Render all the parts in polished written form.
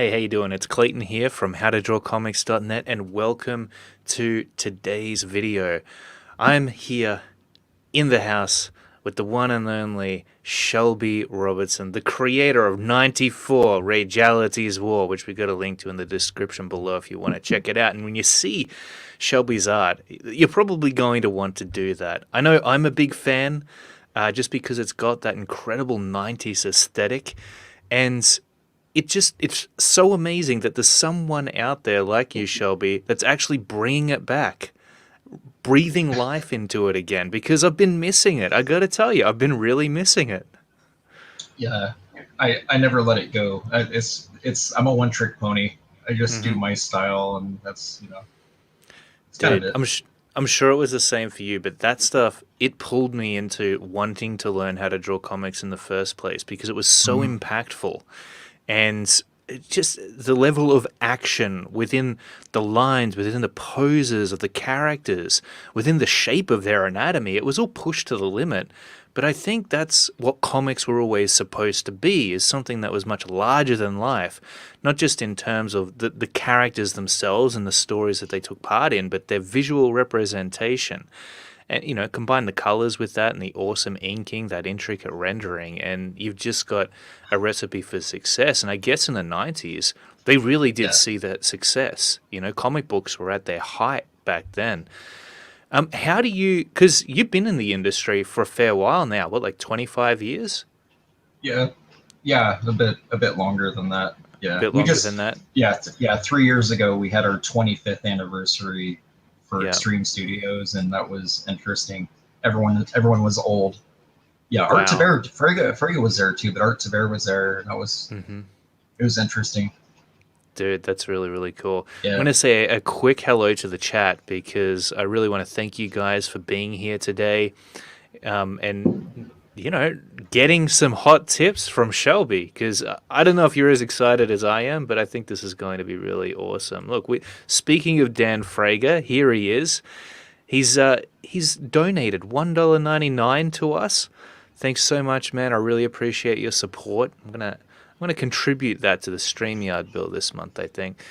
Hey, how you doing? It's Clayton here from howtodrawcomics.net and welcome to today's video. I'm here in the house with the one and only Shelby Robertson, the creator of 94 Reality's War, which we got a link to in the description below if you want to check it out. And when you see Shelby's art, you're probably going to want to do that. I know I'm a big fan just because it's got that incredible 90s aesthetic, and it's so amazing that there's someone out there like you, Shelby, that's actually bringing it back, breathing life into it again, because I've been missing it. I gotta tell you, I've been really missing it. Yeah, I never let it go. It's I'm a one trick pony. I just do my style, and that's it's kind of Dude, it. I'm sure it was the same for you, but that stuff, it pulled me into wanting to learn how to draw comics in the first place because it was so impactful. And just the level of action within the lines, within the poses of the characters, within the shape of their anatomy, it was all pushed to the limit. But I think that's what comics were always supposed to be, is something that was much larger than life, not just in terms of the characters themselves and the stories that they took part in, but their visual representation. And, combine the colors with that and the awesome inking, that intricate rendering, and you've just got a recipe for success. And I guess in the 90s, they really did Yeah, see that success. Comic books were at their height back then. How do you, because you've been in the industry for a fair while now, what, like 25 years? yeah, yeah. A bit longer than that. A Yeah, bit we longer than just that? yeah 3 years ago we had our 25th anniversary for Yeah. Extreme Studios, and that was interesting. Everyone was old. Yeah, Art to Wow. Bear, Frege was there too, but Art to Bear was there, and that was hmm it was interesting. Dude, that's really, really cool. I'm going Yeah, to say a quick hello to the chat because I really want to thank you guys for being here today. And getting some hot tips from Shelby, because I don't know if you're as excited as I am, but I think this is going to be really awesome. Look, speaking of Dan Frager, here he is. He's donated $1.99 to us. Thanks so much, man. I really appreciate your support. I'm gonna contribute that to the StreamYard bill this month, I think.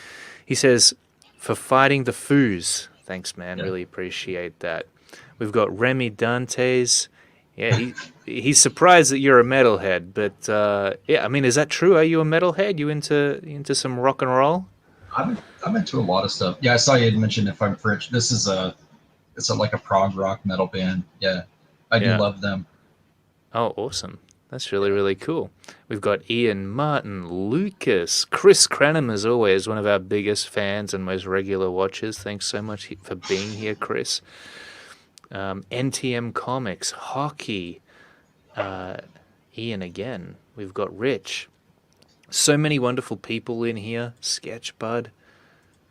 He says, for fighting the foos. Thanks, man. yeah. Really appreciate that. We've got Remy Dantes. Yeah, he's surprised that you're a metalhead, but yeah, I mean, is that true? Are you a metalhead? You into some rock and roll? I'm into a lot of stuff. Yeah, I saw you had mentioned If I'm French. This is like a prog rock metal band. Yeah, I do Yeah. love them. Oh, awesome. That's really, Yeah, really cool. We've got Ian, Martin, Lucas, Chris Cranham, as always, one of our biggest fans and most regular watchers. Thanks so much for being here, Chris. NTM Comics, Hockey, uh, Ian again. We've got Rich. So many wonderful people in here. Sketchbud,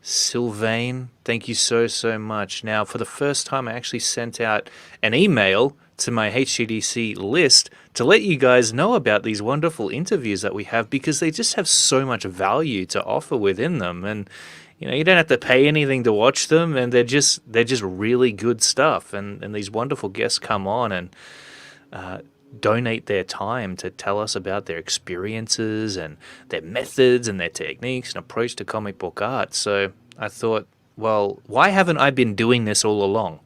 Sylvain, thank you so, so much. Now, for the first time, I actually sent out an email to my HGDC list to let you guys know about these wonderful interviews that we have because they just have so much value to offer within them. And you don't have to pay anything to watch them, and they're just really good stuff. And these wonderful guests come on and donate their time to tell us about their experiences and their methods and their techniques and approach to comic book art. So I thought, well, why haven't I been doing this all along?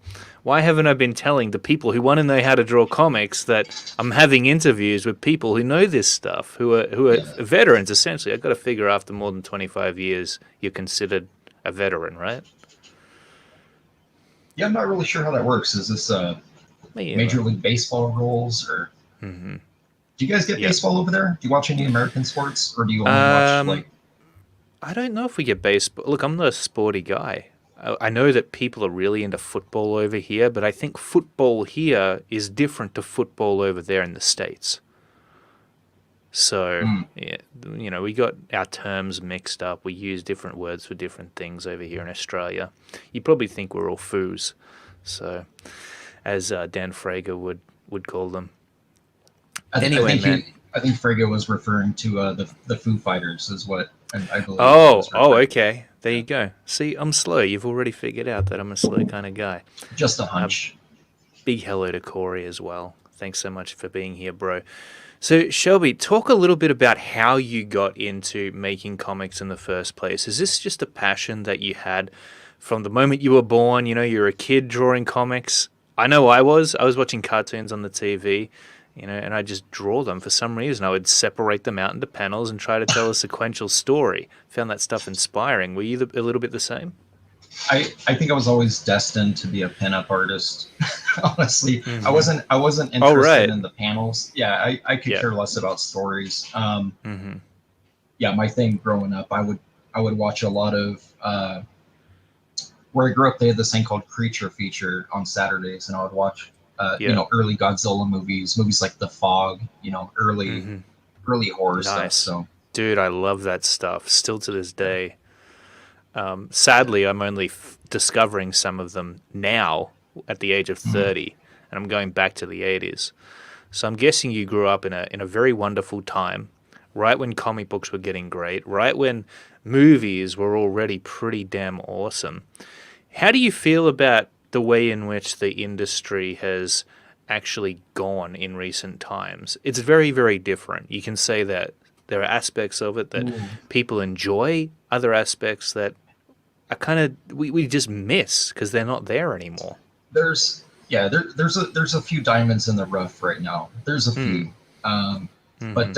Why haven't I been telling the people who want to know how to draw comics that I'm having interviews with people who know this stuff, who are yeah, veterans essentially? I've got to figure after more than 25 years you're considered a veteran, right? yeah. I'm not really sure how that works. Is this Me either. Major League Baseball rules, or hmm do you guys get Yep. baseball over there? Do you watch any American sports, or do you only watch Um, like? I don't know if we get baseball. Look, I'm not a sporty guy. I know that people are really into football over here, but I think football here is different to football over there in the States. So, Mm, yeah, we got our terms mixed up. We use different words for different things over here in Australia. You probably think we're all foos, so as Dan Frager would call them. I Anyway, think man. I think Frege was referring to the Foo Fighters, is what I believe he Oh, was oh, referring. okay. There Yeah, you go. See, I'm slow. You've already figured out that I'm a slow kind of guy. just a Uh, hunch. Big hello to Corey as well. Thanks so much for being here, bro. So, Shelby, talk a little bit about how you got into making comics in the first place. Is this just a passion that you had from the moment you were born? You know, you're a kid drawing comics. I know I was. I was watching cartoons on the TV, you know, and I just draw them for some reason. I would separate them out into panels and try to tell a sequential story. Found that stuff inspiring. Were you a little bit the same? I think I was always destined to be a pinup artist. Honestly, Mm-hmm. I wasn't Oh, interested right. in the panels. Yeah, I could Yeah. care less about stories. Mm-hmm. Yeah, my thing growing up, I would watch a lot of where I grew up. They had this thing called Creature Feature on Saturdays, and I would watch Yeah. early Godzilla movies, movies like The Fog, Mm-hmm. early horror stuff. Nice. So Dude, I love that stuff. Still to this day. Sadly, I'm only discovering some of them now at the age of mm, 30, and I'm going back to the 80s. So I'm guessing you grew up in a very wonderful time, right when comic books were getting great, right when movies were already pretty damn awesome. How do you feel about the way in which the industry has actually gone in recent times? It's very, very different. You can say that there are aspects of it that ooh, people enjoy, other aspects that are kind of we just miss because they're not there anymore. there's there's a few diamonds in the rough right now. There's a Hmm. few, um, but Mm-hmm.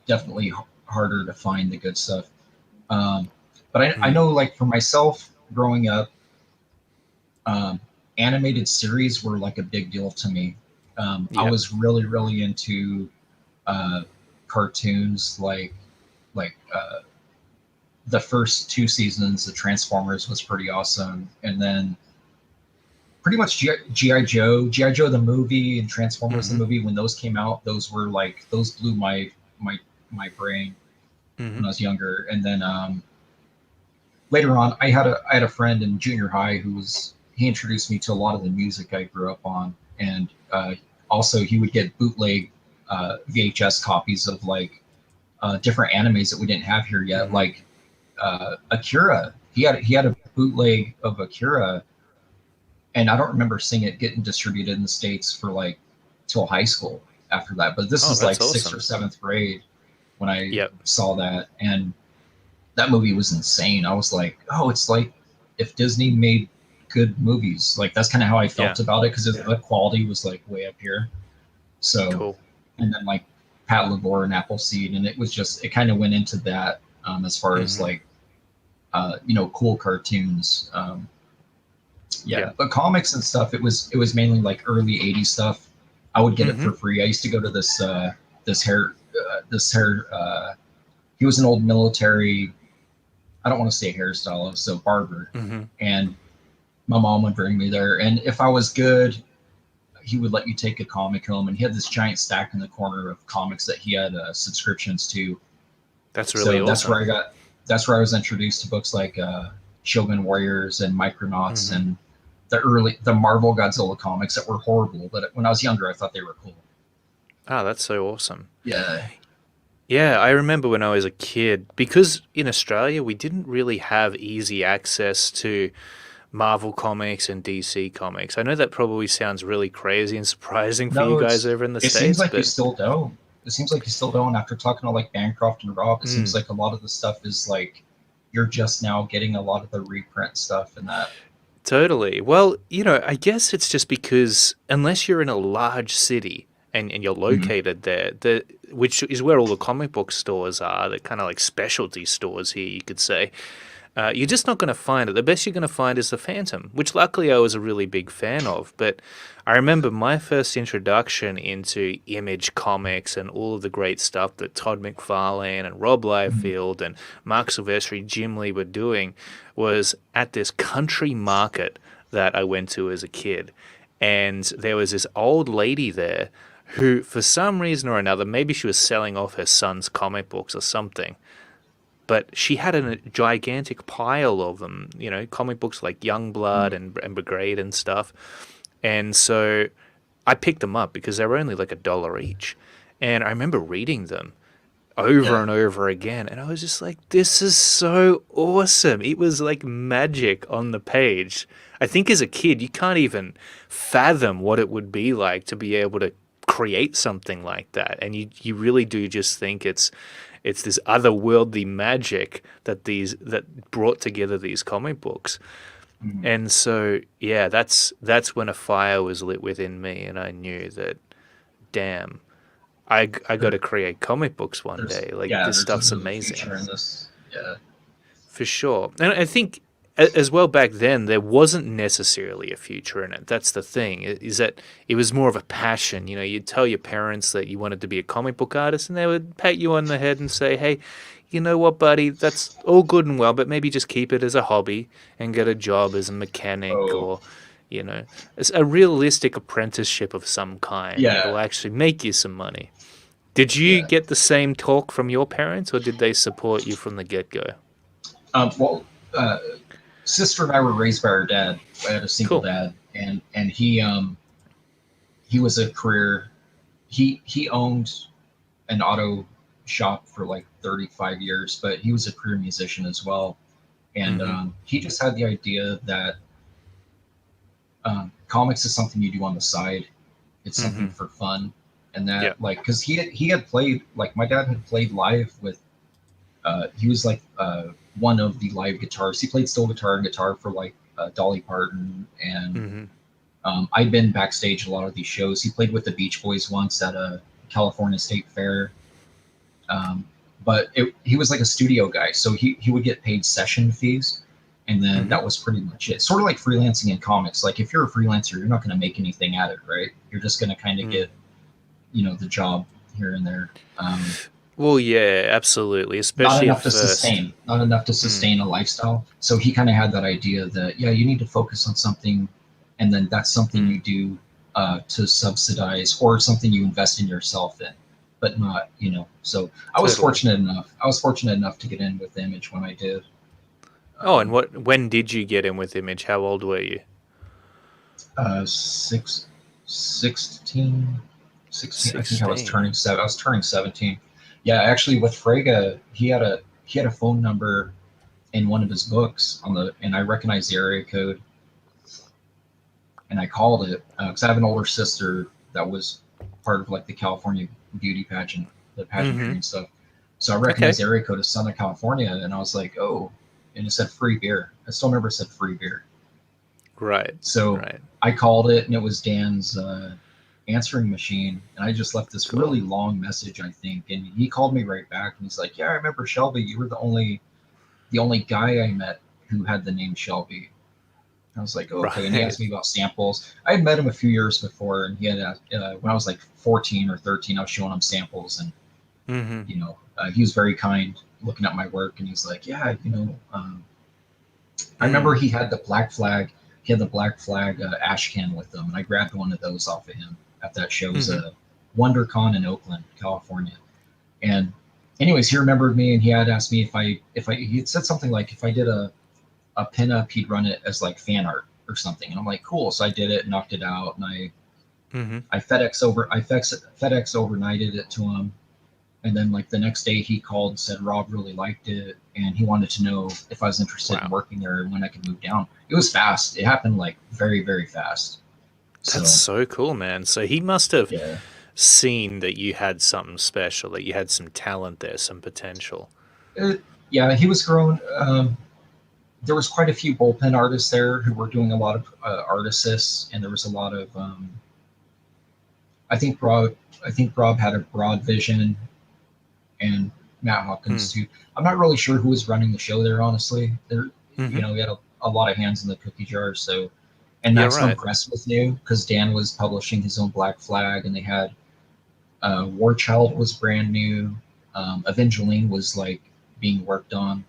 definitely harder to find the good stuff. Um, but I Mm. know, like for myself, growing up, um, animated series were like a big deal to me. I Yep. was really into uh, cartoons like the first two seasons of Transformers was pretty awesome, and then pretty much GI Joe the movie, and Transformers the Mm-hmm. movie. When those came out, those blew my my brain Mm-hmm. when I was younger. And then later on, I had a friend in junior high he introduced me to a lot of the music I grew up on, and also he would get bootleg VHS copies of like different animes that we didn't have here yet, Mm-hmm. like Akira. He had a bootleg of Akira, and I don't remember seeing it getting distributed in the states for like till high school after that. But this Oh, was that's like sixth or awesome. seventh grade when I Yep. saw that, and that movie was insane. I was like, oh, it's like if Disney made good movies. Like that's kind of how I Yeah. felt about it because the quality was like way up here. So, Cool. and then like Pat Labor and Appleseed, and it kind of went into that as far as Mm-hmm. like cool cartoons. Yeah, Yep. but comics and stuff, it was mainly like early '80s stuff. I would get it Mm-hmm. for free. I used to go to this hair. He was an old military. I don't want to say hairstylist, so barber, Mm-hmm. and my mom would bring me there. And if I was good, he would let you take a comic home. And he had this giant stack in the corner of comics that he had subscriptions to. That's really So awesome. that's where I was introduced to books like Shogun Warriors and Micronauts Mm-hmm. and the Marvel Godzilla comics that were horrible, but when I was younger, I thought they were cool. Ah, that's so awesome. Yeah. Yeah, I remember when I was a kid, because in Australia we didn't really have easy access to Marvel comics and DC comics. I know that probably sounds really crazy and surprising for you No, guys over in the it seems States, like you but still don't. It seems like you still don't. After talking to like Bancroft and Rob, it seems mm, like a lot of the stuff is like you're just now getting a lot of the reprint stuff and that. totally. Well, you know, I guess it's just because unless you're in a large city and you're Mhm. located there, which is where all the comic book stores are, the kind of like specialty stores here, you could say. You're just not going to find it. The best you're going to find is the Phantom, which luckily I was a really big fan of. But I remember my first introduction into Image Comics and all of the great stuff that Todd McFarlane and Rob Mhm. Liefeld and Mark Silvestri, Jim Lee were doing was at this country market that I went to as a kid. And there was this old lady there who, for some reason or another, maybe she was selling off her son's comic books or something, but she had a gigantic pile of them, you know, comic books like Youngblood Mhm. and Brigade and stuff. And so I picked them up because they were only like $1 each. And I remember reading them over Yeah. and over again. And I was just like, this is so awesome. It was like magic on the page. I think as a kid, you can't even fathom what it would be like to be able to create something like that, and you really do just think it's this otherworldly magic that brought together these comic books. Mhm. And so yeah, that's when a fire was lit within me, and I knew that, damn, I got There, to create comic books one day. Like, this there's stuff's definitely a amazing. future in this. Yeah. For sure. And I think as well, back then there wasn't necessarily a future in it. That's the thing, is that it was more of a passion. You know, you'd tell your parents that you wanted to be a comic book artist, and they would pat you on the head and say, "Hey, you know what, buddy? That's all good and well, but maybe just keep it as a hobby and get a job as a mechanic, Oh, or, as a realistic apprenticeship of some kind yeah, that'll actually make you some money." Did you yeah. get the same talk from your parents, or did they support you from the get-go? Well, uh, sister and I were raised by our dad. I had a single Cool. dad, and he was a career. He owned an auto shop for like 35 years, but he was a career musician as well. And Mm-hmm. he just had the idea that comics is something you do on the side. It's something Mm-hmm. for fun, and Yeah. that, like, because he had played, like, my dad had played live with. He was like one of the live guitars. He played steel guitar and guitar for like Dolly Parton, and Mm-hmm. I'd been backstage a lot of these shows. He played with the Beach Boys once at a California State Fair. Um, but he was like a studio guy, so he would get paid session fees, and then Mm-hmm. that was pretty much it. Sort of like freelancing in comics. Like, if you're a freelancer, you're not going to make anything at it, right? You're just going to kind of Mm. get, the job here and there. Well, yeah, absolutely. Not Especially at enough to first. sustain, not enough to Mm. sustain a lifestyle. So he kind of had that idea that, yeah, you need to focus on something, and then that's something Mm. you do to subsidize, or something you invest in yourself in, but not, So I was Totally. fortunate enough. I was fortunate enough to get in with Image when I did. Oh, and Um, when did you get in with Image? How old were you? six, 16, 16. I think I was 16. turning seven. I was turning 17. Yeah, actually, with Frege, he had a phone number in one of his books and I recognized the area code, and I called it because I have an older sister that was part of like the California beauty pageant, the pageantry Mm-hmm. and stuff. So I recognized Okay. the area code as Southern California, and I was like, oh, and it said free beer. I still remember it said free beer. Right. So Right. I called it, and it was Dan's answering machine, and I just left this Cool. really long message, I think, and he called me right back, and he's like, yeah, I remember Shelby. You were the only guy I met who had the name Shelby. I was like, oh, okay. And he Right. asked me about samples. I had met him a few years before, and he had when I was like 14 or 13, I was showing him samples, and Mm-hmm. he was very kind, looking at my work, and he's like, yeah, I remember Mm. he had the Black Flag. He had the Black Flag ash can with him, and I grabbed one of those off of him at that show. It was Mm-hmm. a WonderCon in Oakland, California. And anyways, he remembered me, and he had asked me if I he had said something like, if I did a pinup, he'd run it as like fan art or something. And I'm like, cool. So I did it, knocked it out, and Mm-hmm. FedEx overnighted it to him. And then like the next day he called and said Rob really liked it, and he wanted to know if I was interested in Wow. working there and when I could move down. It was fast. It happened like very, very fast. That's So so cool, man. So he must have yeah. seen that you had something special, that you had some talent there, some potential. Yeah, he was growing. There was quite a few bullpen artists there who were doing a lot of art assists, and there was a lot of I think Rob had a broad vision, and Matt Mm. Hawkins too. I'm not really sure who was running the show there, honestly. Mm-hmm. We had a lot of hands in the cookie jar. So, and Yeah, Maximum right. Press was new because Dan was publishing his own Black Flag, and they had War Child was brand new. Evangeline was like being worked on.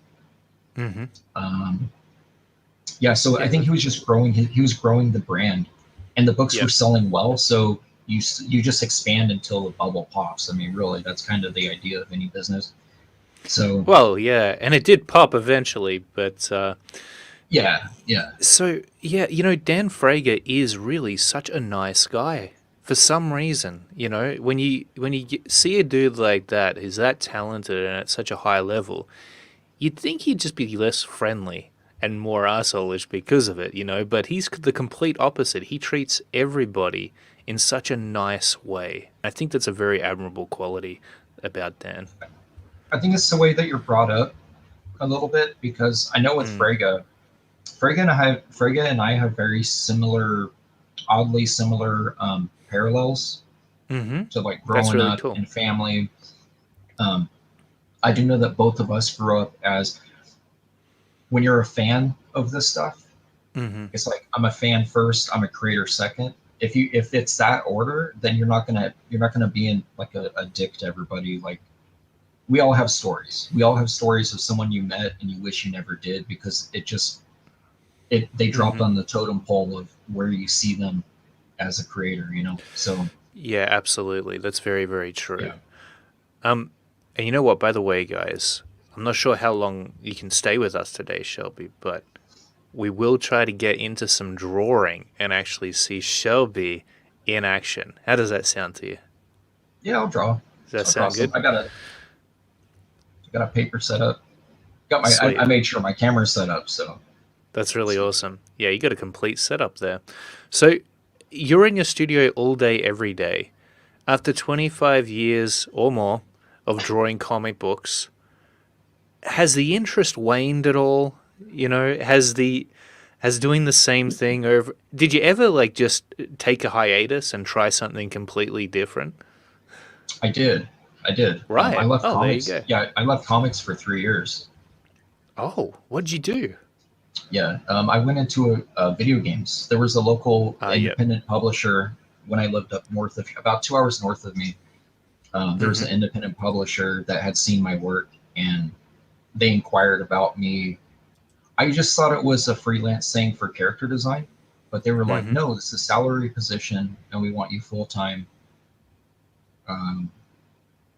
Mm-hmm. Um, yeah, so I Yeah. think he was just growing. He was growing the brand, and the books were Yep. selling well. So you just expand until the bubble pops. I mean, really, that's kind of the idea of any business. So Well, yeah, and it did pop eventually, but yeah, yeah. so yeah, Dan Frager is really such a nice guy. For some reason, see a dude like that who's that talented and at such a high level, you'd think he'd just be less friendly and more assholish because of it, But he's the complete opposite. He treats everybody in such a nice way. I think that's a very admirable quality about Dan. I think it's the way that you're brought up a little bit because I know with Mm. Frege and I have very similar, oddly similar parallels Mm-hmm. to like That's growing really up cool. in family. Um, I do know that both of us grew up as when you're a fan of this stuff, Mm-hmm. it's like I'm a fan first, I'm a creator second. If it's that order, then you're not gonna be in like a dick to everybody. Like we all have stories. We all have stories of someone you met and you wish you never did because it they dropped Mm-hmm. on the totem pole of where you see them as a creator. So Yeah, absolutely. That's very, very yeah. true. Um, and you know what, by the way, guys, I'm not sure how long you can stay with us today, Shelby, but we will try to get into some drawing and actually see Shelby in action. How does that sound to you? Yeah, I'll draw. Does that I'll draw sound some. good? I got a paper set up. Got my I Sweet. made sure my camera's set up, so That's really it's good. awesome. Yeah, you got a complete setup there. So you're in your studio all day, every day. After 25 years or more of drawing comic books, has the interest waned at all? Has doing the same thing over? Did you ever like just take a hiatus and try something completely different? I did. I did. I Right. left Oh, there you comics. go. Yeah, I left comics for 3 years. Oh, what'd you do? Yeah, I went into video games. There was a local Ah, yep. independent publisher when I lived up north of about 2 hours north of me. There was Mm-hmm. an independent publisher that had seen my work and they inquired about me. I just thought it was a freelance thing for character design, but they were like, Mm-hmm. "No, this is a salary position, and we want you full time." Um,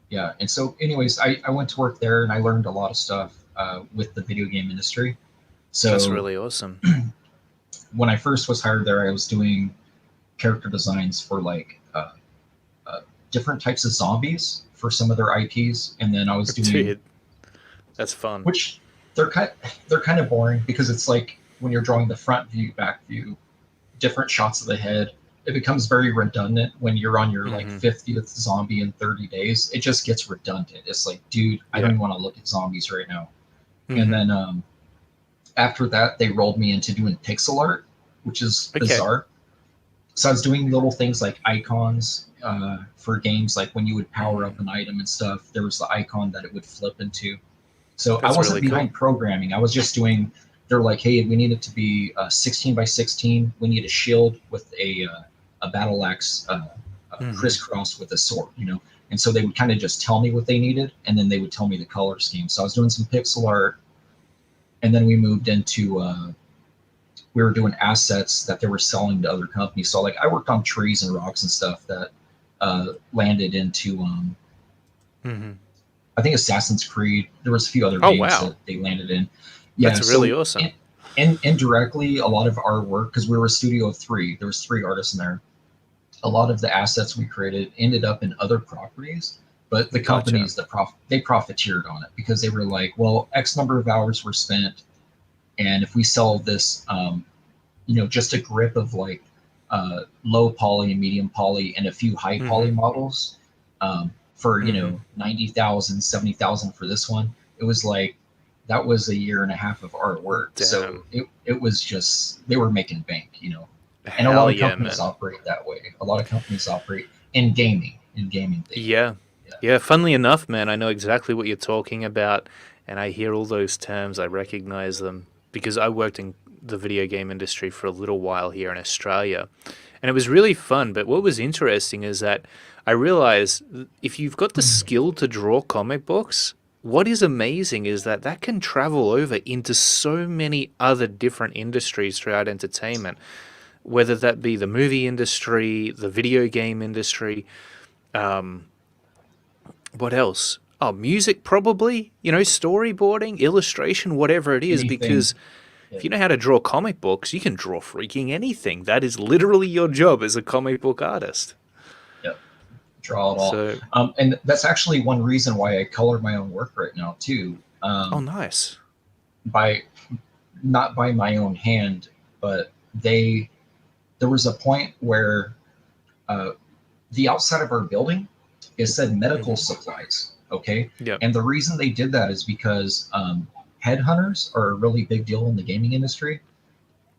yeah, and so, anyways, I went to work there and I learned a lot of stuff with the video game industry. That's So really awesome. when I first was hired there, I was doing character designs for like uh, different types of zombies for some of their IPs, and then I was doing Dude, that's fun. which they're kind of boring because it's like when you're drawing the front view, back view, different shots of the head. It becomes very redundant when you're on your like Mm-hmm. 50th zombie in 30 days. It just gets redundant. It's like, dude, I don't Yeah. even want to look at zombies right now. And Mm-hmm. then after that, they rolled me into doing pixel art, which is Okay. bizarre. So I was doing little things like icons for games, like when you would power Mm-hmm. up an item and stuff, there was the icon that it would flip into. So I That's wasn't really cool. behind programming. I was just doing. They're like, hey, we need it to be 16 by 16. We need a shield with a battle axe Mm-hmm. crisscrossed with a sword. And so they would kind of just tell me what they needed, and then they would tell me the color scheme. So I was doing some pixel art, and then we moved into we were doing assets that they were selling to other companies. So like I worked on trees and rocks and stuff that landed into Mm-hmm. I think Assassin's Creed. There was a few other Oh, games wow. that they landed in. Yeah, That's really so awesome. indirectly, a lot of our work because we were a studio of three. There was three artists in there. A lot of the assets we created ended up in other properties, but the Gotcha. companies that they profiteered on it because they were like, well, X number of hours were spent, and if we sell this, just a grip of like low poly and medium poly and a few high Mm-hmm. poly models for Mm-hmm. 90,000, 70,000 for this one. It was like that was a year and a half of our work. So Damn. it was just they were making bank. And a lot Hell of yeah, companies man. operate that way. A lot of companies operate in gaming. In gaming, they do. Yeah. Yeah. Yeah. Funnily enough, man, I know exactly what you're talking about. And I hear all those terms. I recognize them because I worked in the video game industry for a little while here in Australia. And it was really fun. But what was interesting is that I realized if you've got the skill to draw comic books, what is amazing is that that can travel over into so many other different industries throughout entertainment, whether that be the movie industry, the video game industry. Um, what else? Oh, music probably. Storyboarding, illustration, whatever it is. Anything. Because Yeah. if you know how to draw comic books, you can draw freaking anything. That is literally your job as a comic book artist. Yeah. Draw it all. So, And that's actually one reason why I color my own work right now too. oh, Um, nice. by not by my own hand, but there was a point where the outside of our building, it said medical Hmm. supplies. Okay. Yep. And the reason they did that is because headhunters are a really big deal in the gaming industry.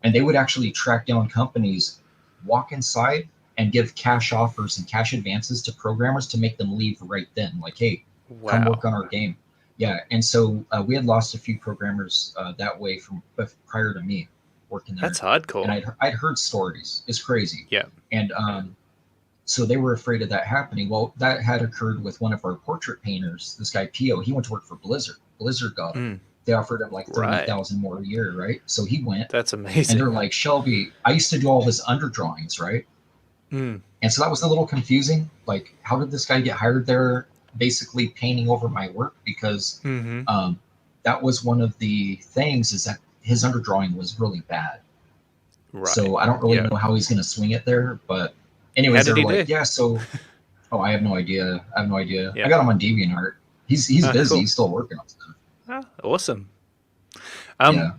And they would actually track down companies, walk inside, and give cash offers and cash advances to programmers to make them leave right then. Like, hey, come work Wow. on our game. Yeah. And so we had lost a few programmers that way from prior to me working there. That's And hardcore. I'd heard stories. It's crazy. Yep. And so they were afraid of that happening. Well, that had occurred with one of our portrait painters, this guy Pio. He went to work for Blizzard. Blizzard got him. Mm. They offered him like Right. 30,000 more a year, right? So he went, That's and they're amazing. like, Shelby, I used to do all this under drawings, right? Mm. And so that was a little confusing. Like, how did this guy get hired there, basically painting over my work? Because Hmm. that was one of the things, is that his under drawing was really bad. Right. So I don't really Yeah. know how he's going to swing it there. But How anyways, did they're he like, do? yeah, so, oh, I have no idea. I have no idea. I Yeah. got him on DeviantArt. He's Ah, busy. cool. He's still working on stuff. Ah, awesome. Um, Yeah.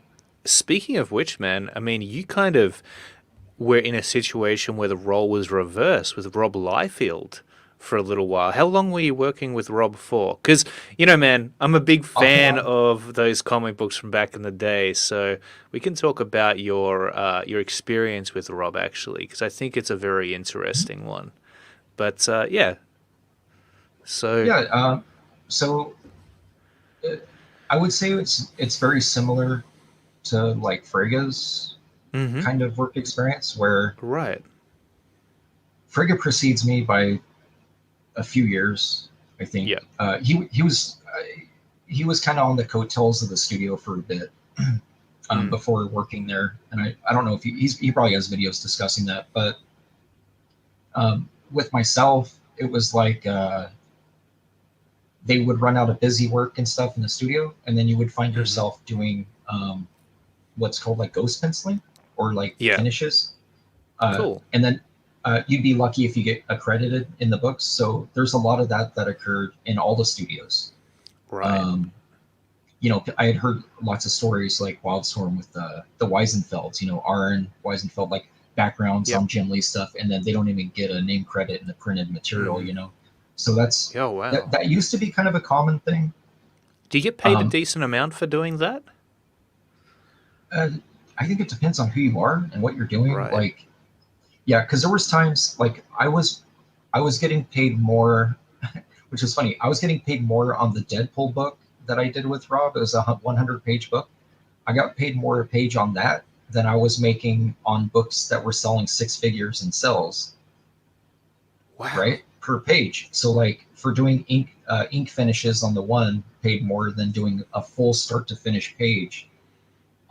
Speaking of which, man, I mean, you kind of were in a situation where the role was reversed with Rob Liefeld for a little while. How long were you working with Rob for? Because, man, I'm a big Off and fan on. of those comic books from back in the day, so we can talk about your experience with Rob actually, because I think it's a very interesting one. But yeah, so Yeah. So uh, I would say it's very similar to like Frega's hmm, kind of work experience, where right, Frigga precedes me by a few years, I think. yeah, He was kind of on the coattails of the studio for a bit mm, before working there, and I don't know if he probably has videos discussing that, but with myself, it was like they would run out of busy work and stuff in the studio, and then you would find hmm, yourself doing what's called like ghost penciling or like yeah, finishes, cool, and then you'd be lucky if you get accredited in the books. So there's a lot of that occurred in all the studios. right, Um, I had heard lots of stories like Wildstorm with the Weisenfelds. Aaron Weisenfeld, like backgrounds yep, on Jim Lee stuff, and then they don't even get a name credit in the printed material. hmm, So that's oh that. wow. That used to be kind of a common thing. Do you get paid a Um, decent amount for doing that? uh, I think it depends on who you are and what you're doing. Right. Like, yeah, because there was times like I was getting paid more, which is funny. I was getting paid more on the Deadpool book that I did with Rob. It was a 100-page book. I got paid more a page on that than I was making on books that were selling six figures in sales, Wow. right? Per page. So like for doing ink finishes on the one, paid more than doing a full start to finish page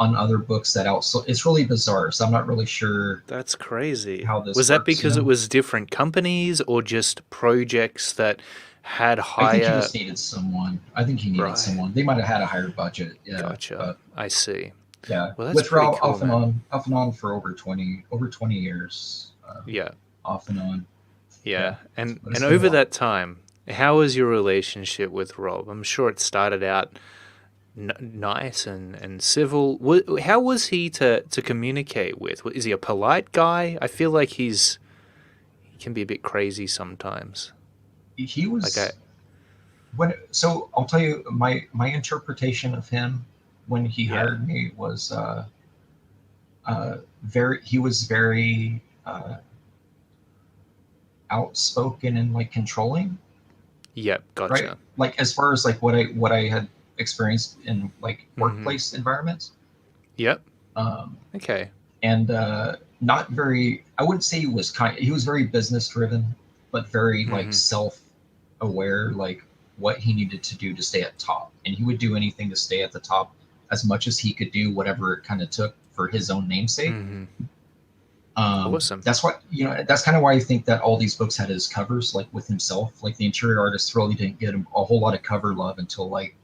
on other books that out. So it's really bizarre. So I'm not really sure That's crazy. how Was this that works. because it was different companies or just projects that had I think he higher? just needed someone. I think he needed Right. someone. They might have had a higher budget. Yeah, Gotcha. but I see. yeah, Well, that's with pretty Rob cool, man. off and on for over 20 years, Yeah. off and on. Yeah, Yeah. And but it's and been a over while. that time, how was your relationship with Rob? I'm sure it started out nice and civil. How was he to communicate with? Is he a polite guy? I feel like he can be a bit crazy sometimes. He Like I was so I'll tell you my interpretation of him when he yeah. hired me was very he was very outspoken and like controlling, Yep, right? gotcha. Like as far as like what I had experienced in like Mhm. workplace environments, Yep. um, Okay. and not very. I wouldn't say he was kind. He was very business driven, but very like Mhm. self aware, like what he needed to do to stay at top, and he would do anything to stay at the top as much as he could do, whatever it kind of took for his own namesake. Mhm. Awesome. That's what that's kind of why I think that all these books had his covers, like with himself. Like the interior artist really didn't get him a whole lot of cover love until like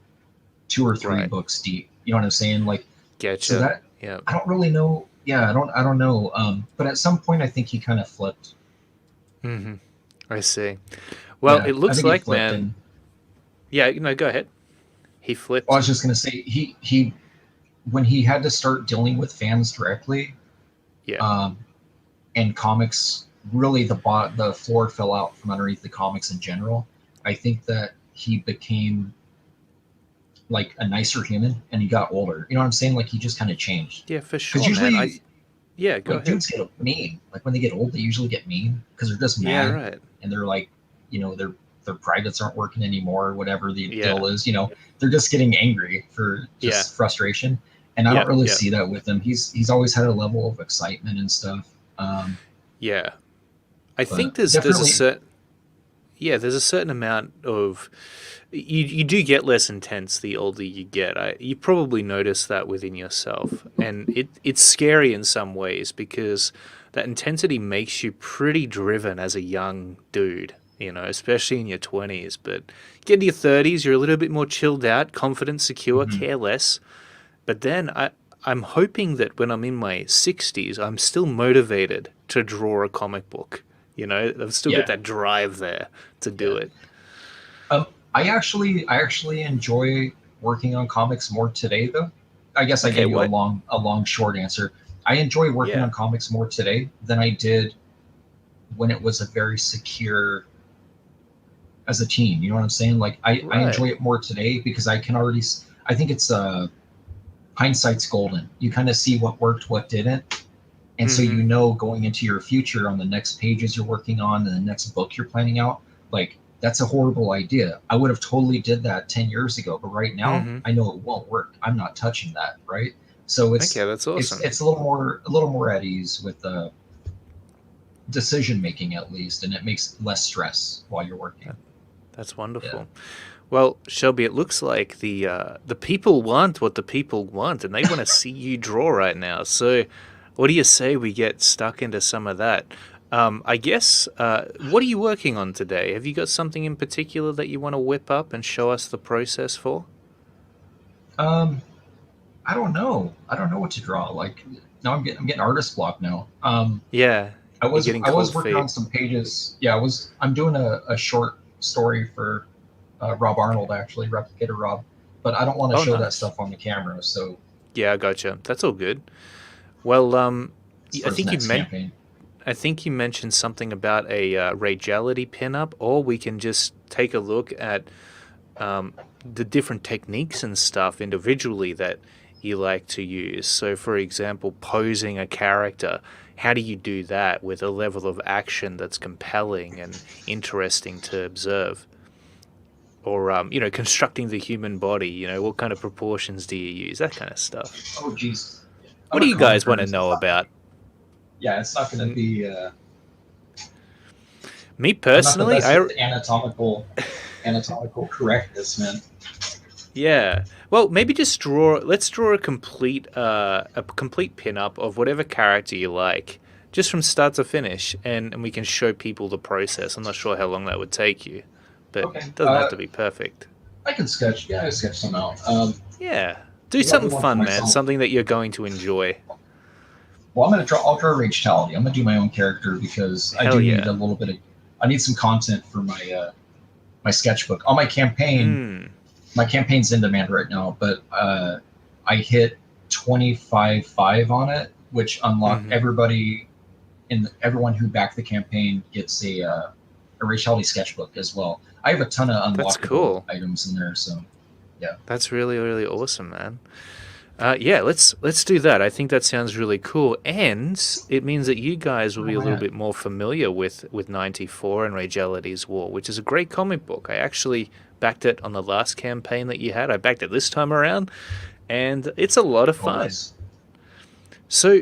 two or three Right. books deep. You know what I'm saying? Like, so Getcha. that Yep. I don't really know. Yeah, I don't know. But at some point, I think he kind of flipped. Mhm. I see. Well, Yeah, it I looks think he like, flipped, man. and Yeah, go ahead. He well, I flipped. was just gonna say he when he had to start dealing with fans directly, Yeah. um, and comics. really the floor fell out from underneath the comics in general. I think that he became like a nicer human and he got older. You know what I'm saying? Like he just kind of changed. Yeah, for Because sure, man. usually, Yeah, go like ahead. dudes get mean. Like when they get old, they usually get mean because they're just Yeah, mad right. and they're like, their privates aren't working anymore, or whatever the Yeah, deal is. They're just getting angry for yeah, just frustration. And I don't yeah, really yeah, see that with him. He's always had a level of excitement and stuff. Um, yeah. I but think there's a definitely, certain there's a certain amount of you do get less intense the older you get. You probably notice that within yourself, and it's scary in some ways because that intensity makes you pretty driven as a young dude. Especially in your 20s, but you get into your 30s, you're a little bit more chilled out, confident, secure, mhm, careless. But then I'm hoping that when I'm in my 60s, I'm still motivated to draw a comic book. I've still got yeah, that drive there to do yeah. it. Um, I actually enjoy working on comics more today, though. I guess I Okay, gave you a what? long short answer. I enjoy working Yeah. on comics more today than I did when it was a very secure as a teen. You know what I'm saying? Like I enjoy Right. it more today because I can already. I think it's hindsight's golden. You kind of see what worked, what didn't, and so Mm-hmm. going into your future on the next pages you're working on and the next book you're planning out, like that's a horrible idea. I would have totally did that 10 years ago, but right now Mm-hmm. I know it won't work. I'm not touching that, right? So Okay, it's that's it's awesome. it's a little more at ease with decision making, at least, and it makes less stress while you're working. That, that's Yeah. wonderful. Well, Shelby, it looks like the people want what the people want, and they want to see you draw right now. So, what do you say we get stuck into some of that? I guess. What are you working on today? Have you got something in particular that you want to whip up and show us the process for? um I don't know what to draw. Like now I'm getting artist block now. Yeah, I you're was getting I was cold working on feet. some pages. Yeah, I'm doing a short story for Rob Arnold, actually, Replicator Rob, but I don't want to Oh, show that nice. stuff on the camera. So Yeah, I gotcha. That's all good. Well, it's I for his think you next meant campaign. I think you mentioned something about a rageality pinup, or we can just take a look at the different techniques and stuff individually that you like to use. So, for example, posing a character, how do you do that with a level of action that's compelling and interesting to observe? Or, constructing the human body, what kind of proportions do you use? That kind of stuff. Oh, geez. What I'm do a you guys comic want to nerd, so know about? it's not going to M- be. Me I'm not the personally, best with anatomical correctness, man. Yeah. Well, maybe just draw. Let's draw a complete pin-up of whatever character you like, just from start to finish, and we can show people the process. I'm not sure how long that would take you, but Okay. it doesn't have to be perfect. I can sketch. Yeah, I sketch some out. Yeah. Do Maybe I'll do something one for fun, man. myself. Something that you're going to enjoy. Well, I'll draw Rachelity. I'm gonna do my own character because I Hell do need a yeah. little bit of. I need some content for my sketchbook. On my campaign, Hmm. my campaign's in demand right now, but I hit 25.5 on it, which unlocked Mm-hmm. everybody and everyone who backed the campaign gets a Rachelity sketchbook as well. I have a ton of That's unlockable cool. items in there, so yeah. That's really, really awesome, man. Yeah, let's do that. I think that sounds really cool, and it means that you guys will Where be am a I little at? bit more familiar with 94 and Ragelity's War, which is a great comic book. I actually backed it on the last campaign that you had. I backed it this time around, and it's a lot of Oh, fun. nice. So,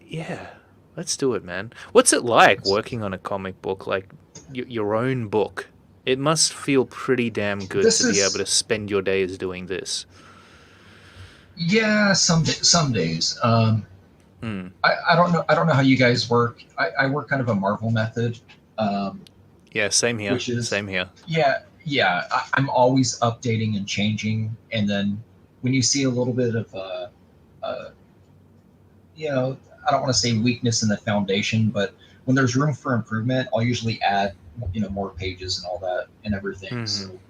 yeah, let's do it, man. What's it like It's, working on a comic book, like your own book? It must feel pretty damn good this to be able to is spend your days doing this. Yeah, some days. Hmm. I don't know how you guys work. I work kind of a Marvel method, um, Yeah, same here. which is Same here. yeah. I'm always updating and changing, and then when you see a little bit of uh, I don't want to say weakness in the foundation, but when there's room for improvement, I'll usually add more pages and all that and everything. Hmm. So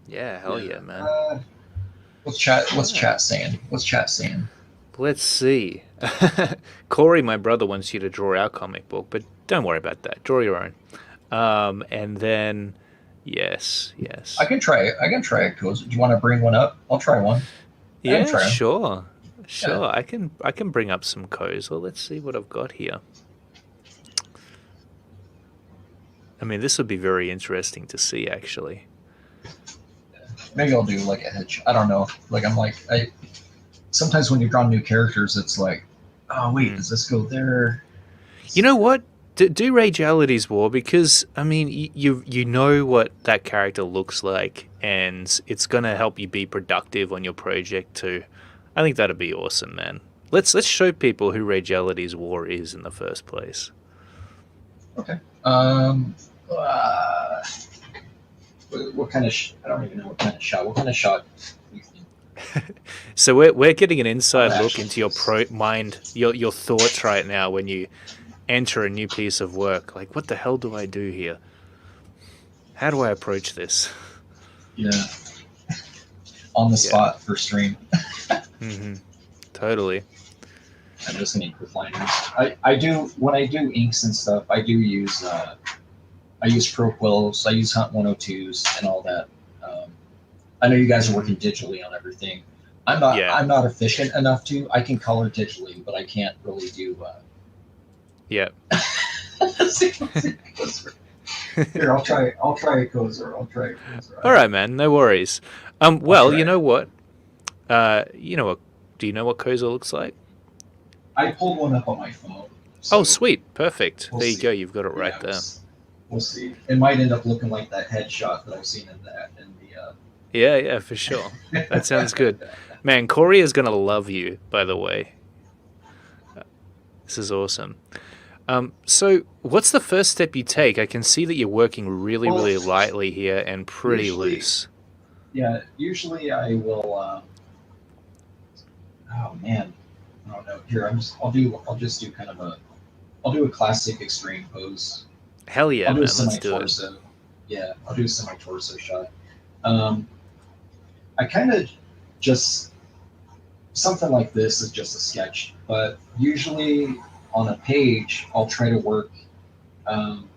Yeah, hell yeah. yeah, man. Uh, what's chat? All What's right. chat saying? What's chat saying? Let's see. Corey, my brother, wants you to draw our comic book, but don't worry about that. Draw your own. And then, yes, I yes. can try it. I can try it, Coz. Do you want to bring one up? I'll try one. I can Yeah, try them. sure. Yeah. Sure. I can bring up some codes. Well, let's see what I've got here. I mean, this would be very interesting to see, actually. Maybe I'll do like a hedge. I don't know. Like I sometimes when you draw new characters, it's like, oh wait, Hmm. does this go there? You know what? Do Reality's War because I mean you know what that character looks like, and it's gonna help you be productive on your project too. I think that'd be awesome, man. Let's show people who Reality's War is in the first place. Okay. Uh, what kind of? I don't even know what kind of shot. What kind of shot? Do you think? So we're getting an inside look Actually, into your mind, your thoughts right now when you enter a new piece of work. Like, what the hell do I do here? How do I approach this? yeah, on the Yeah. spot for stream. Hmm. Totally. I'm just gonna ink with liners. I do when I do inks and stuff. I use Pro Quills. I use Hunt 102s and all that. Um, I know you guys are Hmm. working digitally on everything. Yeah. I'm not efficient enough to. I can color digitally, but I can't really do. Yeah. Here, I'll try. I'll try a Kozer. I'll try a Kozer. All right, man. No worries. I'll Well, you try. know what? You know what? Do you know what Koza looks like? I pulled one up on my phone, Oh, so sweet. Perfect. we'll There you go. see. You've got it right Yeah, there. we'll see. It might end up looking like that headshot that I've seen in that in Yeah, yeah, for sure. That sounds good. the. Man, Corey is gonna love you. By the way, this is awesome. So what's the first step you take? I can see that you're working really, Well, really lightly here and pretty usually, loose. yeah. Usually, I will. Oh man, I don't know. Here, I'll just do kind of a. I'll do a classic extreme pose. Hell yeah, I'll do a man. Let's semi do it. torso. Yeah, I'll do a semi torso shot. Um, I kind of just something like this is just a sketch, but usually on a page, I'll try to work. Um,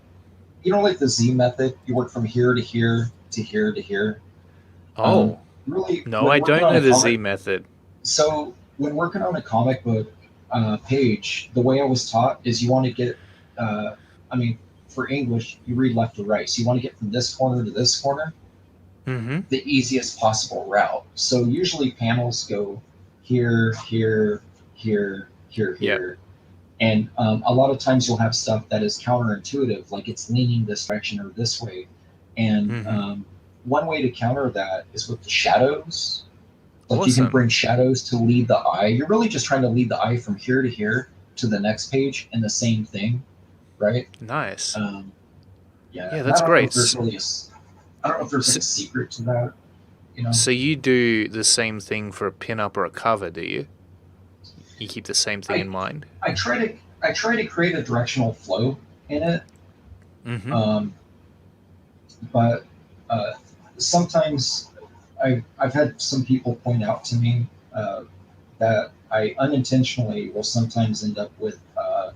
like the Z method, you work from here to here to here to here. Um, Oh, really, no, when I working don't on know a the Z comic, method. so when working on a comic book page, the way I was taught is you want to get. Uh, I mean, for English, you read left to right, so you want to get from this corner to this corner Mm-hmm. the easiest possible route. So usually panels go here, here, here, here, Yep. here. And a lot of times you'll have stuff that is counterintuitive, like it's leaning this direction or this way. And Mm-hmm. one way to counter that is with the shadows. Like you can Awesome. bring shadows to lead the eye. You're really just trying to lead the eye from here to here to the next page and the same thing, right? Nice. Um, yeah, Yeah, and I that's don't know great. if there's really I don't know if there's like So, a secret to that, you know. so you do the same thing for a pin-up or a cover, do you? You keep the same thing in I mind? I try to create a directional flow in it, Mm-hmm. um, but uh, sometimes I've had some people point out to me that I unintentionally will sometimes end up with uh,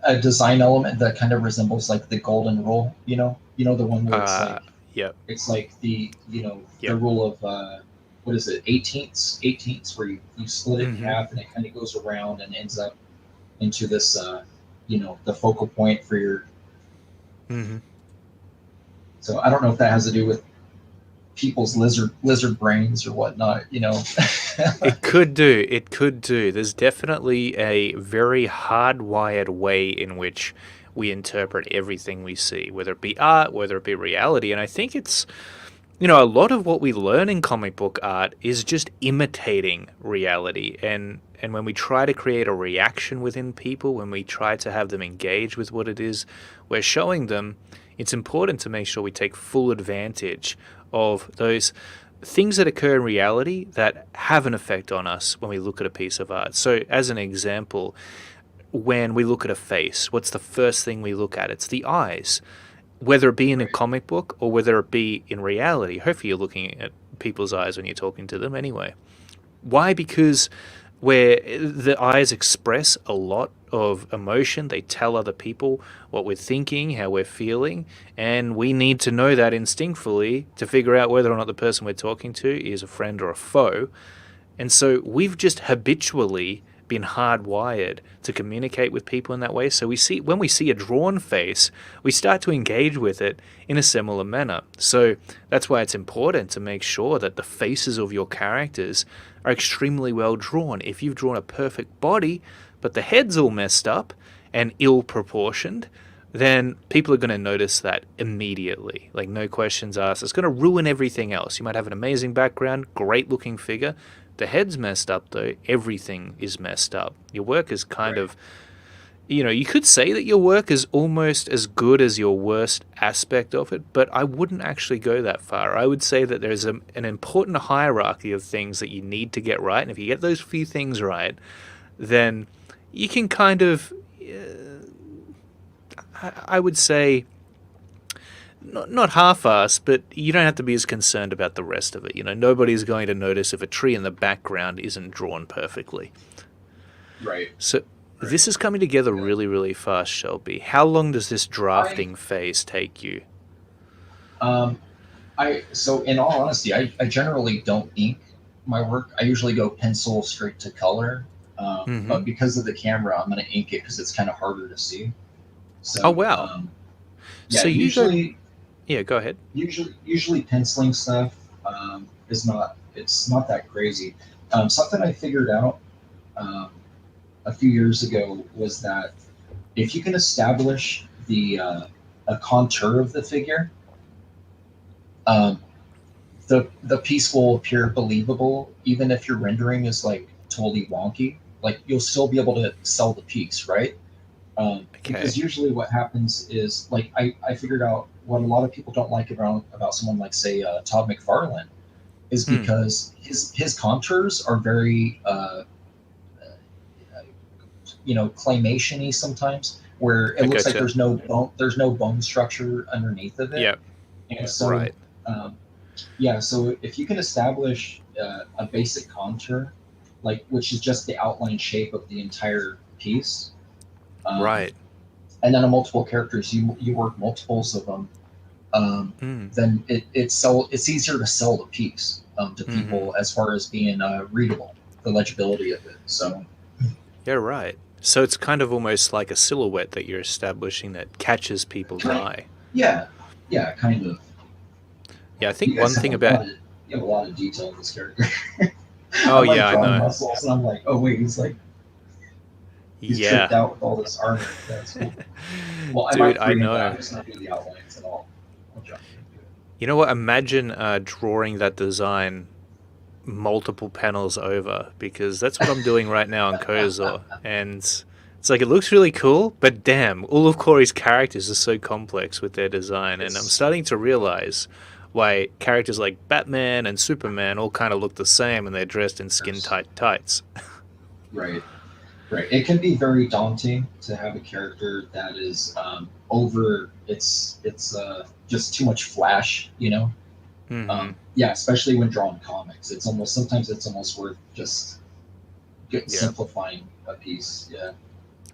a design element that kind of resembles like the golden rule. The one where Uh, yep, it's like the yep. rule of what is it, eighteenths, where you split it in Mm-hmm. half and it kind of goes around and ends up into this the focal point for your. Mm-hmm. So I don't know if that has to do with people's lizard brains or whatnot. It could do. It could do. There's definitely a very hardwired way in which we interpret everything we see, whether it be art, whether it be reality. And I think it's, a lot of what we learn in comic book art is just imitating reality. And when we try to create a reaction within people, when we try to have them engage with what it is we're showing them, it's important to make sure we take full advantage of those things that occur in reality that have an effect on us when we look at a piece of art. So, as an example, when we look at a face, what's the first thing we look at? It's the eyes, whether it be in a Right. comic book or whether it be in reality. Hopefully, you're looking at people's eyes when you're talking to them anyway. Why? Because where the eyes express a lot of emotion, they tell other people what we're thinking, how we're feeling, and we need to know that instinctively to figure out whether or not the person we're talking to is a friend or a foe. And so we've just habitually been hardwired to communicate with people in that way. So when we see a drawn face, we start to engage with it in a similar manner. So that's why it's important to make sure that the faces of your characters are extremely well drawn. If you've drawn a perfect body, but the head's all messed up and ill proportioned, then people are going to notice that immediately. Like, no questions asked. It's going to ruin everything else. You might have an amazing background, great looking figure. The head's messed up, though. Everything is messed up. Your work is kind of, you could say that your work is almost as good as your worst aspect of it, but I wouldn't actually go that far. I would say that there's an important hierarchy of things that you need to get right, and if you get those few things right, then you can kind of, I would say, not half-assed, but you don't have to be as concerned about the rest of it. Nobody's going to notice if a tree in the background isn't drawn perfectly. Right. So this is coming together really, really fast, Shelby. How long does this drafting phase take you? So in all honesty, I generally don't ink my work. I usually go pencil straight to color. But because of the camera, I'm going to ink it because it's kind of harder to see. So, oh, wow. Yeah, so usually... Yeah, go ahead. Usually penciling stuff it's not that crazy. Something I figured out a few years ago was that if you can establish a contour of the figure, the piece will appear believable, even if your rendering is like totally wonky. Like, you'll still be able to sell the piece, right? Okay. Because usually what happens is, like, I figured out what a lot of people don't like about someone like, say, Todd McFarlane, is because his contours are very claymation-y sometimes, where it looks like there's no bone structure underneath of it. Yeah. And so right. So if you can establish a basic contour, like, which is just the outline shape of the entire piece, right, and then on multiple characters, you work multiples of them, then it's easier to sell the piece to people as far as being readable, the legibility of it. So yeah, right. So it's kind of almost like a silhouette that you're establishing that catches people's eye. Yeah, kind of. Yeah, I think one thing about you have a lot of detail in this character. Oh, I'm yeah, I know. Muscles, and I'm like, oh wait, he's tricked out with all this armor. That's cool. Well, dude, I know. I'm just not doing the outlines at all. You know what? Imagine drawing that design multiple panels over, because that's what I'm doing right now on Kozor, and it's like, it looks really cool, but damn, all of Corey's characters are so complex with their design, and I'm starting to realize why characters like Batman and Superman all kind of look the same and they're dressed in skin-tight tights. Right. It can be very daunting to have a character that is it's just too much flash, especially when drawn comics. Sometimes it's almost worth just simplifying a piece. Yeah.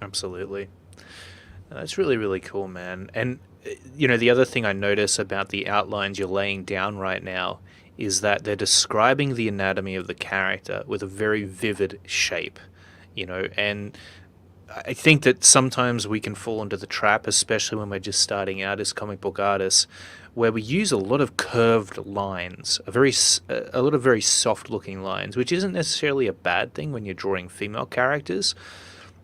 Absolutely. That's really, really cool, man. And the other thing I notice about the outlines you're laying down right now is that they're describing the anatomy of the character with a very vivid shape, and I think that sometimes we can fall into the trap, especially when we're just starting out as comic book artists, where we use a lot of curved lines, a lot of very soft-looking lines, which isn't necessarily a bad thing when you're drawing female characters.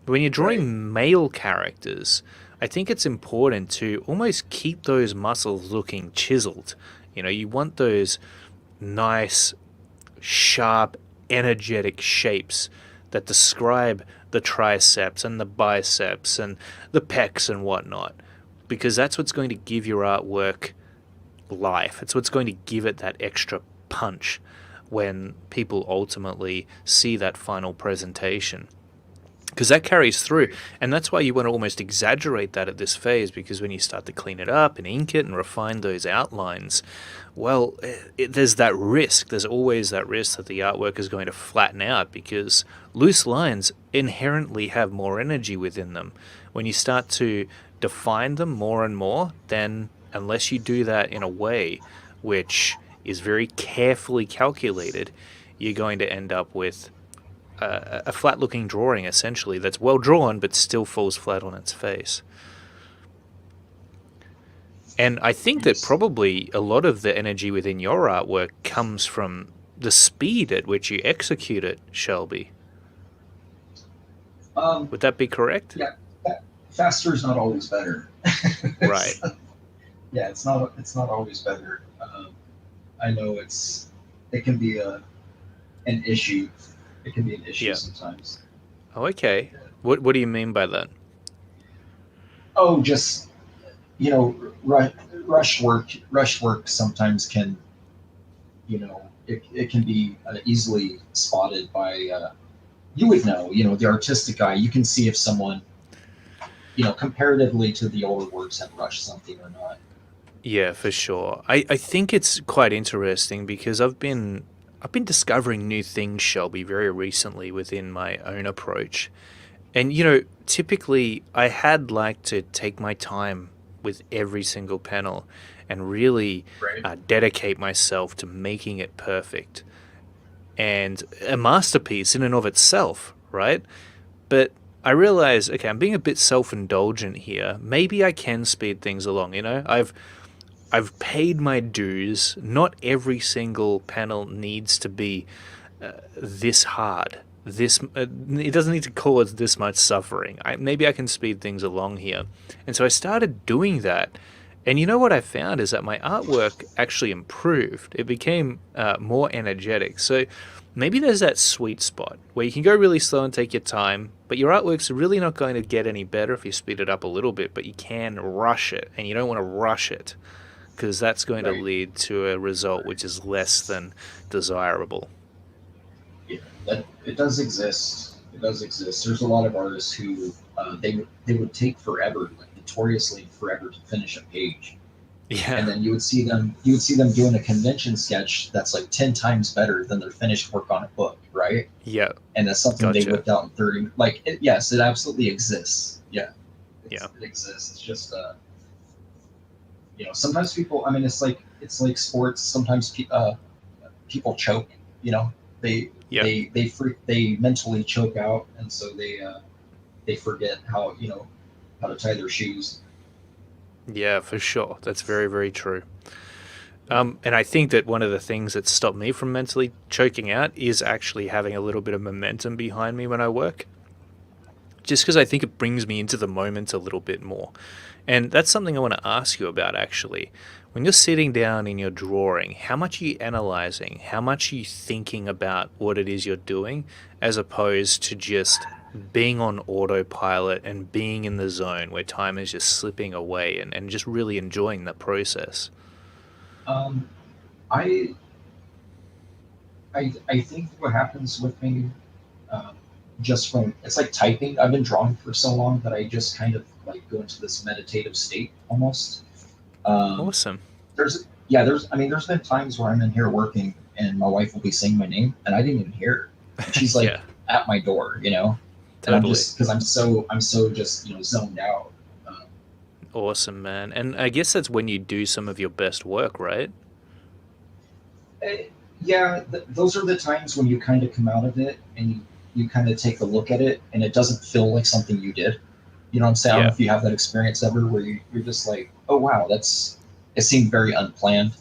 But when you're drawing male characters, I think it's important to almost keep those muscles looking chiseled. You want those nice, sharp, energetic shapes that describe the triceps and the biceps and the pecs and whatnot, because that's what's going to give your artwork life. It's what's going to give it that extra punch when people ultimately see that final presentation. because that carries through. And that's why you want to almost exaggerate that at this phase, because when you start to clean it up and ink it and refine those outlines, well, there's that risk. There's always that risk that the artwork is going to flatten out, because loose lines inherently have more energy within them. When you start to define them more and more, then unless you do that in a way which is very carefully calculated, you're going to end up with a flat looking drawing, essentially, that's well drawn but still falls flat on its face. And I think that Yes. probably a lot of the energy within your artwork comes from the speed at which you execute it, Shelby. Um, Would that be correct? yeah, faster is not always better. Right. Yeah, it's not always better. I know it can be an issue. It can be an issue Yeah. sometimes. Oh, okay. What do you mean by that? Oh, just rush work sometimes can, it can be easily spotted by you would know, the artistic eye. You can see if someone, comparatively to the older works, have rushed something or not. Yeah, for sure. I think it's quite interesting because I've been discovering new things, Shelby, very recently within my own approach. And typically I had liked to take my time with every single panel and really Right. dedicate myself to making it perfect and a masterpiece in and of itself, right? But I realize, okay, I'm being a bit self-indulgent here. Maybe I can speed things along. I've paid my dues. Not every single panel needs to be this hard. It doesn't need to cause this much suffering. Maybe I can speed things along here, and so I started doing that. And you know what I found is that my artwork actually improved. It became more energetic. So maybe there's that sweet spot where you can go really slow and take your time, but your artwork's really not going to get any better if you speed it up a little bit. But you can rush it, and you don't want to rush it, because that's going to Right. lead to a result which is less than desirable. Yeah, that it does exist. It does exist. There's a lot of artists who they would take forever, like notoriously forever, to finish a page, and Yeah, then you would see them doing a convention sketch that's like 10 times better than their finished work on a book, right? yeah, And that's something they gotcha. whipped out in 30. Like, yes, it absolutely exists. Yeah, Yeah, it exists. It's just sometimes people. I mean, it's like sports. Sometimes people choke. You know, they yeah, they mentally choke out, and so they forget how to tie their shoes. yeah, for sure. That's very, very true. And I think that one of the things that stopped me from mentally choking out is actually having a little bit of momentum behind me when I work, just because I think it brings me into the moment a little bit more. And that's something I want to ask you about, actually. When you're sitting down in your drawing, how much are you analyzing? How much are you thinking about what it is you're doing, as opposed to just being on autopilot and being in the zone where time is just slipping away, and just really enjoying that process? Um, I I think what happens with me, um, just from it's like typing. I've been drawing for so long that I just kind of like go into this meditative state almost. Um, Awesome. there's been times where I'm in here working and my wife will be saying my name and I didn't even hear her. And she's like Yeah, at my door, and I'm totally. just because I'm so just zoned out. Um, Awesome, man. And I guess that's when you do some of your best work, right? eh, yeah, those are the times when you kind of come out of it and you kind of take a look at it and it doesn't feel like something you did. You know what I'm saying? I don't know Yeah. if you have that experience ever where you're just like, oh wow, it seemed very unplanned.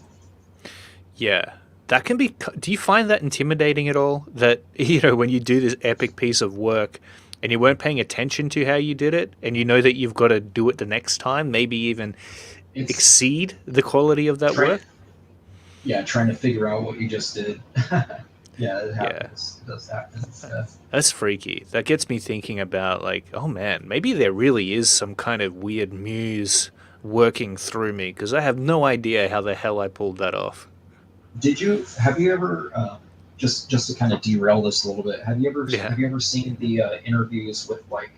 Yeah. That can be. Do you find that intimidating at all? That, when you do this epic piece of work and you weren't paying attention to how you did it, and you know that you've got to do it the next time, maybe even It's exceed the quality of that trying work? yeah, trying to figure out what you just did. Yeah, it Yeah. happens. It does happen. Yeah. That's freaky. That gets me thinking about, like, oh man, maybe there really is some kind of weird muse working through me, because I have no idea how the hell I pulled that off. Have you ever? just to kind of derail this a little bit, Yeah. have you ever seen the interviews with like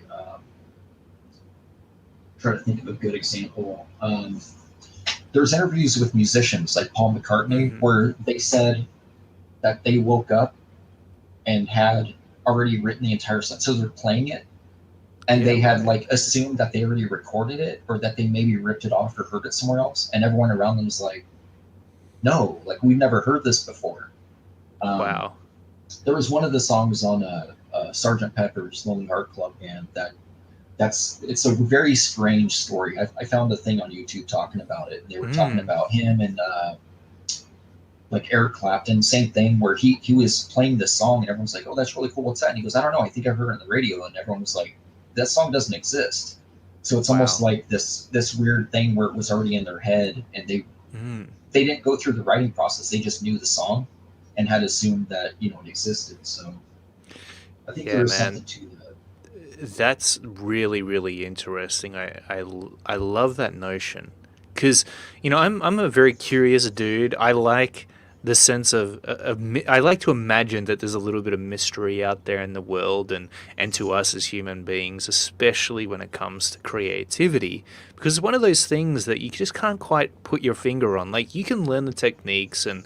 try to think of a good example. There's interviews with musicians like Paul McCartney Hmm. where they said that they woke up and had already written the entire song, so they're playing it, and Yeah, they had right. like assumed that they already recorded it or that they maybe ripped it off or heard it somewhere else, and everyone around them was like, "No, like we've never heard this before." Um, Wow. there was one of the songs on Sergeant Pepper's Lonely Heart Club Band that's it's a very strange story. I found a thing on YouTube talking about it. They were talking Mm. about him and like Eric Clapton, same thing where he was playing this song and everyone's like, "Oh, that's really cool. What's that?" And he goes, "I don't know. I think I heard it on the radio." And everyone was like, "That song doesn't exist." So it's almost Wow. like this weird thing where it was already in their head and Mm. they didn't go through the writing process. They just knew the song and had assumed that it existed. So I think there Yeah, is something man. to that. That's really, really interesting. I love that notion because I'm a very curious dude. I like the sense I like to imagine that there's a little bit of mystery out there in the world and to us as human beings, especially when it comes to creativity, because it's one of those things that you just can't quite put your finger on. Like you can learn the techniques and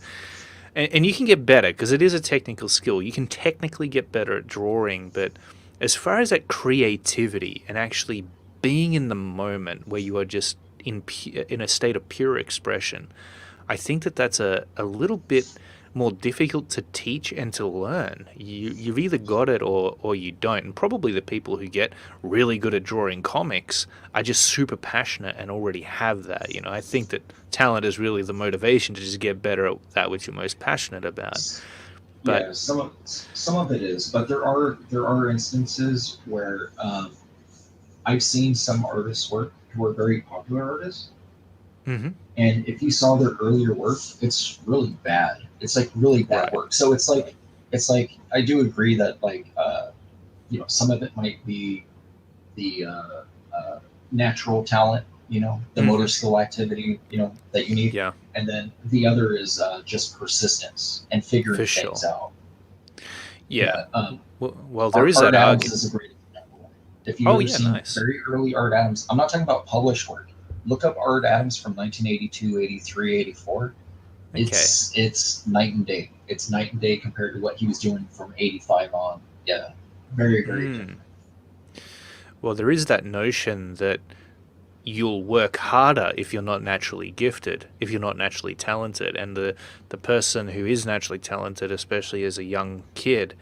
you can get better because it is a technical skill. You can technically get better at drawing, but as far as that creativity and actually being in the moment where you are just in a state of pure expression, I think that that's a little bit more difficult to teach and to learn. You've either got it or you don't. And probably the people who get really good at drawing comics are just super passionate and already have that. I think that talent is really the motivation to just get better at that which you're most passionate about. But Yeah, some of it is, but there are instances where I've seen some artists work who are very popular artists, mhm, and if you saw their earlier work, it's really bad. It's like really bad right. work. So it's like I do agree that like some of it might be the natural talent, the motor Mhm, skill activity, that you need, yeah, and then the other is just persistence and for figuring things sure. out. Yeah. Yeah. Well, there Art, is that Art Adams argument. is a great example. If you've Oh ever yeah, seen nice. very early Art Adams, I'm not talking about published work. Look up Art Adams from 1982, 83, 84. Okay. It's night and day. It's night and day compared to what he was doing from 85 on. Yeah, very very different. Mm. Well, there is that notion that you'll work harder if you're not naturally gifted, if you're not naturally talented. And the person who is naturally talented, especially as a young kid,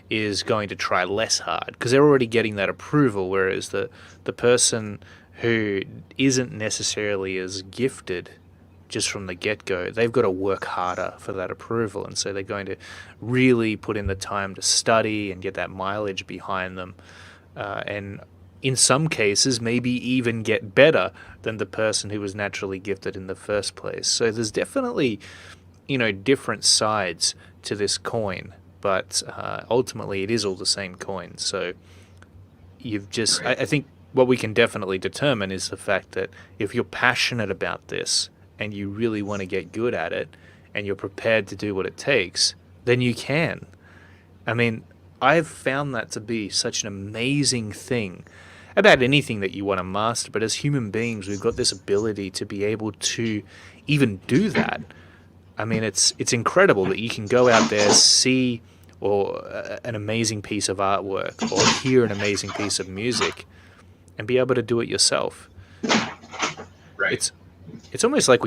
is going to try less hard because they're already getting that approval. Whereas the person who isn't necessarily as gifted just from the get go, they've got to work harder for that approval. And so they're going to really put in the time to study and get that mileage behind them. And in some cases, maybe even get better than the person who was naturally gifted in the first place. So there's definitely, different sides to this coin, but ultimately it is all the same coin. So Right. I think what we can definitely determine is the fact that if you're passionate about this and you really want to get good at it and you're prepared to do what it takes, then you can. I mean, I've found that to be such an amazing thing about anything that you want to master. But as human beings, we've got this ability to be able to even do that. I mean, it's incredible that you can go out there, see or an amazing piece of artwork or hear an amazing piece of music and be able to do it yourself. Right. It's it's almost like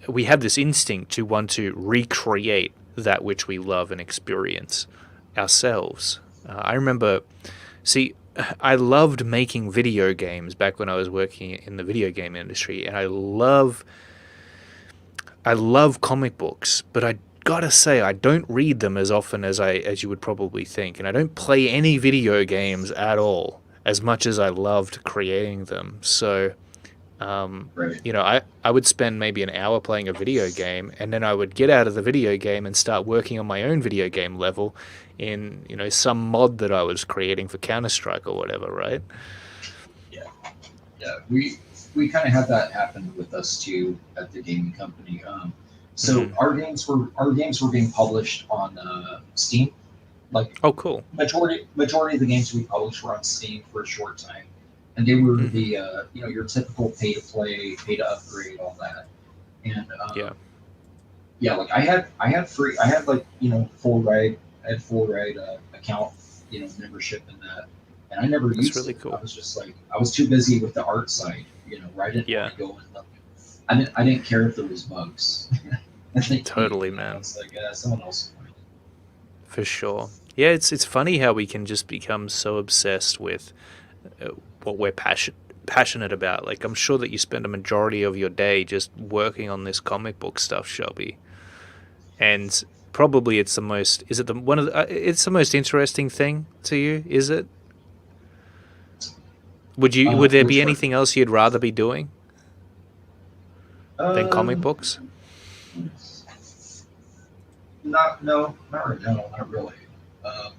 we have this instinct to want to recreate that which we love and experience ourselves. I remember, see, I loved making video games back when I was working in the video game industry, and I love comic books, but I gotta say I don't read them as often as you would probably think, and I don't play any video games at all as much as I loved creating them. So Right. I would spend maybe an hour playing a video game, and then I would get out of the video game and start working on my own video game level in, some mod that I was creating for Counter-Strike or whatever, right? Yeah. Yeah. We kind of had that happen with us too at the gaming company. So Mm-hmm. our games were being published on Steam. Like Oh, cool. majority of the games we published were on Steam for a short time, and they were Mm-hmm. the your typical pay to play, pay to upgrade, all that. And Yeah, yeah, like I had like full ride, I had full ride account, membership in that, and I never that's used really it. I cool. was just like I was too busy with the art side, where I didn't want Yeah, to go and look. I didn't care if there was bugs. I think totally, man. it's like someone else will find it. For sure. Yeah, it's funny how we can just become so obsessed with what we're passionate about. Like, I'm sure that you spend a majority of your day just working on this comic book stuff, Shelby. And probably it's the most. Is it the one of the? It's the most interesting thing to you. Is it? Would you? Would there be Which one? anything else you'd rather be doing than comic Um, books? not no, not right now, not really. Um,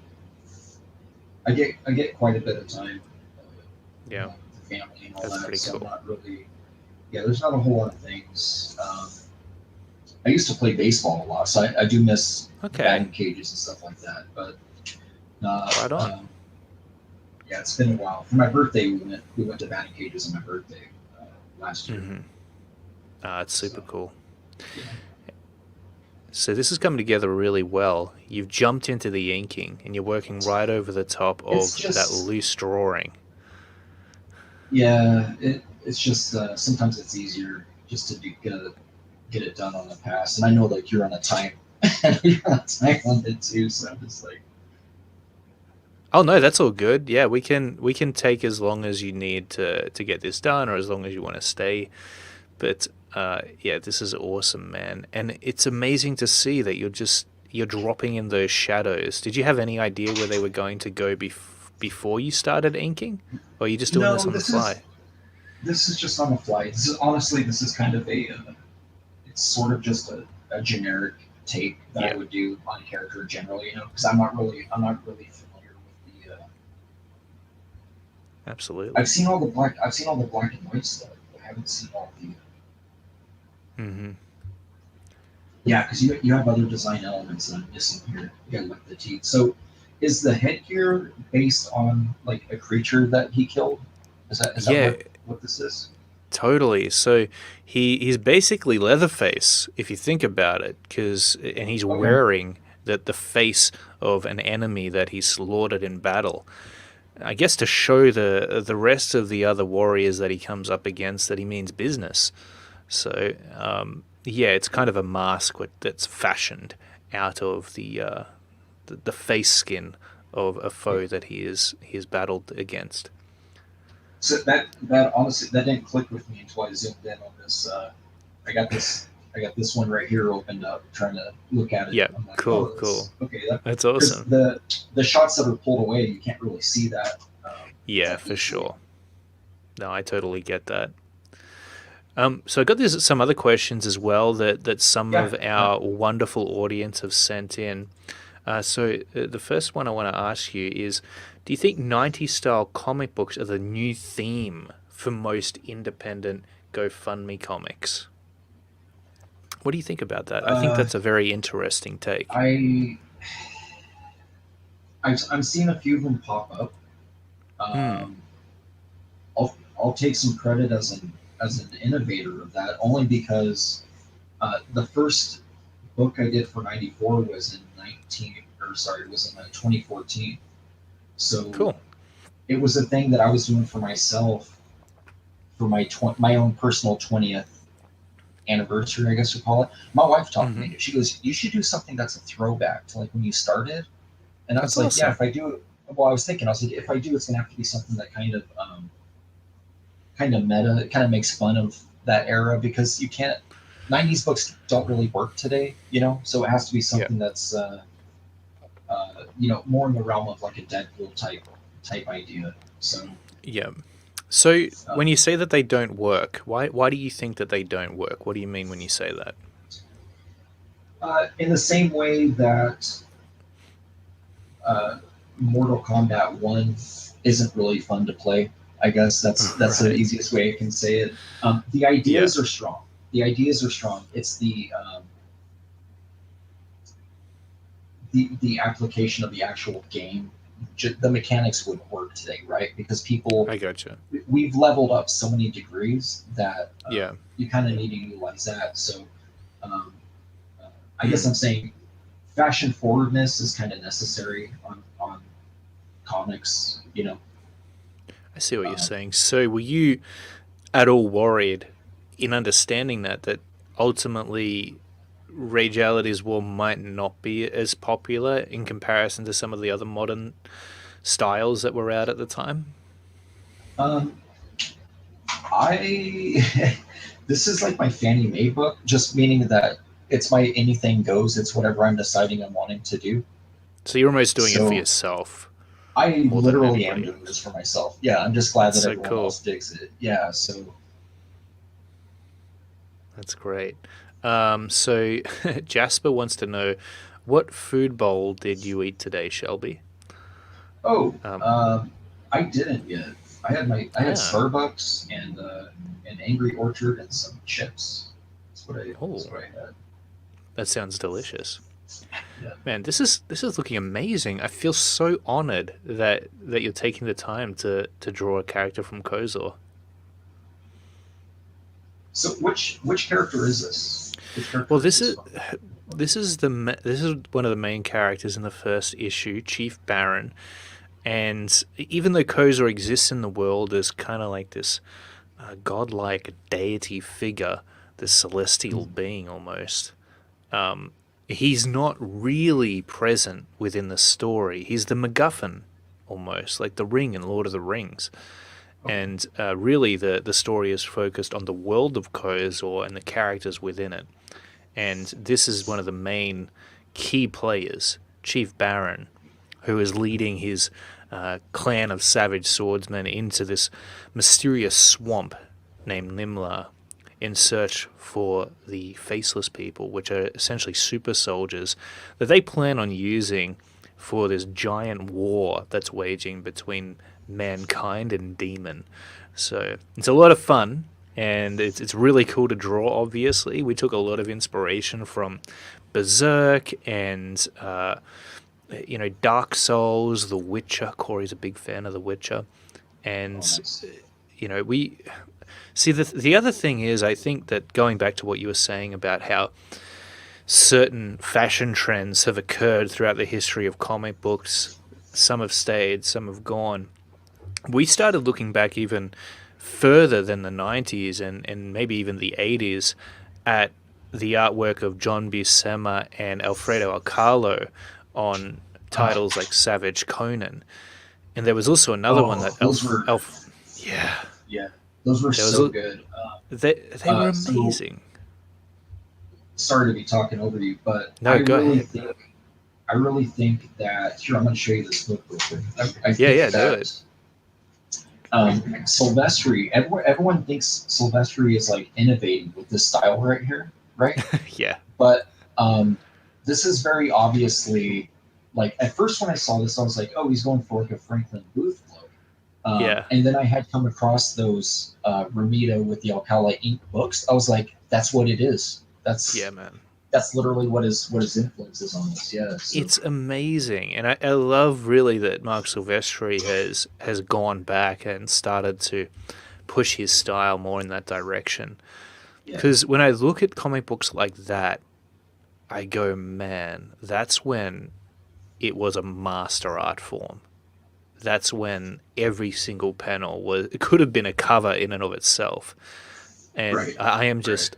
I get quite a bit of time, Yeah, with the family and all that's that, pretty so I'm cool. not really. Yeah, there's not a whole lot of things. I used to play baseball a lot, so I do miss Okay, batting cages and stuff like that. But uh, right on. yeah, it's been a while. For my birthday, we went to batting cages on my birthday last year. Mm-hmm. It's super So cool. yeah, So this is coming together really well. You've jumped into the inking and you're working right over the top it's of that just loose drawing. it's just sometimes it's easier just to get it done on the pass. And I know like you're on a time, you're on a time limit too. So I'm just like, Oh no, that's all good. Yeah, we can take as long as you need to get this done, or as long as you want to stay. But yeah, this is awesome, man, and it's amazing to see that you're dropping in those shadows. Did you have any idea where they were going to go before you started inking, or are you just doing this no, on the fly? this is just on the fly. This is honestly, this is kind of it's sort of just a generic take that I Yeah, would do on a character generally, because I'm not really familiar with the. absolutely. I've seen all the black and white stuff. I haven't seen all the. Mm-hmm. Yeah, because you have other design elements that I'm missing here. Yeah, like the teeth. So, is the headgear based on like a creature that he killed? Is that Yeah, what this is? totally. So he's basically Leatherface if you think about it, cause and he's Okay. wearing the face of an enemy that he slaughtered in battle. I guess to show the rest of the other warriors that he comes up against that he means business. So yeah, it's kind of a mask that's fashioned out of the face skin of a foe that he has battled against. So that honestly that didn't click with me until I zoomed in on this. I got this I got this one right here opened up, trying to look at it. Yeah, I'm like, cool, oh, cool. this okay. That That's because awesome. the shots that are pulled away, you can't really see Yeah, that for easily. sure. No, I totally get that. So I got some other questions as well that some Yeah, of yeah. our wonderful audience have sent in. So the first one I want to ask you is, do you think 90s style comic books are the new theme for most independent GoFundMe comics? What do you think about that? I think Uh, that's a very interesting take. I I'm seeing a few of them pop up. Hmm. Um, I'll take some credit as an innovator of that, only because the first book I did for '94 was in 2014. So Cool. it was a thing that I was doing for myself for my own personal 20th anniversary, I guess you call it. My wife talked Mm-hmm. me. She goes, "You should do something that's a throwback to like when you started." And I That's was like, "Yeah, awesome. if I do." Well, I was thinking, I was like, if I do, it's gonna have to be something that kind of meta. It kind of makes fun of that era because you can't. '90s books don't really work today, So it has to be Yeah. something that's more in the realm of like a Deadpool type idea. So Yeah. So uh, when you say that they don't work, why do you think that they don't work? What do you mean when you say that? in the same way that uh, Mortal Kombat One isn't really fun to play. I guess that's the Right. easiest way I can say it. The Yeah. ideas are strong. The ideas are strong. It's the the application of the actual game, the mechanics wouldn't work today, right? Because people, I gotcha. we've leveled up so many degrees that Yeah. you kind of need to utilize that. So um, I guess Hmm. I'm saying fashion forwardness is kind of necessary on comics. I see what you're Um, saying. So, were you at all worried in understanding that ultimately Rage Reality's War might not be as popular in comparison to some of the other modern styles that were out at the time? um, I this is like my Fannie Mae book, just meaning that it's my anything goes. It's whatever I'm deciding I'm wanting to do. So you're almost doing it for So yourself I more than literally am anybody doing this else. for myself. Yeah, I'm just glad That's that so everyone cool. else digs it. Yeah, so That's great. So Jasper wants to know, what food bowl did you eat today, Shelby? oh, Um, I didn't yet. I had ah, Starbucks and an Angry Orchard and some chips. That's oh, what I had. that sounds delicious. Yeah. Man, this is looking amazing. I feel so honored that you're taking the time to draw a character from Kozor. So which character is this? Which Well, character is this this is from? this is one of the main characters in the first issue, Chief Baron. And even though Kozor exists in the world as kind of like this godlike deity figure, this celestial Mhm. being almost, he's not really present within the story. He's the MacGuffin almost, like the ring in Lord of the Rings. Okay. And really, the story is focused on the world of Kozor and the characters within it. And this is one of the main key players, Chief Baron, who is leading his clan of savage swordsmen into this mysterious swamp named Nimla in search for the faceless people, which are essentially super soldiers that they plan on using for this giant war that's waging between mankind and demon. So it's a lot of fun, and it's really cool to draw. Obviously, we took a lot of inspiration from Berserk and Dark Souls, The Witcher. Corey's a big fan of The Witcher, Oh, and nice. we see the other thing is, I think that going back to what you were saying about how certain fashion trends have occurred throughout the history of comic books, some have stayed, some have gone. We started looking back even further than the 90s and maybe even the 80s at the artwork of John Buscema and Alfredo Alcala on Uh, titles like Savage Conan. And there was also another one that oh, those were yeah, yeah, those were there was so good. they were So amazing. sorry to be talking over you, but No, go ahead. I really think that here I'm going to show you this book real quick. I Yeah, think yeah, do it. that Silvestri, everyone thinks Silvestri is like innovating with this style right here, right? Yeah, But this is very obviously like at first when I saw this, I was like, oh, he's going for like a Franklin Booth look. yeah, And then I had come across those Ramita with the Alcala ink books. I was like, that's what it is. yeah, man. That's literally what his influence is on this. Yeah. So It's amazing, and I love really that Mark Silvestri has gone back and started to push his style more in that direction. yeah, Because when I look at comic books like that, I go, man, that's when it was a master art form. That's when every single panel was, it could have been a cover in and of itself. And right, I am right. just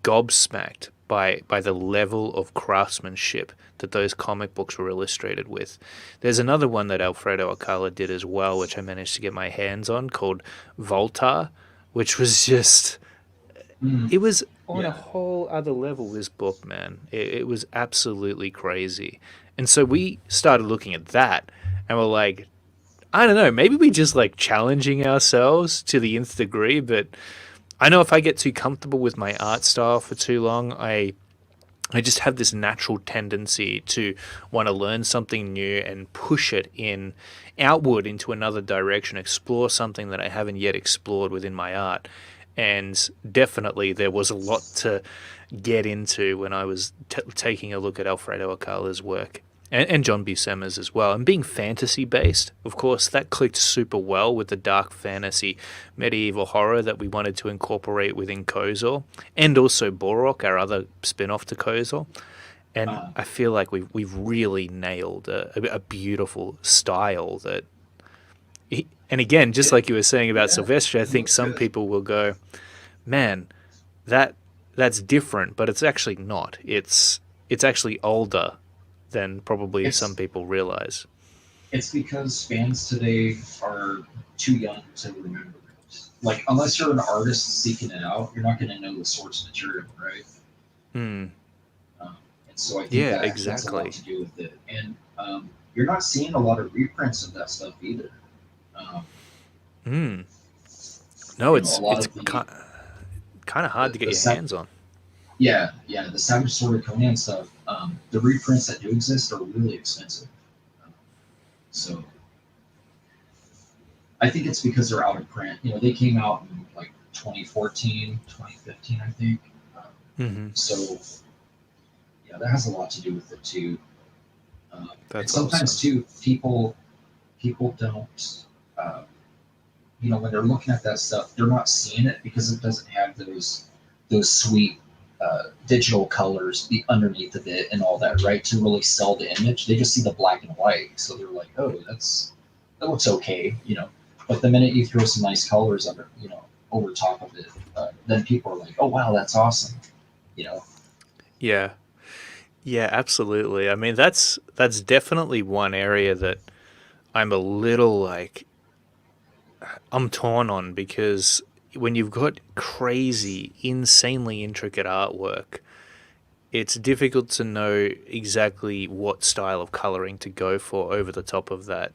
gobsmacked by the level of craftsmanship that those comic books were illustrated with. There's another one that Alfredo Alcala did as well, which I managed to get my hands on, called Volta, which was just, Mm, it was on a yeah, whole other level. This book, man, it was absolutely crazy. And so we started looking at that, and we're like, I don't know, maybe we just like challenging ourselves to the nth degree, but I know if I get too comfortable with my art style for too long, I just have this natural tendency to want to learn something new and push it in outward into another direction, explore something that I haven't yet explored within my art. And definitely there was a lot to get into when I was taking a look at Alfredo Alcala's work, and John Buscema's as well. And being fantasy based, of course, that clicked super well with the dark fantasy medieval horror that we wanted to incorporate within Kozor, and also Borok, our other spin off to Kozor. And Uh, I feel like we've really nailed a beautiful style that. And again, just it, like you were saying about yeah, Silvestri, I it think looks some good. people will go, man, that that's different, but it's actually not. It's actually older than probably some It's people realize. it's because fans today are too young to remember it. Like, unless you're an artist seeking it out, you're not going to know the source material, right? Hmm. And so I think Yeah, that has a lot exactly. to do with it. And you're not seeing a lot of reprints of that stuff either. Um, Hmm. No, a it's lot it's of kind of hard the to get the your sec- hands on. yeah, the Savage Sword of Conan stuff. The reprints that do exist are really expensive. Um, so I think it's because they're out of print. They came out in like 2014, 2015, I think. Um, Hmm. so yeah, that has a lot to do with it too. And That's sometimes awesome. too, people don't. Uh, when they're looking at that stuff, they're not seeing it because it doesn't have those sweet digital colors underneath of it and all that, right? To really sell the image, they just see the black and white, so they're like, "Oh, that looks okay." But the minute you throw some nice colors over top of it, then people are like, "Oh, wow, that's awesome." You know, Yeah. Yeah, absolutely. I mean, that's definitely one area that I'm a little like I'm torn on because when you've got crazy, insanely intricate artwork, it's difficult to know exactly what style of coloring to go for over the top of that,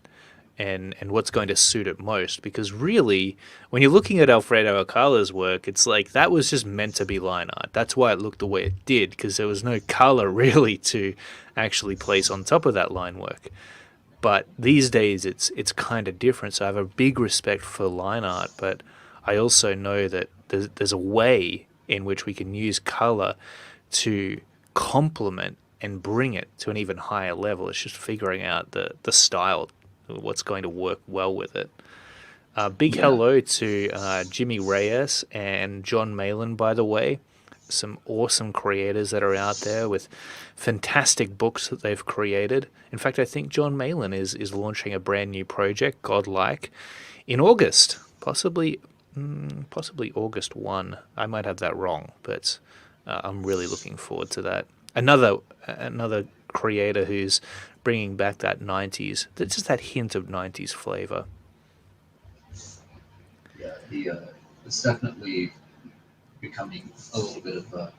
and what's going to suit it most, because really when you're looking at Alfredo Alcala's work, it's like that was just meant to be line art. That's why it looked the way it did, because there was no color really to actually place on top of that line work. But these days it's kind of different. So I have a big respect for line art, but I also know that there's a way in which we can use color to complement and bring it to an even higher level. It's just figuring out the style, what's going to work well with it. Big yeah, hello to Jimmy Reyes and John Malin, by the way. Some awesome creators that are out there with fantastic books that they've created. In fact, I think John Malin is launching a brand new project, Godlike, in August, possibly August 1. I might have that wrong, but I'm really looking forward to that. Another creator who's bringing back that 90s, just that hint of 90s flavor. yeah. It's definitely becoming a little bit of a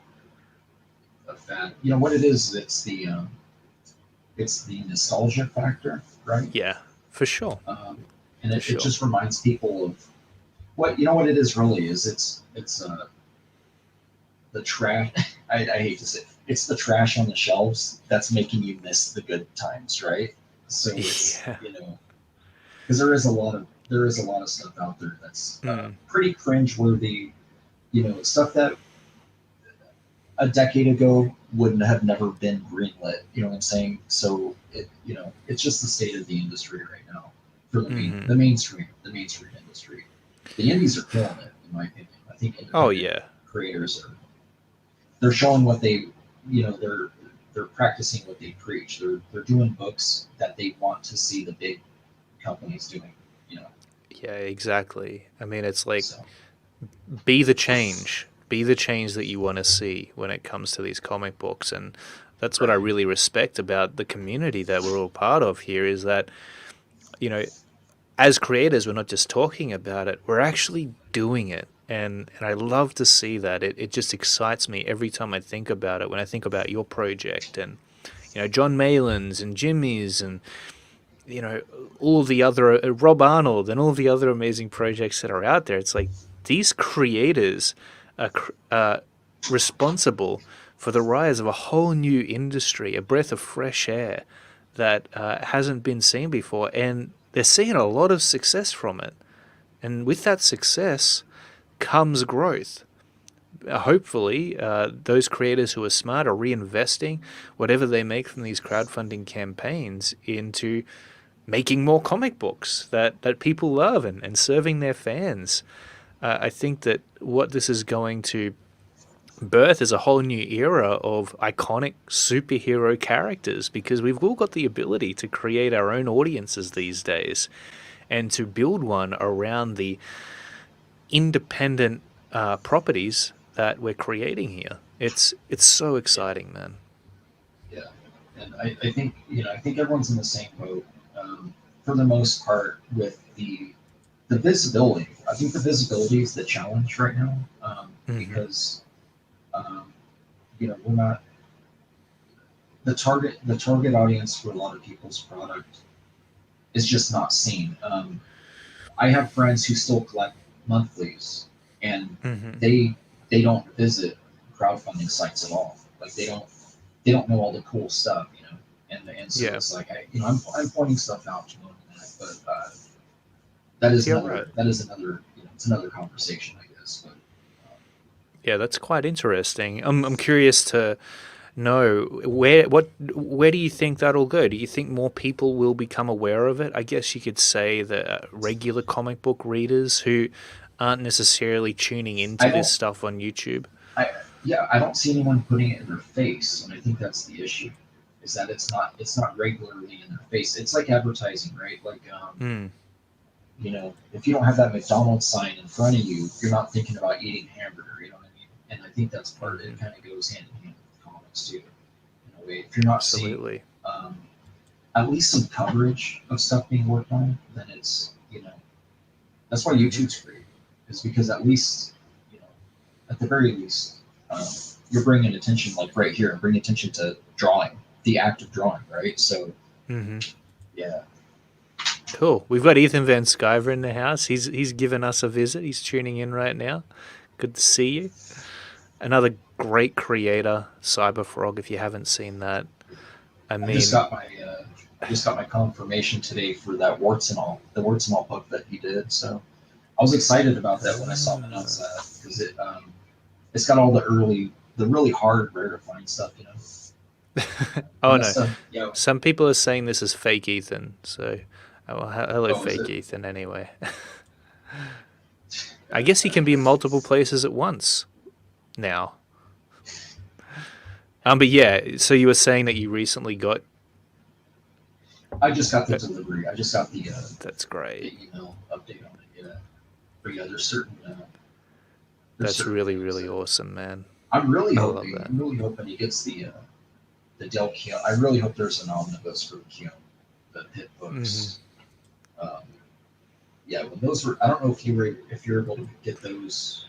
fad. You know what it is? It's the nostalgia factor, right? Yeah, for sure, Um, and for it sure. just reminds people of what it is really is. It's the trash. I hate to say it's the trash on the shelves that's making you miss the good times, right? So it's Yeah. because there is a lot of stuff out there that's Mm. pretty cringeworthy. Stuff that a decade ago wouldn't have never been greenlit. You know what I'm saying? So it's just the state of the industry right now for Hmm. the mainstream industry. The indies are killing it, in my opinion. I think Oh independent yeah. creators they're showing what they're practicing what they preach. They're doing books that they want to see the big companies doing. You know, Yeah, exactly. I mean, it's like so be the change. Be the change that you want to see when it comes to these comic books. And that's what I right. really respect about the community that we're all part of here, is that, you know, as creators, we're not just talking about it, we're actually doing it. And I love to see that. It just excites me every time I think about it, when I think about your project and, John Malin's and Jimmy's and, you know, all the other, Rob Arnold and all the other amazing projects that are out there. It's like these creators are responsible for the rise of a whole new industry, a breath of fresh air that hasn't been seen before. And they're seeing a lot of success from it. And with that success, comes growth. Hopefully, those creators who are smart are reinvesting whatever they make from these crowdfunding campaigns into making more comic books that people love and serving their fans. I think that what this is going to birth is a whole new era of iconic superhero characters, because we've all got the ability to create our own audiences these days and to build one around the independent properties that we're creating here. It's so exciting, man. Yeah, and I think I think everyone's in the same boat for the most part with the visibility. I think the visibility is the challenge right now Hmm. because um, we're not the target audience for a lot of people's product is just not seen. I have friends who still collect monthlies, and Hmm. they don't visit crowdfunding sites at all. Like they don't know all the cool stuff, and so Yeah, it's like I'm pointing stuff out to them, but that is yeah, another right. it's another conversation, I guess. But Yeah, that's quite interesting. I'm curious to know where do you think that'll go? Do you think more people will become aware of it? I guess you could say that regular comic book readers who aren't necessarily tuning I into this don't stuff on YouTube. I yeah I don't see anyone putting it in their face, and I think that's the issue. Is that it's not regularly in their face. It's like advertising, right? Like Hmm. if you don't have that McDonald's sign in front of you, you're not thinking about eating hamburger. You know what I mean? And I think that's part of it. Hmm. It kind of goes hand in hand with comics too. In a way, if you're not seeing Absolutely. um, at least some coverage of stuff being worked on, then that's why Hmm. YouTube's great. Is because at least you know, at the very least, um, you're bringing attention, like right here, bring attention to drawing, the act of drawing, right? So Hmm. yeah, Cool. We've got Ethan Van Sciver in the house. He's given us a visit. He's tuning in right now. Good to see you. Another great creator, Cyberfrog. If you haven't seen that, I I just mean, got my I just got my confirmation today for that the warts and all book that he did. So I was excited about that when I saw him announce ah. that because it's got all the really hard rare to find stuff, Oh and that no, stuff. some people are saying this is fake Ethan. So, oh, well, hello, Oh, is fake it? Ethan. Anyway, I guess he can be in multiple places at once now. But yeah. So you were saying that you recently got. I just got the Uh, delivery. I just got that's the great. email update on it. Yeah, but yeah, there's That's certain really things really that awesome, man. I'm really I love hoping. that. I'm really hoping he gets the Del Keown. I really hope there's an omnibus for the Keown, the hit Hmm. books. Um, yeah, when those were, I don't know if you're able to get those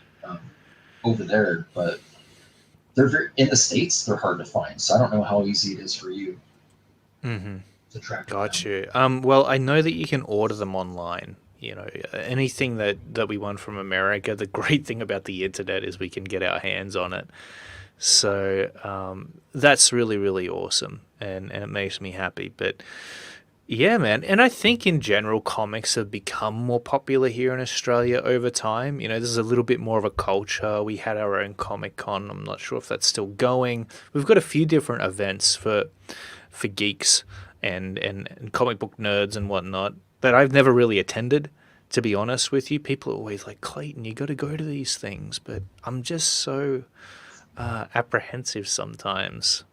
over there, but in the states. They're hard to find, so I don't know how easy it is for you Hmm. to track them Got down. you. Well, I know that you can order them online. Anything that we want from America. The great thing about the internet is we can get our hands on it. So that's really really awesome, and it makes me happy. But yeah, man. And I think in general, comics have become more popular here in Australia over time. There's a little bit more of a culture. We had our own Comic Con. I'm not sure if that's still going. We've got a few different events for geeks and comic book nerds and whatnot that I've never really attended. To be honest with you, people are always like, Clayton, you got to go to these things, but I'm just so apprehensive sometimes.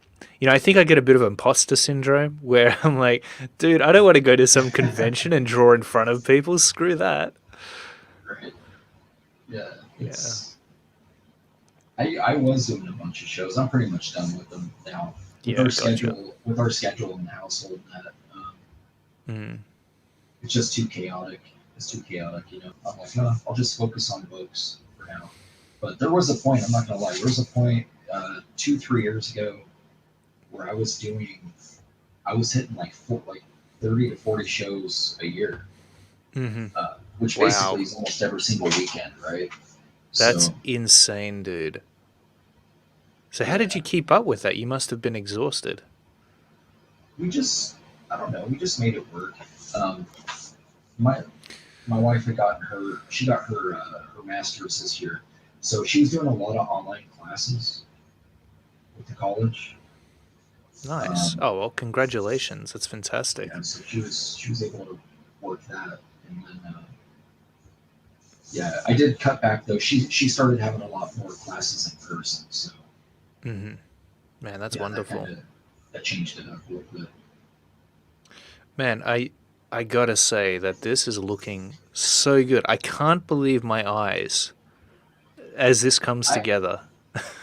I think I get a bit of imposter syndrome where I'm like, dude, I don't want to go to some convention and draw in front of people. Screw that. Right? Yeah, Yeah. it's. I was doing a bunch of shows. I'm pretty much done with them now. Yeah, gotcha. With our schedule in the household, that Mm. it's just too chaotic. It's too chaotic. I'm like, I'll just focus on books for now. But there was a point. I'm not gonna lie. There was a point 2, 3 years ago where I was hitting like 30 to 40 shows a year, Hmm. which basically Wow. is almost every single weekend, right? That's So insane, dude. So, how did yeah, you keep up with that? You must have been exhausted. we just I don't know. We just made it work. Um, my my wife had gotten her, she got her her master's this year, so she was doing a lot of online classes with the college. Nice. Um, Oh well, congratulations. That's fantastic. yeah, so she was able to work that, and then yeah, I did cut back though. She started having a lot more classes in person, so Hmm. Man, that's yeah, that kind wonderful. of that changed it up a little bit. Man, I gotta say that this is looking so good. I can't believe my eyes as this comes I together.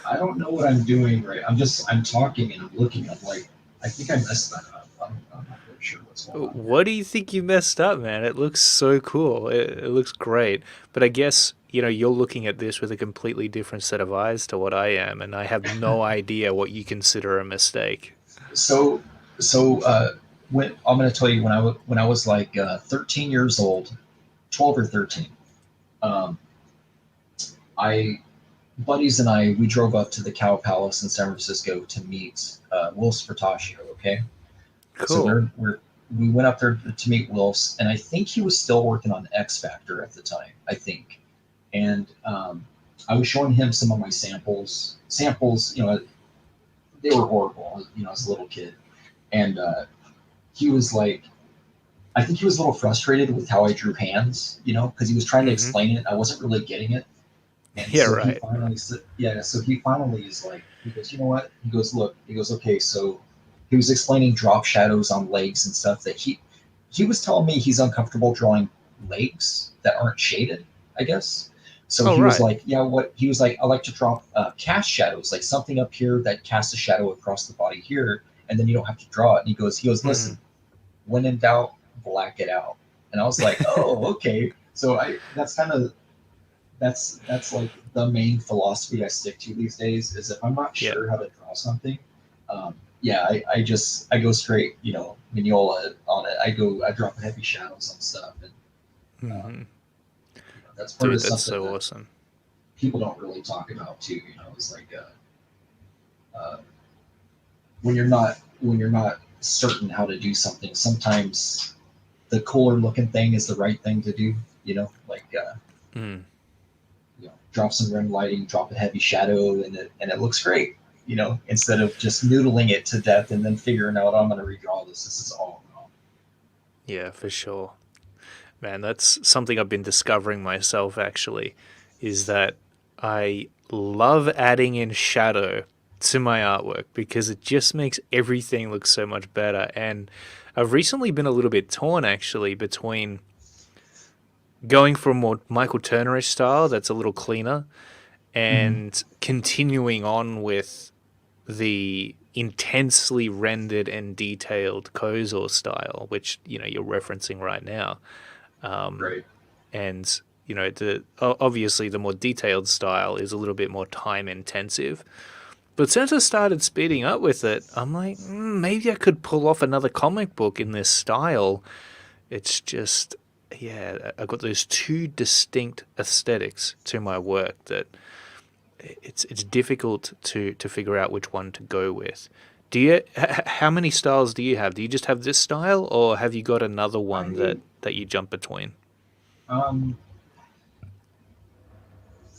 I don't know what I'm doing right. I'm talking and I'm looking. I'm like, I think I messed that up. I'm not really sure what's going on here. What do you think you messed up, man? It looks so cool. It looks great. But I guess, you're looking at this with a completely different set of eyes to what I am, and I have no idea what you consider a mistake. So so when I'm going to tell you when I was like 13 years old, 12 or 13, um, I buddies and I we drove up to the Cow Palace in San Francisco to meet Wolf Spartaccio. Okay, so Cool. we went up there to meet Wilfs, and I think he was still working on X Factor at the time. I think, and I was showing him some of my samples. Samples, they were horrible. As a little kid, and he was like, I think he was a little frustrated with how I drew hands, because he was trying to Hmm. explain it. I wasn't really getting it. And Yeah, so he right. finally said, yeah, so he finally is like, he goes, you know what? He goes, look, he goes, okay, so he was explaining drop shadows on legs and stuff that he was telling me he's uncomfortable drawing legs that aren't shaded, I guess. So Oh, he was right. like, yeah, what he was like, I like to draw cast shadows, like something up here that casts a shadow across the body here, and then you don't have to draw it. And he goes, listen, Hmm. when in doubt, black it out. And I was like, oh, okay. So that's kind of that's like the main philosophy I stick to these days is if I'm not Yeah. sure how to draw something, yeah, I go straight, Mignola on it. I drop heavy shadows on stuff, and um, Hmm. that's part Dude, of that's something so that awesome. people don't really talk about too. It's like when you're not certain how to do something, sometimes the cooler looking thing is the right thing to do. Like Mm. drop some rim lighting, drop a heavy shadow, and it looks great. Instead of just noodling it to death and then figuring out, I'm going to redraw this. This is all wrong. Yeah, for sure. Man, that's something I've been discovering myself actually, is that I love adding in shadow to my artwork because it just makes everything look so much better. And I've recently been a little bit torn actually between going for a more Michael Turnerish style that's a little cleaner Mm-hmm. and continuing on with the intensely rendered and detailed Kozor style, which you're referencing right now. Um, Right. and obviously the more detailed style is a little bit more time intensive. But since I started speeding up with it, I'm like, maybe I could pull off another comic book in this style. It's just, yeah, I've got those two distinct aesthetics to my work that it's difficult to figure out which one to go with. Do you? How many styles do you have? Do you just have this style, or have you got another one that I that you jump between? um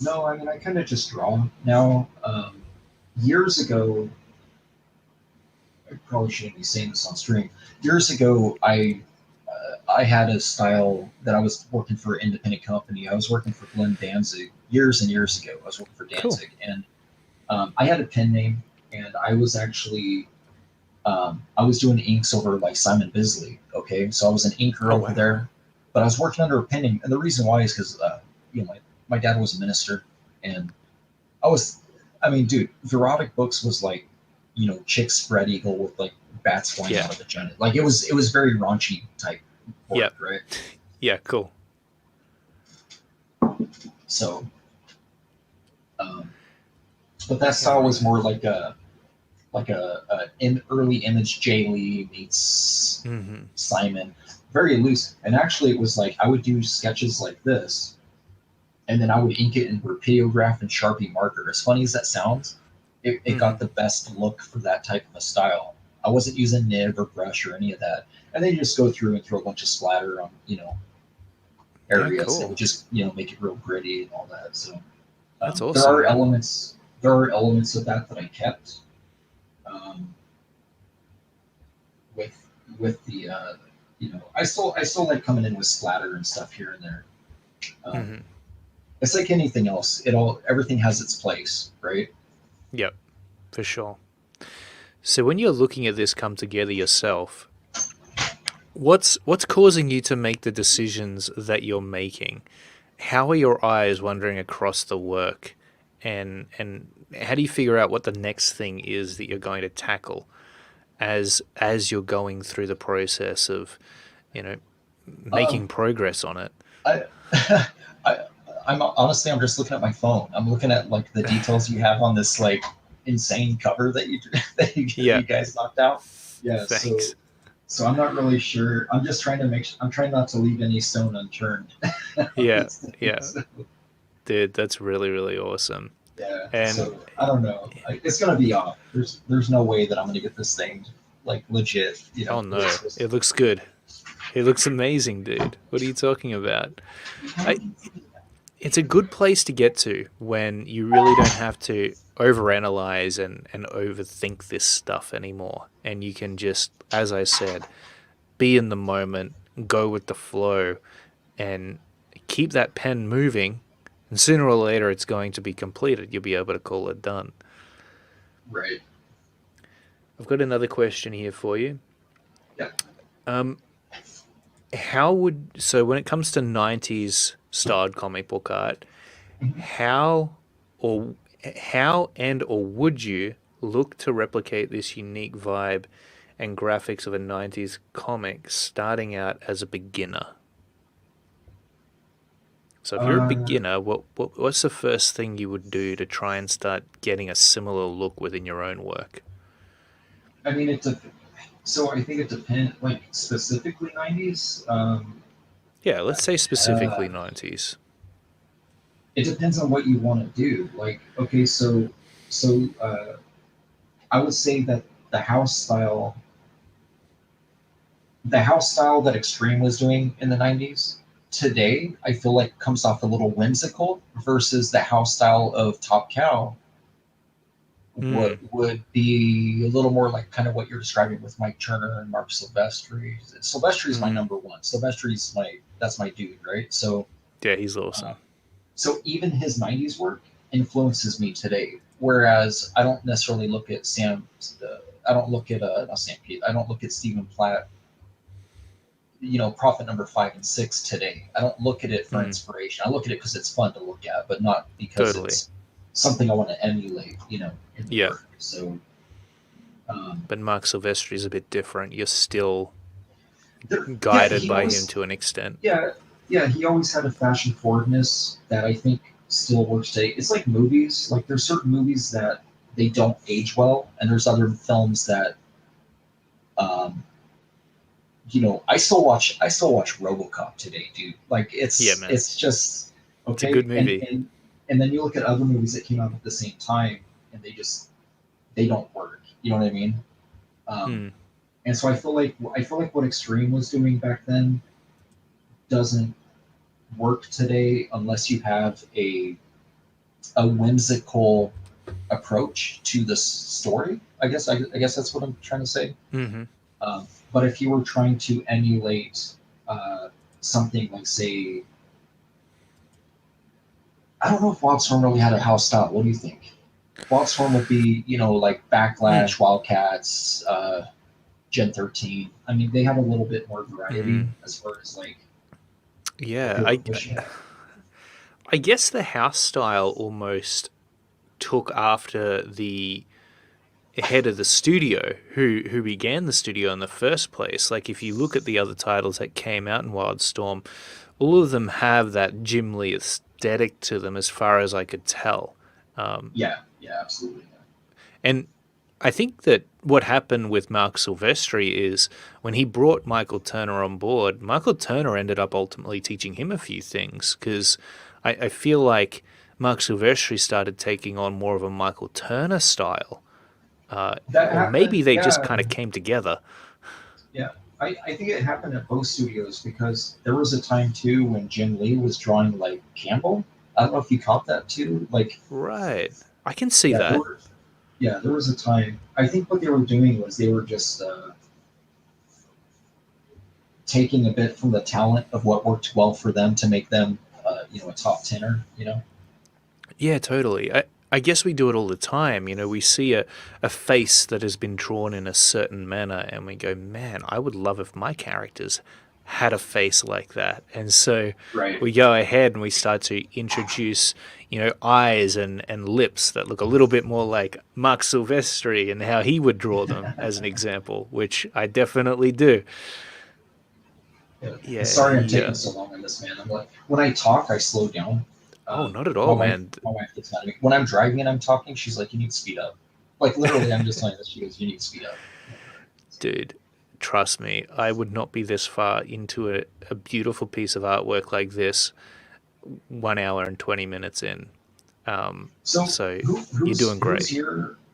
no, I mean I kind of just draw now. Years ago, I probably shouldn't be saying this on stream. Years ago, I had a style that I was working for an independent company. I was working for Glenn Danzig years and years ago. I was working for Cool. Danzig, and I had a pen name, and I was actually I was doing inks over like Simon Bisley. Okay, so I was an inker Oh over wow. there, but I was working under a pen name, and the reason why is because my dad was a minister, and I was, I mean, dude, erotic books was like, chick spread eagle with like bats flying Yeah. out of vagina. Like it was very raunchy type work, Yep. right? Yeah. Cool. So, um, but that Yeah. style was Right. more like a in early image Jay Lee meets Hmm. Simon, very loose. And actually, it was like I would do sketches like this, and then I would ink it in rapidograph and Sharpie marker. As funny as that sounds, it got Hmm. the best look for that type of a style. I wasn't using nib or brush or any of that. And then you just go through and throw a bunch of splatter on, Yeah, areas. They would cool. just make it real gritty and all that. So That's there awesome, are man. elements. There are elements of that I kept um, with the I still like coming in with splatter and stuff here and there. Um, Hmm. it's like anything else. Everything has its place, right? Yep, for sure. So when you're looking at this come together yourself, what's causing you to make the decisions that you're making? How are your eyes wandering across the work, and how do you figure out what the next thing is that you're going to tackle as you're going through the process of, you know, Um, making progress on it? I, I, I'm just looking at my phone. I'm looking at like the details you have on this like insane cover that you that Yeah, you guys knocked out. Yeah, thanks. so I'm not really sure. I'm just trying to I'm trying not to leave any stone unturned on Yeah, these yeah, things. dude, that's really really awesome. Yeah, And so I don't know. It's gonna be off. There's no way that I'm gonna get this thing like legit. oh The way it's no, supposed it looks good. It looks amazing, dude. What are you talking about? I, it's a good place to get to when you really don't have to overanalyze and overthink this stuff anymore. And you can just, as I said, be in the moment, go with the flow, and keep that pen moving. And sooner or later, it's going to be completed. You'll be able to call it done. right. I've got another question here for you. Yeah. Um, how would so when it comes to 90s styled comic book art, how or how and or would you look to replicate this unique vibe and graphics of a 90s comic starting out as a beginner? So if you're a Uh, beginner, what's the first thing you would do to try and start getting a similar look within your own work? I mean, so I think it depends. Like specifically '90s. Yeah, let's say Uh, specifically 90s. it depends on what you want to do. Like, okay, so I would say that the house style, the house style that Extreme was doing in the '90s, today I feel like comes off a little whimsical versus the house style of Top Cow. What Hmm. would be a little more like kind of what you're describing with Mike Turner and Mark Silvestri. Silvestri is my Hmm. number one. Silvestri's that's my dude, right? So Yeah, he's uh, awesome. so even his '90s work influences me today. Whereas I don't necessarily look at I don't look at not Sam Pete. I don't look at Stephen Platt. Prophet number 5 and 6 today. I don't look at it for Hmm. inspiration. I look at it because it's fun to look at, but not because Totally. it's something I want to emulate. In the Yeah. work. So But Mark Silvestri is a bit different. You're still yeah, guided by him to an extent. yeah, yeah, he always had a fashion forwardness that I think still works today. It's like movies. Like there's certain movies that they don't age well, and there's other films that, um, I still watch RoboCop today, dude. Like Yeah, man. it's just It's a good okay, and movie. and then you look at other movies that came out at the same time, and they don't work. You know what I mean? Um, Hmm. and so I feel like what Extreme was doing back then doesn't work today unless you have a whimsical approach to the story. I guess that's what I'm trying to say. Hmm. But if you were trying to emulate something like, say, I don't know if Wildstorm really had a house style. What do you think? Wildstorm would be, like Hmm. Backlash, Wildcats, Gen 13. I mean, they have a little bit more variety Hmm. as far as like if Yeah, they were pushing it. I guess the house style almost took after the head of the studio who began the studio in the first place. Like if you look at the other titles that came out in Wildstorm, all of them have that Jim Lee aesthetic to them, as far as I could tell. Um, Yeah, yeah, absolutely. and I think that what happened with Mark Silvestri is when he brought Michael Turner on board, Michael Turner ended up ultimately teaching him a few things because I feel like Mark Silvestri started taking on more of a Michael Turner style, That or happened. maybe they just Yeah, kind of came together. yeah. I think it happened at both studios because there was a time too when Jim Lee was drawing like Campbell. I don't know if you caught that too. Like, Right. I can see yeah, that. there was a time. I think what they were doing was they were just taking a bit from the talent of what worked well for them to make them, a top tenor. Yeah, totally. I guess we do it all the time. We see a face that has been drawn in a certain manner and we go, man, I would love if my characters had a face like that. And so Right. we go ahead and we start to introduce, eyes and lips that look a little bit more like Mark Silvestri and how he would draw them, as an example, which I definitely do. Yeah. Yeah, Sorry I'm he, taking so long on this, man. I'm like, when I talk, I slow down. oh, not at My all, wife, man. my wife gets mad at me. When I'm driving and I'm talking, she's like, "You need to speed up." Like literally, I'm just telling this. She goes, "You need to speed up." Dude, trust me, I would not be this far into a beautiful piece of artwork like this 1 hour and 20 minutes in. So, So who, you're doing great.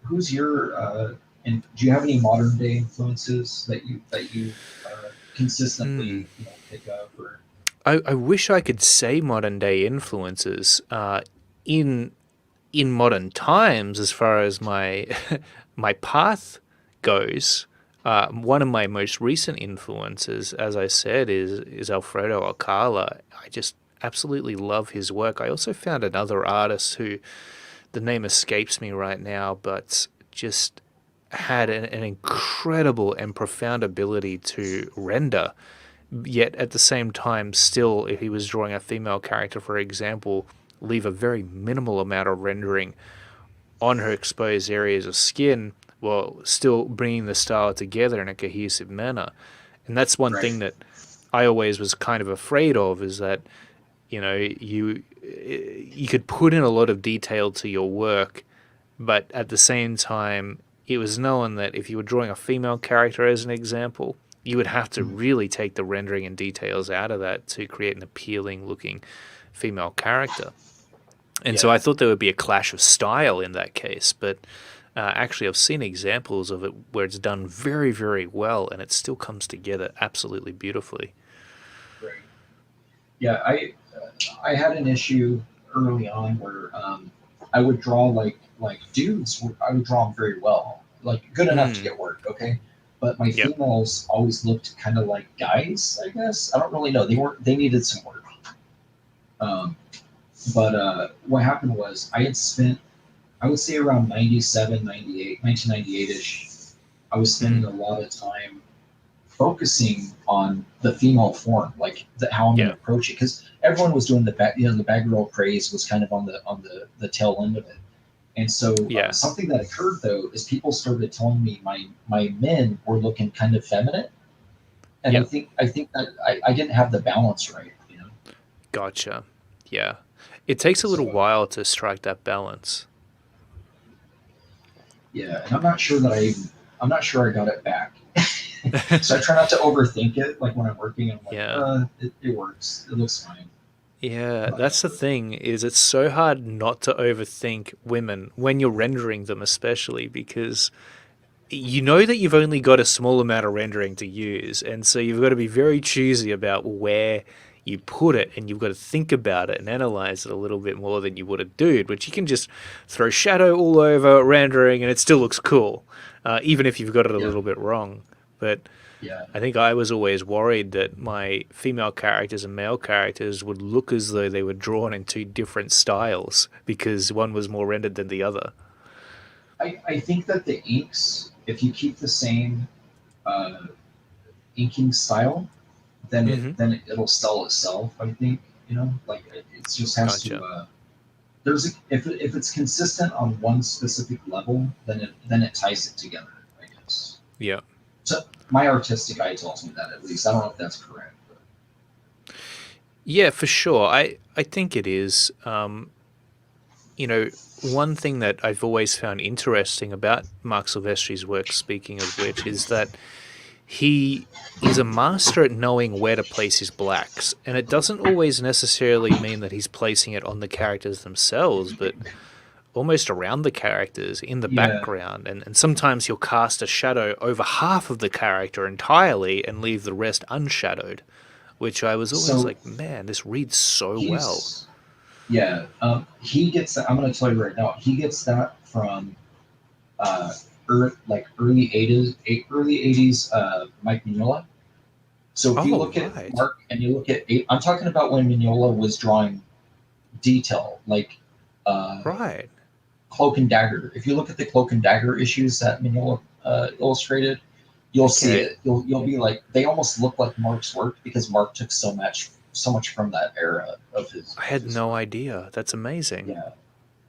who's your and do you have any modern day influences that you Hmm. consistently pick up or? I wish I could say modern day influences. In in modern times, as far as my my path goes, one of my most recent influences, as I said, is Alfredo Alcala. I just absolutely love his work. I also found another artist who the name escapes me right now, but just had an incredible and profound ability to render. Yet at the same time, still, if he was drawing a female character, for example, leave a very minimal amount of rendering on her exposed areas of skin while still bringing the style together in a cohesive manner. And that's one Right. thing that I always was kind of afraid of, is that you could put in a lot of detail to your work, but at the same time, it was known that if you were drawing a female character, as an example, you would have to Mhm. really take the rendering and details out of that to create an appealing looking female character. And so Yeah. I thought there would be a clash of style in that case, but actually, I've seen examples of it where it's done very, very well and it still comes together absolutely beautifully. Right. Yeah. I had an issue early on where I would draw like dudes. I would draw them very well, like good enough to Hmm. get work. Okay. But my Yep. females always looked kind of like guys, I guess. I don't really know. They needed some work. Um, but what happened was I had spent, I would say around 97, 98, 1998-ish, I was Hmm. spending a lot of time focusing on the female form, like how I'm going to Yeah. approach it. Because everyone was doing the back, the bad girl craze was kind of on the tail end of it. And so Yeah. something that occurred though is people started telling me my men were looking kind of feminine, and Yep. I think that I didn't have the balance right. Gotcha. Yeah. It takes a little So while to strike that balance. yeah, and I'm not sure I got it back. So I try not to overthink it. Like when I'm working, I'm like, Yeah. it works. It looks fine. Yeah, But that's the thing, is it's so hard not to overthink women when you're rendering them, especially because you know that you've only got a small amount of rendering to use, and so you've got to be very choosy about where you put it, and you've got to think about it and analyze it a little bit more than you would a dude, which you can just throw shadow all over rendering and it still looks cool, even if you've got it a yeah, little bit wrong. But yeah, I think I was always worried that my female characters and male characters would look as though they were drawn in two different styles because one was more rendered than the other. I think that the inks, if you keep the same uh, inking style, Mm-hmm. it'll sell itself. I think like it just has to. Gotcha. If it's consistent on one specific level, then it ties it together. I guess. Yeah. So my artistic eye tells me that at least. I don't know if that's correct. But. Yeah, for sure. I think it is. One thing that I've always found interesting about Mark Silvestri's work, speaking of which, is that he is a master at knowing where to place his blacks. And it doesn't always necessarily mean that he's placing it on the characters themselves, but almost around the characters in the Yeah. background, and sometimes he'll cast a shadow over half of the character entirely and leave the rest unshadowed, which I was always So like, man, this reads so well. he's yeah. He gets that. I'm going to tell you right now. He gets that from uh, like early 80s Mike Mignola. So if you Oh, look at right. Mark and you look at I'm talking about when Mignola was drawing detail, like uh, Right. Cloak and Dagger. If you look at the Cloak and Dagger issues that Mignola illustrated, you'll see Okay. it. You'll be like, they almost look like Mark's work because Mark took so much from that era of his I of had his no work. idea. That's amazing. Yeah,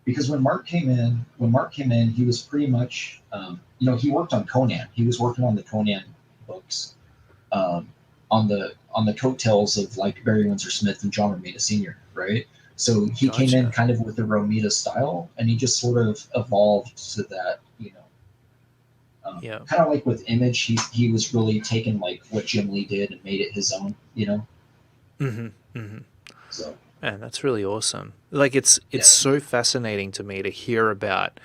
because when Mark came in, he was pretty much, he worked on Conan. He was working on the Conan books, um, on the coattails of like Barry Windsor Smith and John Romita Sr. Right. So he came in Gotcha. kind of with the Romita style, and he just sort of evolved to that. Yeah. Kind of like with Image, he was really taking like what Jim Lee did and made it his own. hmm hmm So Man, that's really awesome. Like it's yeah, so fascinating to me to hear about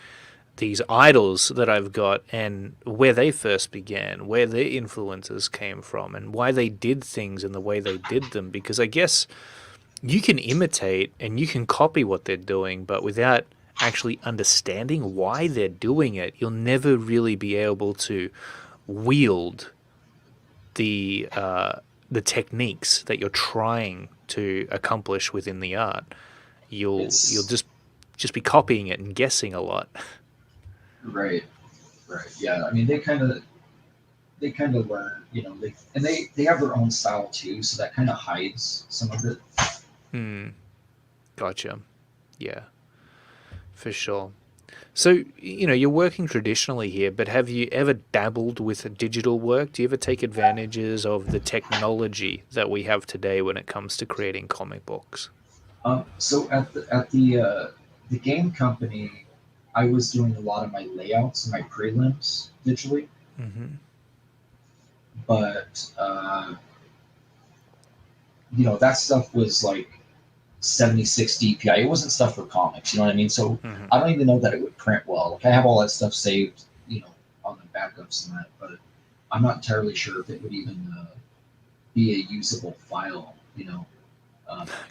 these idols that I've got and where they first began, where their influences came from, and why they did things in the way they did them. Because I guess you can imitate and you can copy what they're doing, but without actually understanding why they're doing it, you'll never really be able to wield the techniques that you're trying to accomplish within the art. You'll it's just be copying it and guessing a lot. right, right. Yeah, I mean they kind of learn, they have their own style too, so that kind of hides some of it. Hmm. Gotcha. Yeah, for sure. So, you're working traditionally here, but have you ever dabbled with digital work? Do you ever take advantages of the technology that we have today when it comes to creating comic books? So at the game company, I was doing a lot of my layouts and my prelims digitally, Hmm. but that stuff was like 76 DPI. It wasn't stuff for comics, you know what I mean? So Hmm. I don't even know that it would print well. Like I have all that stuff saved, on the backups and that, but I'm not entirely sure if it would even be a usable file.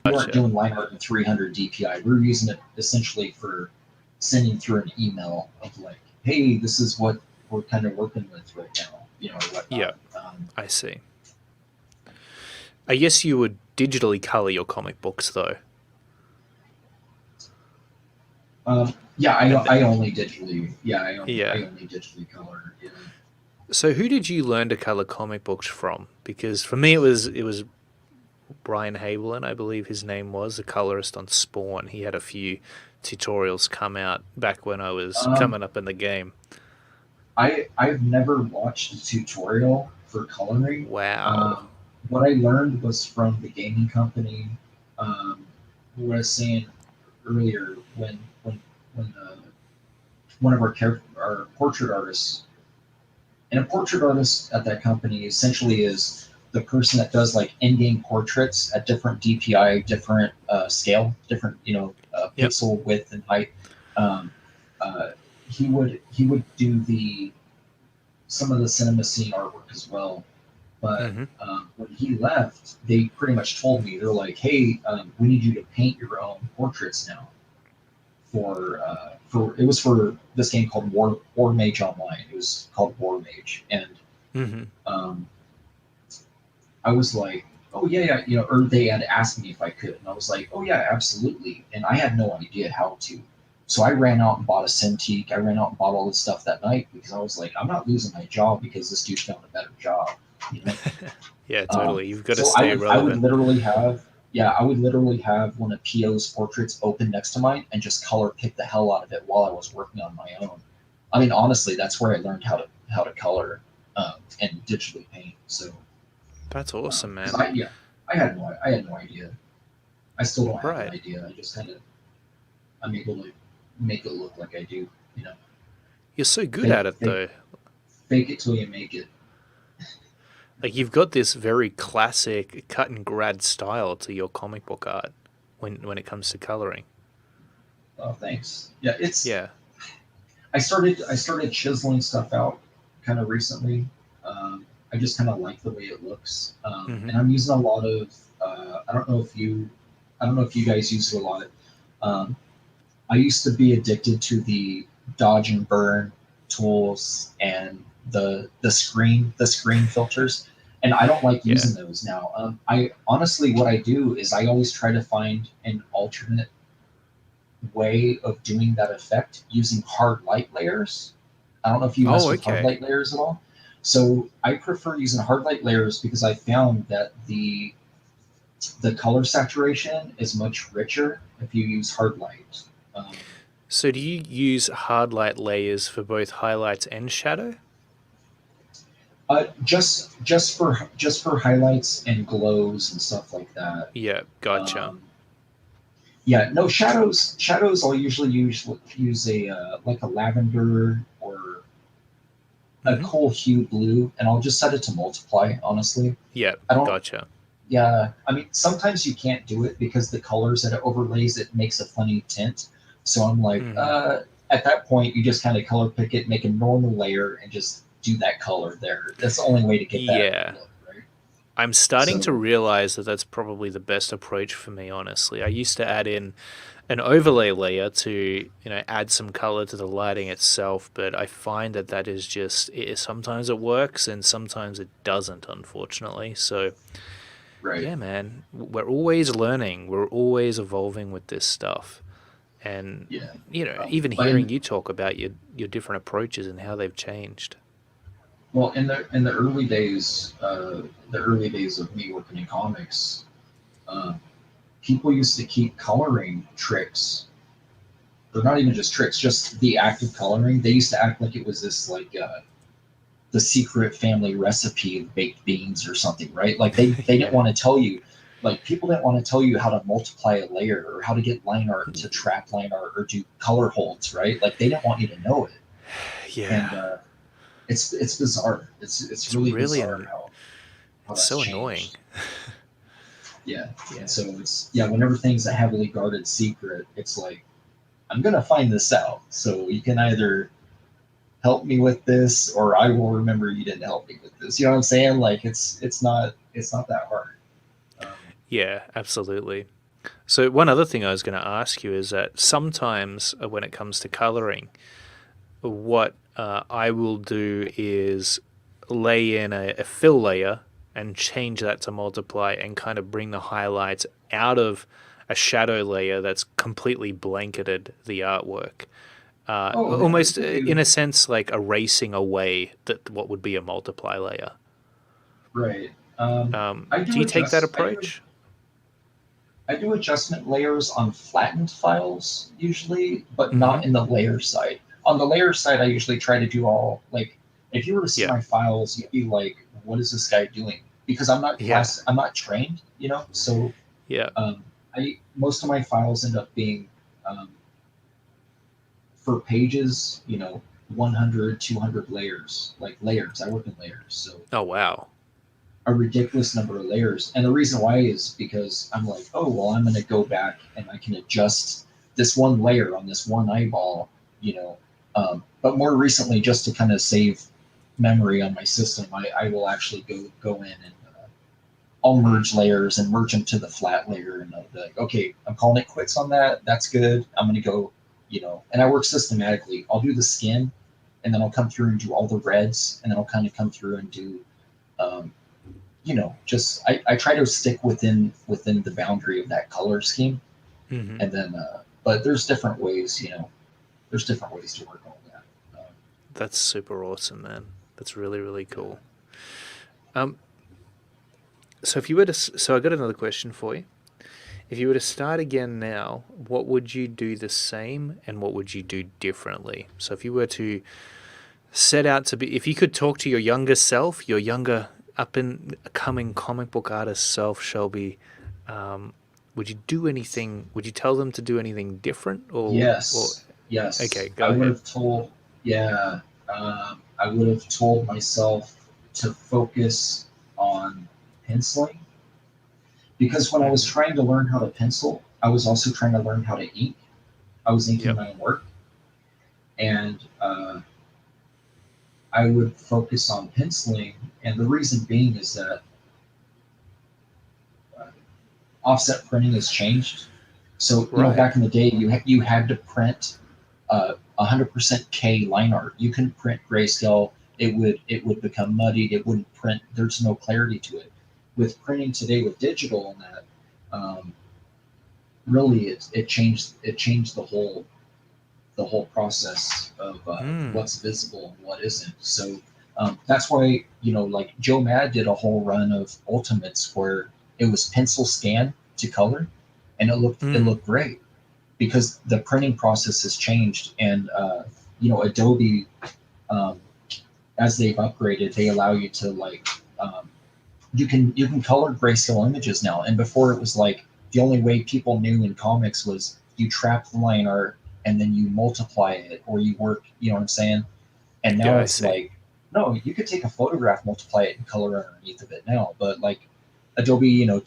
We weren't Gotcha. doing line art in 300 DPI. We were using it essentially for sending through an email of like, hey, this is what we're kind of working with right now, or Yeah, whatnot. I see. I guess you would digitally color your comic books, though. Yeah, And I only digitally. Yeah, I yeah. only digitally color. Yeah. So who did you learn to color comic books from? Because for me, it was Brian Haberlin, I believe his name was, the colorist on Spawn. He had a few tutorials come out back when I was Um, coming up in the game. I've never watched a tutorial for coloring. Wow. What I learned was from the gaming company. Um, what I was saying earlier, when one of our portrait artists, and a portrait artist at that company essentially is the person that does like in-game portraits at different DPI, different scale, different Yep. pixel width and height. Um, uh, he would do the some of the cinema scene artwork as well. But Mm-hmm. when he left, they pretty much told me they're like, "Hey, we need you to paint your own portraits now." For it was for this game called War Mage Online. It was called War Mage, and Mm-hmm. um, I was like, "Oh yeah, yeah," or they had asked me if I could, and I was like, "Oh yeah, absolutely," and I had no idea how to. So I ran out and bought a Cintiq. I ran out and bought all this stuff that night because I was like, I'm not losing my job because this dude found a better job, you know. Yeah, totally. You've got to So I stay would I would relevant. literally have yeah I would literally have one of Po's portraits open next to mine and just color pick the hell out of it while I was working on my own. I mean, honestly, that's where I learned how to color and digitally paint. So That's awesome, because man. I had no idea. I still don't have an Right. idea. I just kind of I'm able to make it look like I do. You know, You're so good fake at it, fake though. fake it till you make it. Like you've got this very classic cut and grad style to your comic book art when it comes to coloring. Oh, thanks. Yeah, it's. Yeah. I started chiseling stuff out kind of recently. I just kind of like the way it looks, Hmm. and I'm using a lot of. I don't know if you guys use it a lot. Um, I used to be addicted to the dodge and burn tools and the screen filters, and I don't like Yeah. using those now. I honestly, what I do is I always try to find an alternate way of doing that effect using hard light layers. I don't know if you Oh, mess with hard okay. light layers at all. So I prefer using hard light layers because I found that the color saturation is much richer if you use hard light. Um, So do you use hard light layers for both highlights and shadow? just for highlights and glows and stuff like that. Yeah, gotcha. Um, yeah, no shadows. Shadows I'll usually use a like a lavender or a Hmm. cool hue blue, and I'll just set it to multiply. Honestly, Yeah, I don't. gotcha. Yeah, I mean sometimes you can't do it because the colors that it overlays it makes a funny tint. So I'm like, Hmm. at that point you just kind of color pick it, make a normal layer, and just do that color there. That's the only way to get that Yeah. look, right? I'm starting to So realize that that's probably the best approach for me, honestly. I used to add in an overlay layer to, add some color to the lighting itself, but I find that that is just sometimes it works and sometimes it doesn't, unfortunately. So, right, yeah, man, we're always learning, we're always evolving with this stuff. And, yeah. even But hearing you talk about your different approaches and how they've changed. well, in the early days of me working in comics, uh, people used to keep coloring tricks. They're not even just tricks, just the act of coloring. They used to act like it was this like the secret family recipe of baked beans or something, right? Like they didn't Yeah. want to tell you, like people didn't want to tell you how to multiply a layer or how to get line art to trap line art or do color holds, right? Like they didn't want you to know it, and Yeah. it's bizarre. It's It's really really bizarre an how it's that's so annoying. changed. Yeah, and Yeah. so it's yeah. Whenever things a heavily guarded secret, it's like I'm gonna find this out. So you can either help me with this, or I will remember you didn't help me with this. You know what I'm saying? Like it's not that hard. Um, Yeah, absolutely. So one other thing I was going to ask you is that sometimes when it comes to coloring, what I will do is lay in a fill layer and change that to multiply and kind of bring the highlights out of a shadow layer that's completely blanketed the artwork. oh yeah, you Almost could in do a sense like erasing away that what would be a multiply layer. right. I Do do you take that adjust. I do approach? I do adjustment layers on flattened files usually, but Mm-hmm. not in the layer side. On the layer side, I usually try to do all like if you were to see Yeah. my files, you'd be like, "What is this guy doing?" Because Yeah. I'm not trained, So Yeah. I most of my files end up being um, for pages, 100, 200 layers, like layers. I work in layers, so Oh wow. a ridiculous number of layers. And the reason why is because I'm like, oh, well, I'm going to go back and I can adjust this one layer on this one eyeball, you know. But more recently, just to kind of save memory on my system, I will actually go in and I'll merge layers and merge them to the flat layer. And I'll be like, okay, I'm calling it quits on that. That's good. I'm going to go, and I work systematically. I'll do the skin and then I'll come through and do all the reds. And then I'll kind of come through and do um, just I try to stick within the boundary of that color scheme, Mm-hmm. and then but there's different ways, there's different ways to work on that. That's super awesome, man. That's really, really cool. Um, so if you were to, so I got another question for you. If you were to start again now, what would you do the same and what would you do differently? So if you were to set out to be, if you could talk to your younger self, your younger up and coming comic book artist self, Shelby, would you do anything? Would you tell them to do anything different, or Yes, okay, yes, go ahead. I would have told myself to focus on penciling because when I was Mm-hmm. trying to learn how to pencil, I was also trying to learn how to ink. I was inking Yep. my own work, and I would focus on penciling. And the reason being is that uh, offset printing has changed. So Right. back in the day, you had to print 100% K line art. You couldn't print grayscale. It would become muddied. It wouldn't print. There's no clarity to it. With printing today with digital and that, um, really it changed the whole process of Hmm. what's visible and what isn't. So that's why like Joe Mad did a whole run of Ultimates where it was pencil scan to color, and it Hmm. looked great because the printing process has changed, and Adobe, um, as they've upgraded, they allow you to like you can color grayscale images now, and before it was like the only way people knew in comics was you trap the line art and then you multiply it or you work, you know what I'm saying? And Yeah, now I it's see. like, no, you could take a photograph, multiply it, and color underneath of it now. But like Adobe, 2.0,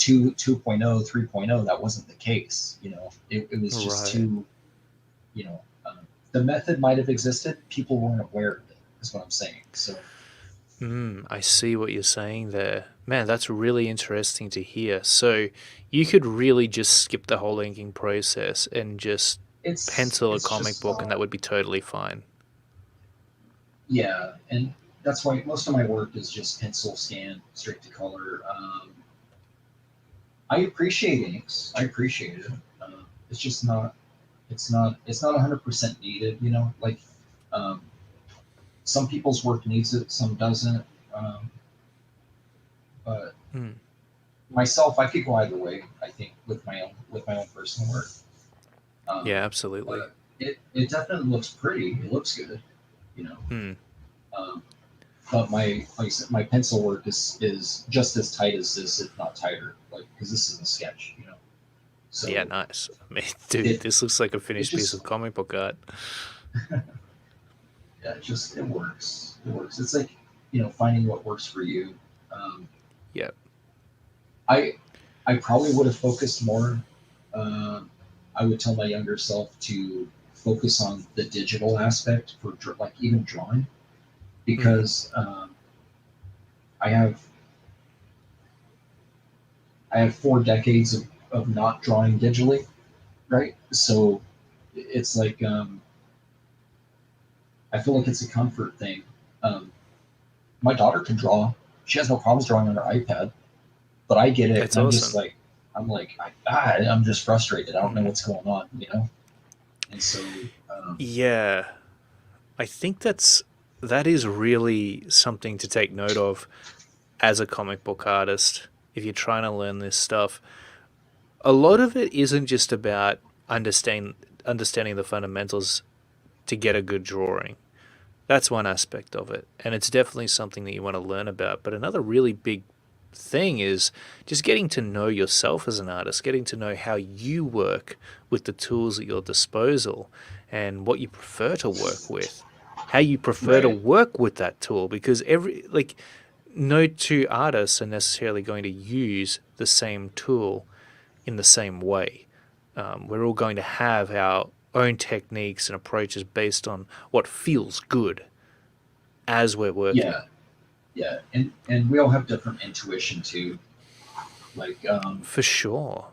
3.0, that wasn't the case. It was just Right. too, the method might have existed, people weren't aware of it, is what I'm saying. So I see what you're saying there. Man, that's really interesting to hear. So you could really just skip the whole inking process and just it's pencil a it's comic just book, and that would be totally fine. yeah, and that's why most of my work is just pencil scan straight to color. I appreciate inks. I appreciate it. It's just not. It's not 100% needed. Like um, some people's work needs it, some doesn't. Um, but Mm. myself, I could go either way. I think with my own personal work. Um, Yeah, absolutely. but it definitely looks pretty. It looks good. You know. Hmm. Um, but my like I said, my pencil work is just as tight as this, if not tighter. Like because this is a sketch. Yeah, So nice. I mean, dude, it this looks like a it finished piece just of comic book art. yeah, it works. It works. It's like finding what works for you. Um, Yep. I I probably would have focused more. Um, I would tell my younger self to focus on the digital aspect for like even drawing Hmm. because I have I have 4 decades of not drawing digitally, right? So it's like I feel like it's a comfort thing. Um, my daughter can draw; she has no problems drawing on her iPad, but I get it, That's and I'm just awesome. like I'm just frustrated. I don't know Hmm. what's going on. And so Yeah, I think that is really something to take note of as a comic book artist. If you're trying to learn this stuff, a lot of it isn't just about understanding the fundamentals to get a good drawing. That's one aspect of it, and it's definitely something that you want to learn about. But another really big thing is just getting to know yourself as an artist, getting to know how you work with the tools at your disposal and what you prefer to work with, how you prefer to right, work with that tool, because no two artists are necessarily going to use the same tool in the same way. We're all going to have our own techniques and approaches based on what feels good as we're working. yeah, yeah, and we all have different intuition too. Like For sure.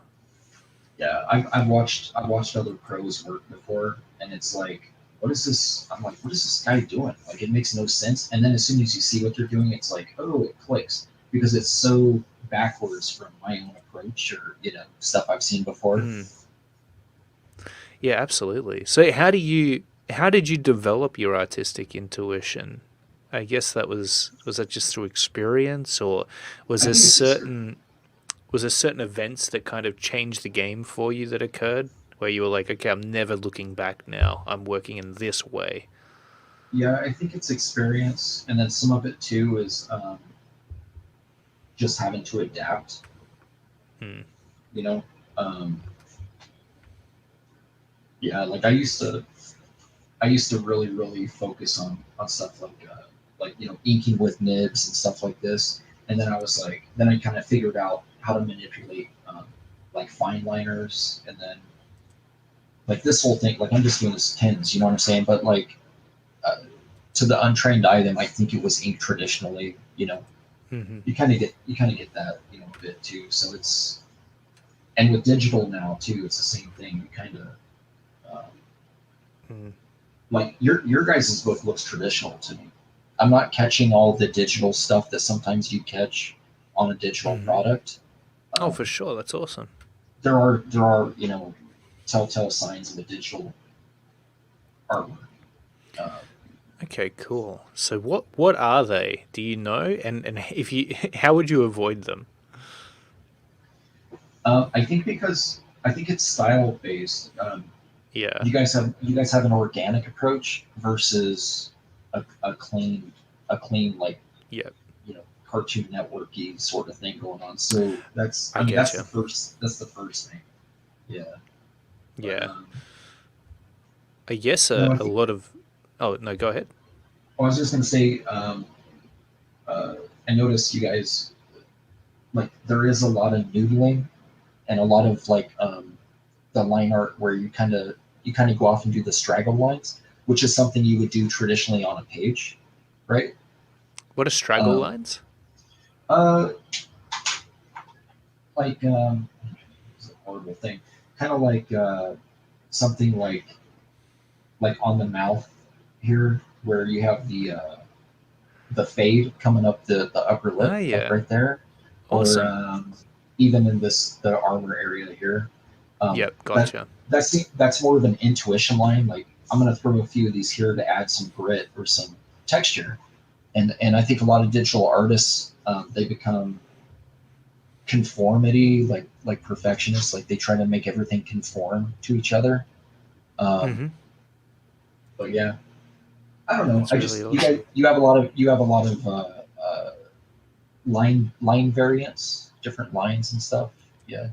yeah, I've watched other pros work before, and it's like, what is this? I'm like, what is this guy doing? Like, it makes no sense. And then as soon as you see what they're doing, it's like, oh, it clicks because it's so backwards from my own approach or stuff I've seen before. Mm. Yeah, absolutely. So how did you develop your artistic intuition? I guess was that just through experience, or was I there think it's experience. certain events that kind of changed the game for you that occurred where you were like, okay, I'm never looking back now. I'm working in this way. Yeah, I think it's experience, and then some of it too is just having to adapt. Hmm. You know, um, yeah, like I used to really really focus on stuff like inking with nibs and stuff like this, and then I kind of figured out how to manipulate like fine liners, and then like this whole thing, like I'm just doing this pins, you know what I'm saying? But like uh, to the untrained eye, they might think it was ink traditionally. You know, Hmm. you kind of get that, you know, a bit too. So it's, and with digital now too, it's the same thing. You kind of um, Mm. like your guys' book looks traditional to me. I'm not catching all the digital stuff that sometimes you catch on a digital Hmm. product. Oh, Um, for sure. That's awesome. there are, you know, telltale signs of the digital artwork. Uh, Okay, cool. So what are they? Do you know? And if you how would you avoid them? I think because I think it's style based. Yeah. You guys have an organic approach versus a clean like, Yep. you know, Cartoon Networky sort of thing going on. So that's, I I mean, get you. that's the first thing. Yeah, but Yeah. I guess no, a lot of. Oh no, go ahead. I was just gonna say, uh, I noticed you guys, like there is a lot of noodling and a lot of like the line art where you kind of go off and do the straggle lines, which is something you would do traditionally on a page, right? What are straggle Um, lines? uh, like it's a horrible thing, kind of like something like on the mouth here, where you have the fade coming up the upper Ah, lip, like yeah. right there, or Awesome. even in this the armor area here. Yep. That Gotcha. that's more of an intuition line. Like I'm gonna throw a few of these here to add some grit or some texture, and I think a lot of digital artists they become conformity, like perfectionists, like they try to make everything conform to each other. Um, Hmm. but yeah, I don't know. That's I really just awesome. you have a lot of line variants, different lines and stuff. Yeah.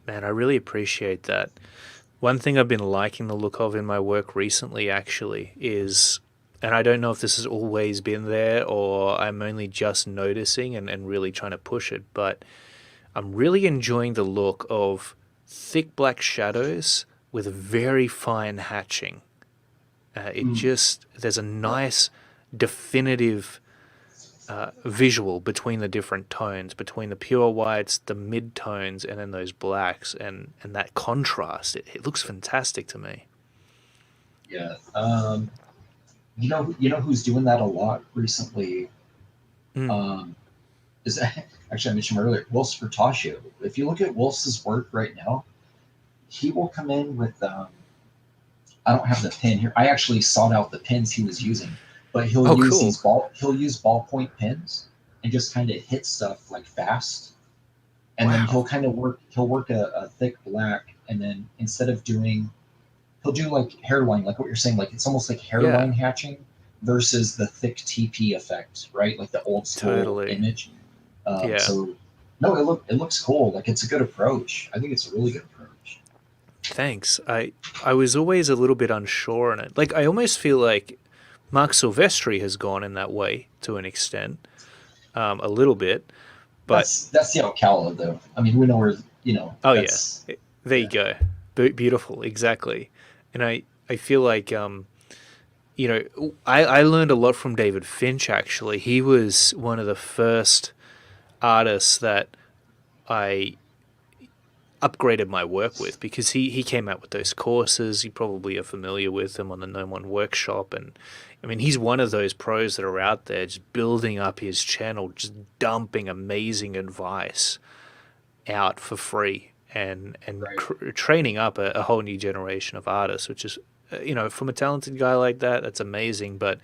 Man, I really appreciate that. One thing I've been liking the look of in my work recently, actually, is, and I don't know if this has always been there or I'm only just noticing and really trying to push it, but I'm really enjoying the look of thick black shadows with very fine hatching. It Mm. just, there's a Yeah. nice, definitive visual between the different tones, between the pure whites, the mid tones, and then those blacks, and that contrast. It looks fantastic to me. Yeah. You know who's doing that a lot recently? Mm. Um, is actually I mentioned him earlier, Wolf's Furtaccio. If you look at Wolf's work right now, he will come in with I don't have the pin here. I actually sought out the pins he was using, but Oh, cool. he'll use ballpoint pins and just kind of hit stuff like fast, and then Wow. he'll work a thick black, and then instead of doing, he'll do like hairline, like what you're saying, like it's almost like Yeah, hairline hatching versus the thick TP effect, right? Like the old school totally. image. Yeah. So no, it looks cool. Like it's a good approach. I think it's a really good approach. Thanks. I was always a little bit unsure on it. Like I almost feel like Mark Silvestri has gone in that way to an extent, a little bit. But That's the Alcala though. I mean, we know where, you know, oh yeah, that's there you yeah. go. Beautiful, exactly. And I feel like I learned a lot from David Finch. Actually, he was one of the first artists that I upgraded my work with because he came out with those courses. You probably are familiar with them on the Gnome One workshop, and I mean he's one of those pros that are out there just building up his channel, just dumping amazing advice out for free and Right. training up a whole new generation of artists, which is from a talented guy like that, that's amazing. But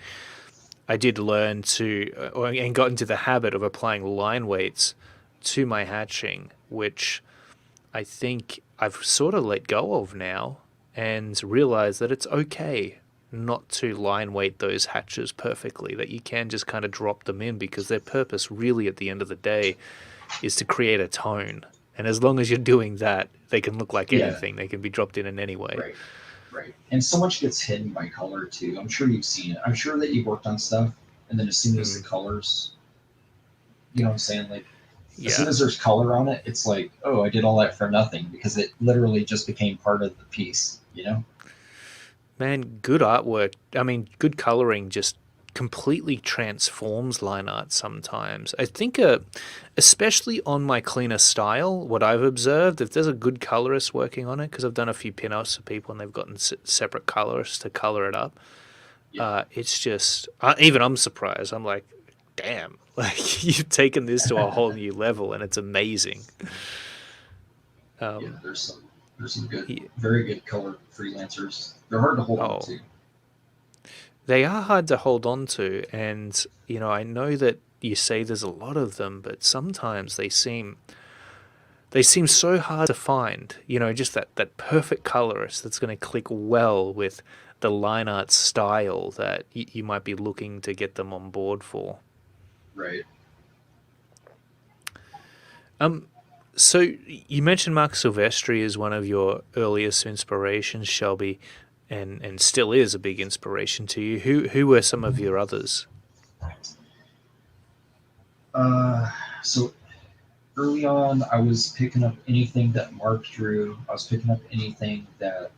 I did learn and got into the habit of applying line weights to my hatching, which I think I've sort of let go of now and realized that it's okay not to line weight those hatches perfectly, that you can just kind of drop them in because their purpose really at the end of the day is to create a tone. And as long as you're doing that, they can look like Yeah. anything. They can be dropped in any way. Right. Right. And so much gets hidden by color too. I'm sure you've seen it. I'm sure that you've worked on stuff, and then as soon as the Mm. colors, you know what I'm saying, like As soon Yeah. as there's color on it, it's like, oh, I did all that for nothing because it literally just became part of the piece, you know? Man, good artwork. I mean, good coloring just completely transforms line art sometimes. I think, especially on my cleaner style, what I've observed, if there's a good colorist working on it, because I've done a few pinups for people and they've gotten separate colorists to color it up, Yeah, it's just, even I'm surprised. I'm like, damn, like you've taken this to a whole new level and it's amazing. yeah. Um, There's some good, yeah, very good color freelancers. They're hard to hold on oh, to. they are hard to hold on to, and I know that you say there's a lot of them, but sometimes they seem so hard to find. Just that perfect colorist that's going to click well with the line art style that you might be looking to get them on board for. Right. Um, so you mentioned Mark Silvestri as one of your earliest inspirations, Shelby, and still is a big inspiration to you. Who were some of your others? Uh, so early on, I was picking up anything that Mark drew. I was picking up anything that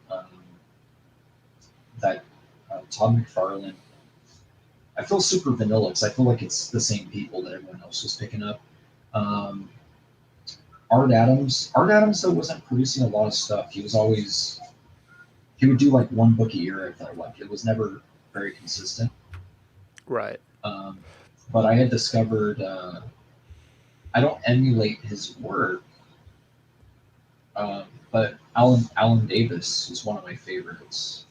Todd McFarlane. I feel super vanilla because I feel like it's the same people that everyone else was picking up. Um, Art Adams. Art Adams though wasn't producing a lot of stuff. He would do like one book a year. I felt like it was never very consistent. Right. Um, but I had discovered I don't emulate his work, but Alan Davis is one of my favorites.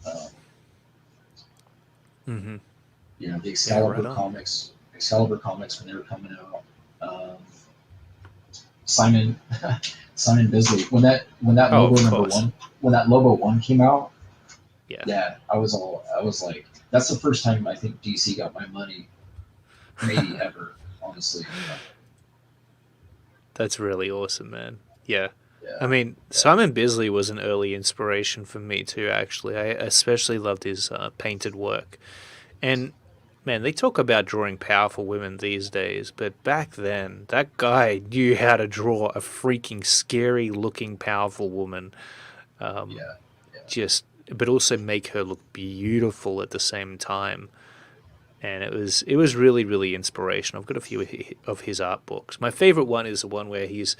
Mm-hmm. The Yeah. Right on. Excalibur comics when they were coming out. Simon Simon Bisley when that Oh, Lobo of number course. one when that Lobo one came out. Yeah. Yeah, I was like, that's the first time I think DC got my money, maybe ever, honestly. That's really awesome, man. Yeah. I Yeah, mean, yeah, Simon Bisley was an early inspiration for me too, actually. I especially loved his painted work. And man, they talk about drawing powerful women these days, but back then, that guy knew how to draw a freaking scary looking powerful woman. Um, yeah, yeah. but also make her look beautiful at the same time. And it was really really inspirational. I've got a few of his art books. My favorite one is the one where he's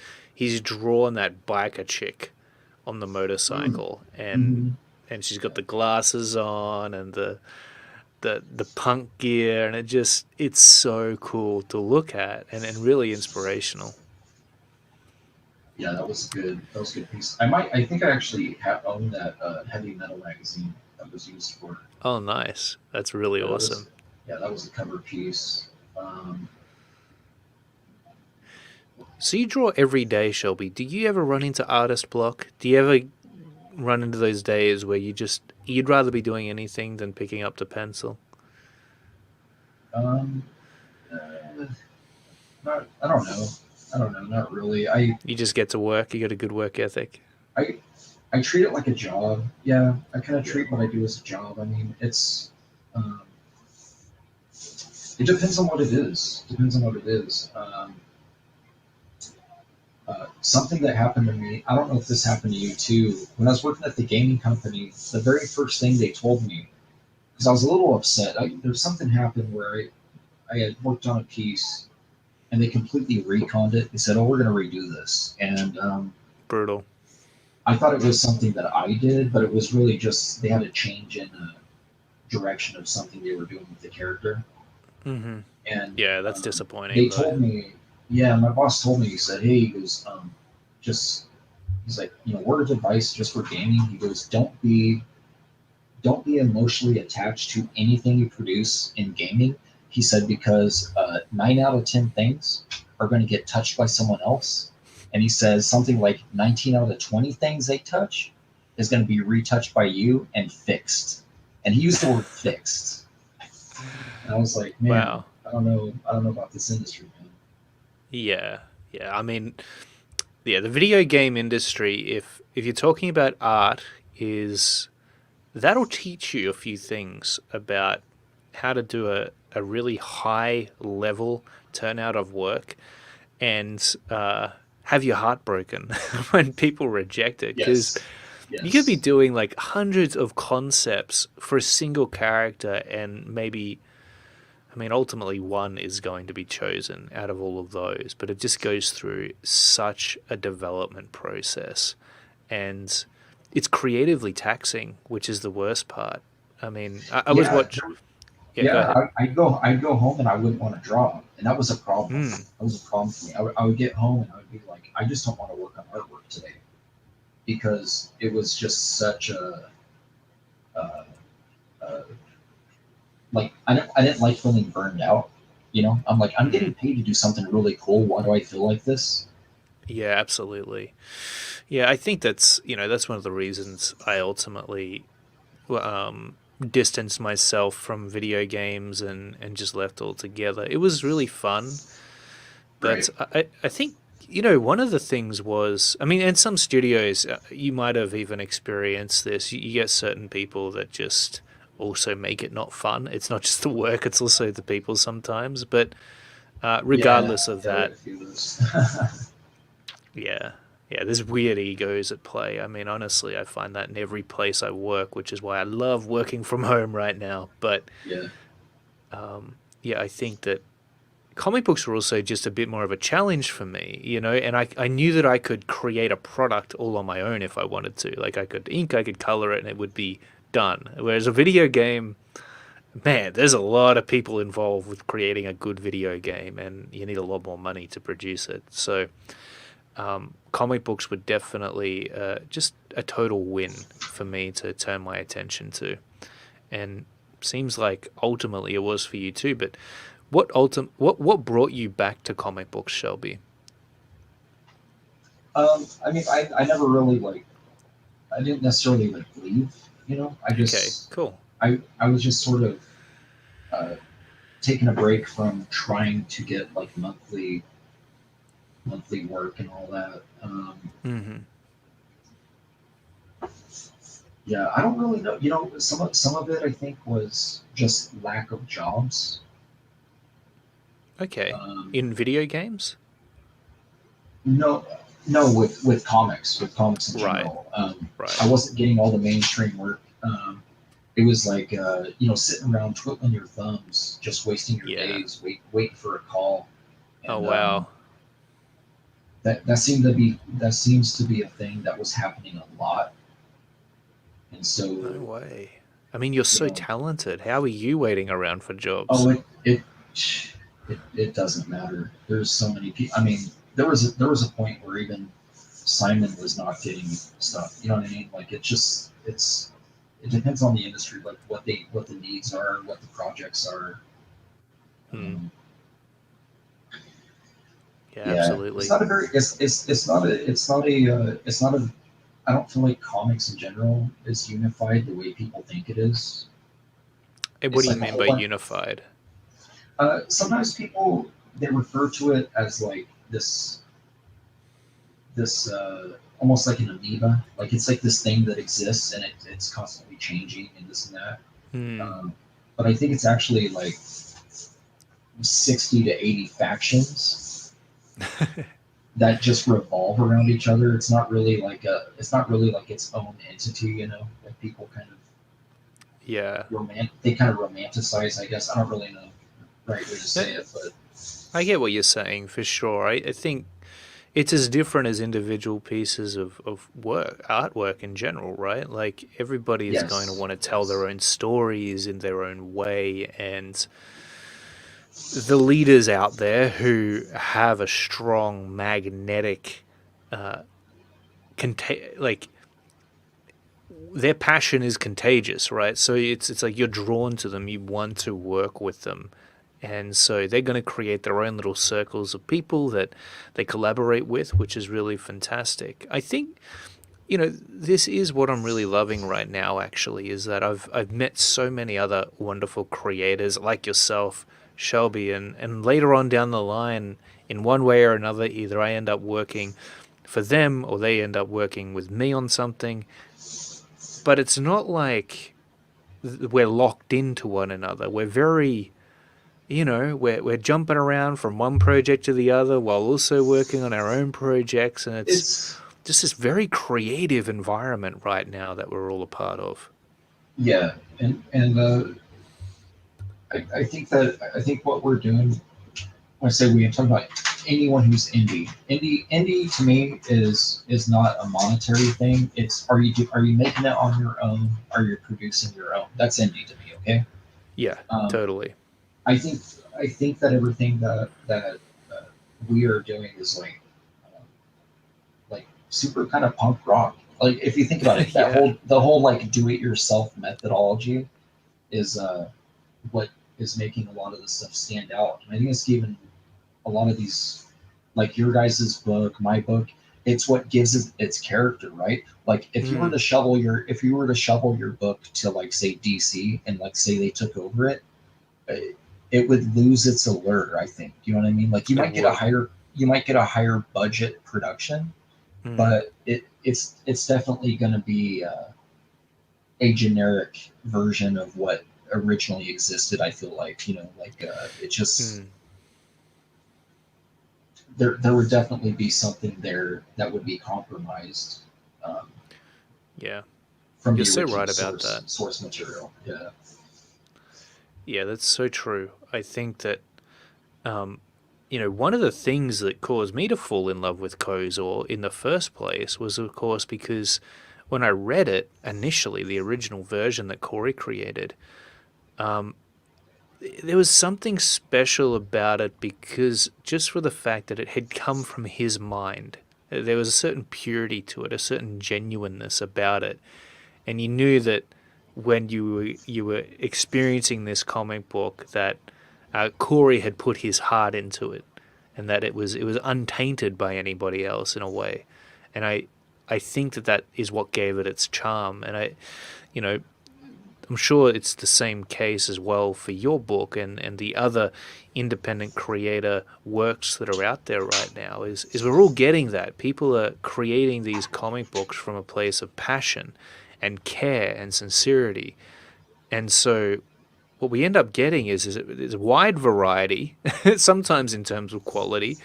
drawn that biker chick on the Mm. motorcycle, and Mm-hmm. she's got the glasses on and the punk gear, and it's so cool to look at and really inspirational. Yeah, that was good. That was a good piece. I think I actually own that heavy metal magazine that was used for. Oh, nice. That's really Yeah, that was awesome. yeah, that was a cover piece. Um, So you draw every day, Shelby. Do you ever run into artist block? Do you ever run into those days where you'd rather be doing anything than picking up the pencil? um, uh, I don't know. I don't know. Not really. You just get to work. You got a good work ethic. I I treat it like a job. Yeah, I kind of treat what I do as a job. I mean, um, it depends on what it is. Depends on what it is. Something that happened to me. I don't know if this happened to you too. When I was working at the gaming company, the very first thing they told me, because I was a little upset. There's something happened where I had worked on a piece and they completely reconned it. They said, "Oh, we're going to redo this," and Brutal. I thought it was something that I did, but it was really just they had a change in direction of something they were doing with the character. Mm-hmm. And Yeah, that's disappointing they though. told me, yeah, my boss told me, he said, hey, he goes, just, he's like, word of advice just for gaming. He goes, don't be emotionally attached to anything you produce in gaming. He said, because 9 out of 10 things are going to get touched by someone else. And he says something like 19 out of 20 things they touch is going to be retouched by you and fixed. And he used the word fixed. And I was like, man, Wow. I don't know about this industry, man. Yeah. Yeah. I mean, yeah, the video game industry, if you're talking about art, is that'll teach you a few things about how to do a really high level turnout of work. and have your heart broken when people reject it, because Yes. you could be Yes. doing like hundreds of concepts for a single character, and maybe, I mean, ultimately one is going to be chosen out of all of those, but it just goes through such a development process, and it's creatively taxing, which is the worst part. I mean, I was Yeah. watch. Yeah, go Yeah. ahead. I'd go home and I wouldn't want to draw, and that was a problem. Mm, That was a problem for me. I would get home and I would be like, I just don't want to work on artwork today because it was just such uh, uh, like I didn't like feeling burned out. I'm like, I'm getting mm. paid to do something really cool. Why do I feel like this? Yeah, absolutely. Yeah, I think that's one of the reasons I ultimately distanced myself from video games and just left altogether. It was really fun, but Right. I think, one of the things was, I mean, in some studios, you might have even experienced this. You get certain people that just also make it not fun. It's not just the work, it's also the people sometimes. But Yeah. regardless of Yeah. We that, had a few of those. yeah. Yeah, there's weird egos at play. I mean, honestly, I find that in every place I work, which is why I love working from home right now. But Yeah. yeah, I think that comic books were also just a bit more of a challenge for me, and I knew that I could create a product all on my own if I wanted to. Like, I could ink, I could color it, and it would be done. Whereas a video game, man, there's a lot of people involved with creating a good video game, and you need a lot more money to produce it. So comic books were definitely just a total win for me to turn my attention to, and seems like ultimately it was for you too. But what brought you back to comic books, Shelby? I mean, I never really like. I didn't necessarily like leave. I Okay, just. cool. I was just sort of uh, taking a break from trying to get like monthly work and all that. Hmm. Yeah, I don't really know. Some of it I think was just lack of jobs. Okay, Um, in video games, no, no, with comics in right, general. right. I wasn't getting all the mainstream work. It was like sitting around twiddling your thumbs, just wasting your Yeah. days, waiting for a call, Oh and wow. that seems to be a thing that was happening a lot. And No so, way. I mean, you're you so know, talented. How are you waiting around for oh, jobs? it doesn't matter. There's so many people. I mean, there was a point where even Simon was not getting stuff. You know what I mean? Like it depends on the industry, like what the needs are, what the projects are. Hmm. Um, Yeah, yeah, it's absolutely. not a very it's not a I don't feel like comics in general is unified the way people think it is. And what It's do you like a mean whole by bunch. unified? Sometimes people they refer to it as like this almost like an amoeba. Like it's like this thing that exists and it's constantly changing and this and that. Hmm. Um, but I think it's actually like 60 to 80 factions that just revolve around each other. It's not really like its own entity. Like people kind of Yeah. they kind of romanticize. I guess I don't really know the right way to No, say it, but I get what you're saying for sure. I think it's as different as individual pieces of work, artwork in general, right? Like, everybody is going to yes, want to tell yes, their own stories in their own way. And the leaders out there who have a strong magnetic, uh, like, their passion is contagious, right? So it's like you're drawn to them, you want to work with them. And so they're going to create their own little circles of people that they collaborate with, which is really fantastic. I think, this is what I'm really loving right now, actually, is that I've met so many other wonderful creators like yourself, Shelby, and later on down the line, in one way or another, either I end up working for them or they end up working with me on something. But it's not like we're locked into one another. We're very we're jumping around from one project to the other while also working on our own projects, and it's It's just this very creative environment right now that we're all a part of. yeah, and I think what we're doing when I say we, I'm talking about anyone who's indie. Indie to me is not a monetary thing. It's are you making it on your own? Are you producing your own? That's indie to me. Okay. Yeah, Um, totally. I think I think that everything that we are doing is uh, like super kind of punk rock. Like if you think about it, that Yeah. whole like do it yourself methodology is what is making a lot of this stuff stand out. And I think it's given a lot of these, like your guys' book, my book, it's what gives it its character, right? Like Mm, if you were to shovel your book to like say DC and like say they took over it, it would lose its allure. I think. Do you know what I mean? Like it would. you might get a higher budget production, Mm, but it's definitely going to be a generic version of what originally existed. I feel like like it just mm, there would definitely be something there that would be compromised um, yeah. from You're the so original right about that. source material. Yeah, Yeah, that's so true. I think that um, one of the things that caused me to fall in love with Kozor in the first place was, of course, because when I read it initially, the original version that Corey created, um, there was something special about it because just for the fact that it had come from his mind, there was a certain purity to it, a certain genuineness about it, and you knew that when you were experiencing this comic book that Corey had put his heart into it, and that it was untainted by anybody else in a way, and I think that that is what gave it its charm, and you know I'm sure it's the same case as well for your book and the other independent creator works that are out there right now is we're all getting that. People are creating these comic books from a place of passion and care and sincerity. And so what we end up getting is a wide variety, sometimes in terms of quality,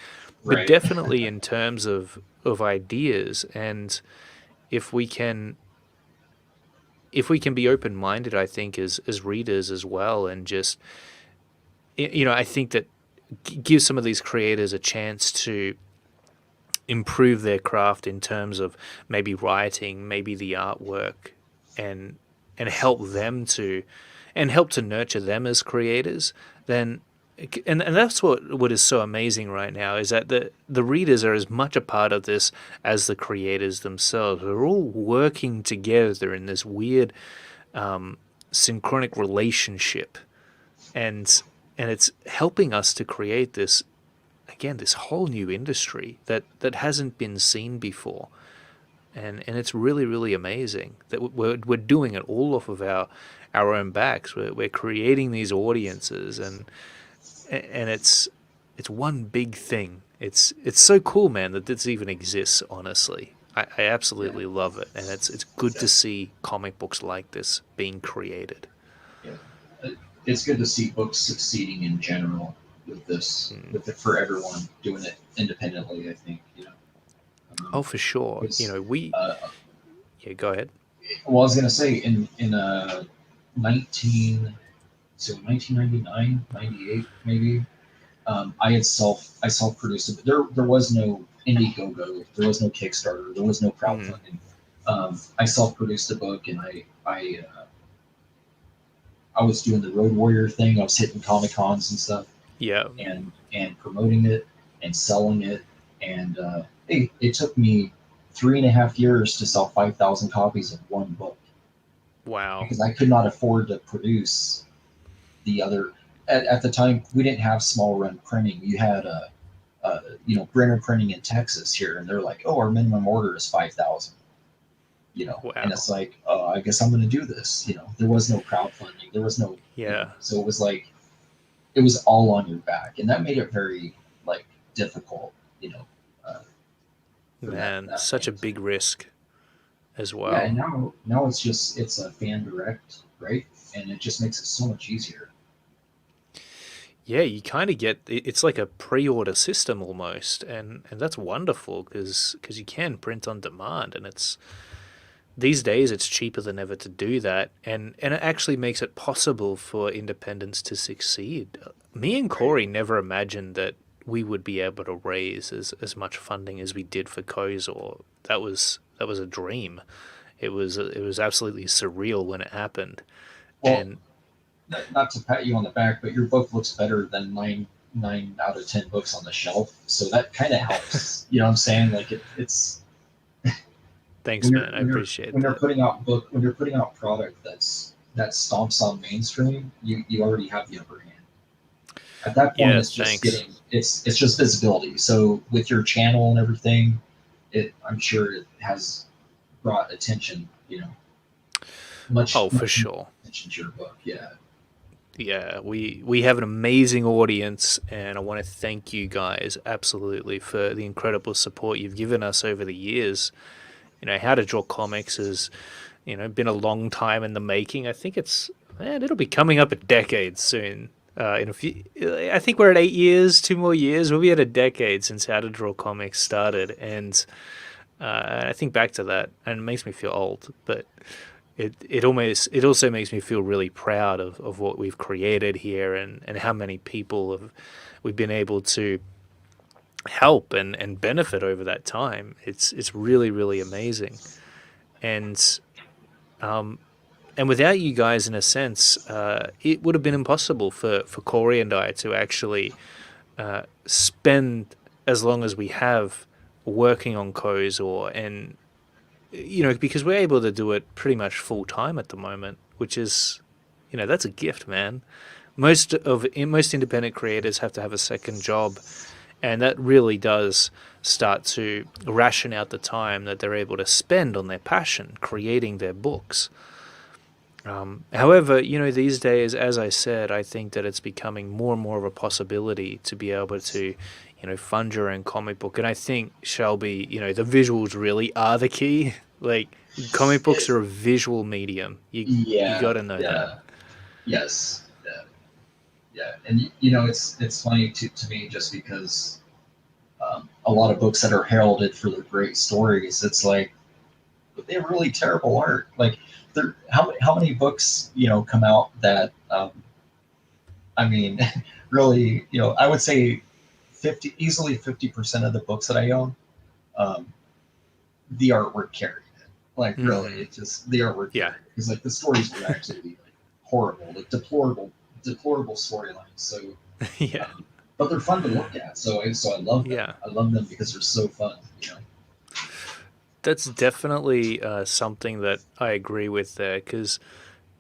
but right. definitely in terms of ideas. And if we can if we can be open minded, I think as readers as well, and just I think that give some of these creators a chance to improve their craft in terms of maybe writing, maybe the artwork, and and help them to help to nurture them as creators, then and that's what is so amazing right now is that the readers are as much a part of this as the creators themselves. We're all working together in this weird synchronic relationship, and it's helping us to create this again this whole new industry that hasn't been seen before, and it's really amazing that we're doing it all off of our own backs. We're creating these audiences, and it's one big thing. It's so cool, man, that this even exists. Honestly, I Yeah, absolutely love it, and it's good yeah, to see comic books like this being created. yeah. It's good to see books succeeding in general Mm. with it for everyone doing it independently. I think Oh, for sure. because We Yeah, go ahead. well, I was gonna say in 19 so 1999, 98 maybe. I self produced it. There was no Indiegogo, there was no Kickstarter, there was no Mm. crowdfunding. I self produced a book, and I was doing the Road Warrior thing. I was hitting Comic Cons and stuff, Yeah. and promoting it and selling it. And it took me 3.5 years to sell 5,000 copies of one book Wow. because I could not afford to produce the other. At the time, we didn't have small run printing. You had Brenner Printing in Texas here, and they're like, "Oh, our minimum order is 5,000." And Wow. it's like, I guess I'm going to do this. There was no crowdfunding, there was no, Yeah. so it was like it was all on your back, and that made it very like difficult, you know, uh, for Man, that such a thing to. big risk as Yeah, and well. now it's a fan direct, right, and it just makes it so much easier. yeah, you kind of get it's like a pre-order system almost, and that's wonderful because you can print on demand, and it's these days it's cheaper than ever to do that, and it actually makes it possible for independents to succeed. Me and Right. Corey never imagined that we would be able to raise as much funding as we did for Kozor. That was a dream. It was absolutely surreal when it happened, Well, and not to pat you on the back, but your book looks better than nine out of 10 books on the shelf. So that kind of helps. You know what I'm saying? Like it's thanks, man. I appreciate when you're that. putting out when you're putting out product that stomps on mainstream, you already have the upper hand. At that point, Yeah, it's just thanks. getting it's just visibility. So with your channel and everything, I'm sure it has brought attention. You know, Oh, for much more sure. attention to your book. Yeah. Yeah, we have an amazing audience, and I want to thank you guys absolutely for the incredible support you've given us over the years. How to Draw Comics has, been a long time in the making. I think it'll be coming up a decade soon. In a few, I think we're at 8 years, 2 more years. We'll be at a decade since How to Draw Comics started, and I think back to that, and it makes me feel old, but it also makes me feel really proud of what we've created here and how many people have we've been able to help and benefit over that time. It's really really amazing, and um, and without you guys, in a sense, it would have been impossible for Corey and I to actually spend as long as we have working on Kozor, and because we're able to do it pretty much full time at the moment, which is, that's a gift, man. Most independent creators have to have a second job, and that really does start to ration out the time that they're able to spend on their passion, creating their books. However, these days, as I said, I think that it's becoming more and more of a possibility to be able to, fund your own comic book. And I think, Shelby, the visuals really are the key. Like, comic books It, are a visual medium. You yeah. got to know that. Yeah. Yes. Yeah. Yeah. And it's funny to me just because a lot of books that are heralded for their great stories, it's like but they're really terrible art. Like, how many books come out that I mean, really, I would say 50% of the books that I own, um, the artwork carried it. Like, really, Hmm. it just the artwork Yeah. carried it because like the stories were actually like horrible, like deplorable storylines. So, Yeah. um, but they're fun to look at. So I love them. Yeah. I love them because they're so fun. That's definitely something that I agree with there, because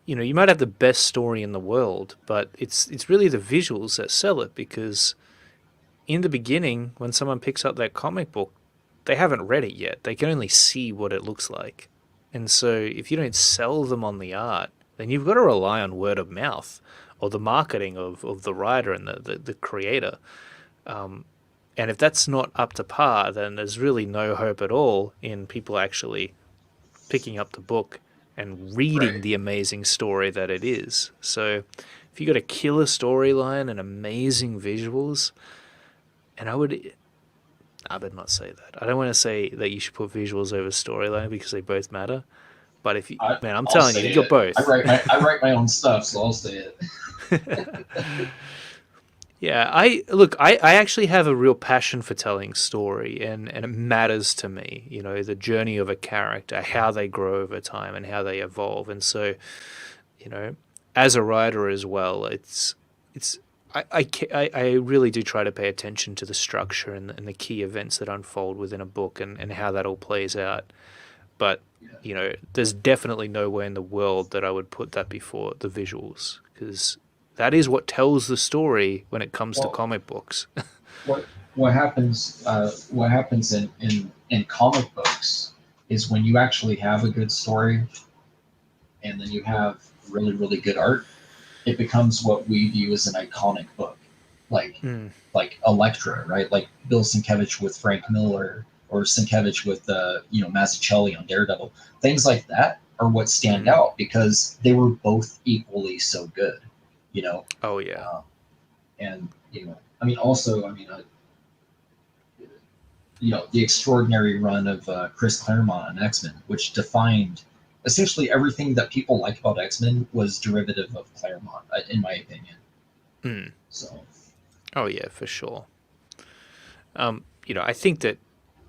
you might have the best story in the world, but it's really the visuals that sell it, because in the beginning, when someone picks up that comic book, they haven't read it yet. They can only see what it looks like. And so if you don't sell them on the art, then you've got to rely on word of mouth or the marketing of the writer and the creator. And if that's not up to par, then there's really no hope at all in people actually picking up the book and reading Right. the amazing story that it is. So if you got a killer storyline and amazing visuals, and I would not say that. I don't want to say that you should put visuals over storyline because they both matter. But man, I'm I'll telling you, say you got it. both. I write my own stuff, so I'll say it. Yeah, I actually have a real passion for telling story, and it matters to me, the journey of a character, how they grow over time and how they evolve. And so, you know, as a writer as well, it's I really do try to pay attention to the structure and the key events that unfold within a book, and how that all plays out. But, Yeah. there's definitely no way in the world that I would put that before the visuals, because that is what tells the story when it comes to Well, comic books. what happens in comic books is when you actually have a good story and then you have really good art, it becomes what we view as an iconic book, like Mm, Elektra, right? Like Bill Sienkiewicz with Frank Miller, or Sienkiewicz with Mazzucchelli on Daredevil. Things like that are what stand mm. out because they were both equally so good. You know, Oh yeah. um, And I mean, also, I mean, the extraordinary run of Chris Claremont on X-Men, which defined essentially everything that people like about X-Men was derivative of Claremont, in my opinion. Mm. So Oh yeah, for sure. I think that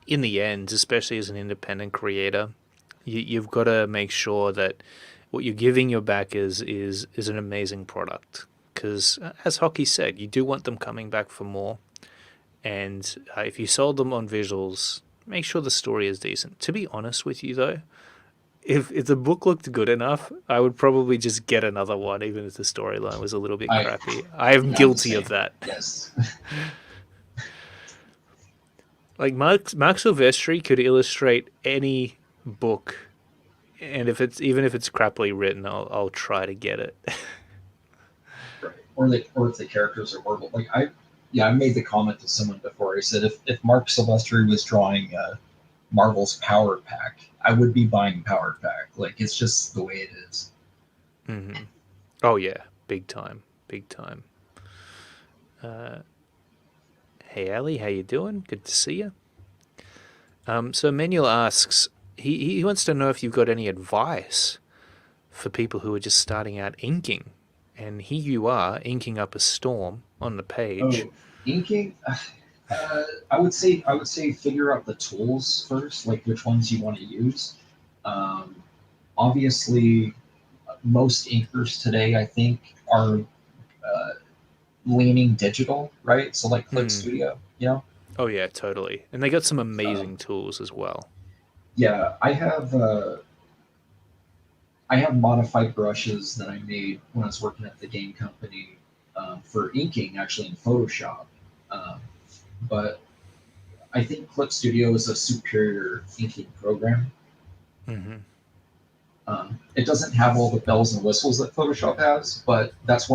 in the end, especially as an independent creator, you've got to make sure that what you're giving your backers is an amazing product. Because as Hockey said, you do want them coming back for more. And if you sold them on visuals, make sure the story is decent. To be honest with you, though, if the book looked good enough, I would probably just get another one, even if the storyline was a little bit I, crappy. I am yeah, I'm the guilty of same. that. Yes. Like Mark Silvestri could illustrate any book, and if it's crappily written, I'll try to get it. Right. Or if the characters are horrible. Like I made the comment to someone before. I said if Mark Silvestri was drawing Marvel's Power Pack, I would be buying Power Pack. Like it's just the way it is. Hmm. Oh yeah, big time, big time. Hey Ali, how you doing? Good to see you. So Emmanuel asks, he wants to know if you've got any advice for people who are just starting out inking. And here you are, inking up a storm on the page. Oh, inking. I would say figure out the tools first, like which ones you want to use. Um, Obviously, most inkers today, I think, are uh, leaning digital, right? So like Clip Mm. Studio, Oh yeah, totally. And they got some um, amazing tools as well. yeah, I have modified brushes that I made when I was working at the game company for inking, actually in Photoshop. Um, but I think Clip Studio is a superior inking program. Hmm. It doesn't have all the bells and whistles that Photoshop has, but that's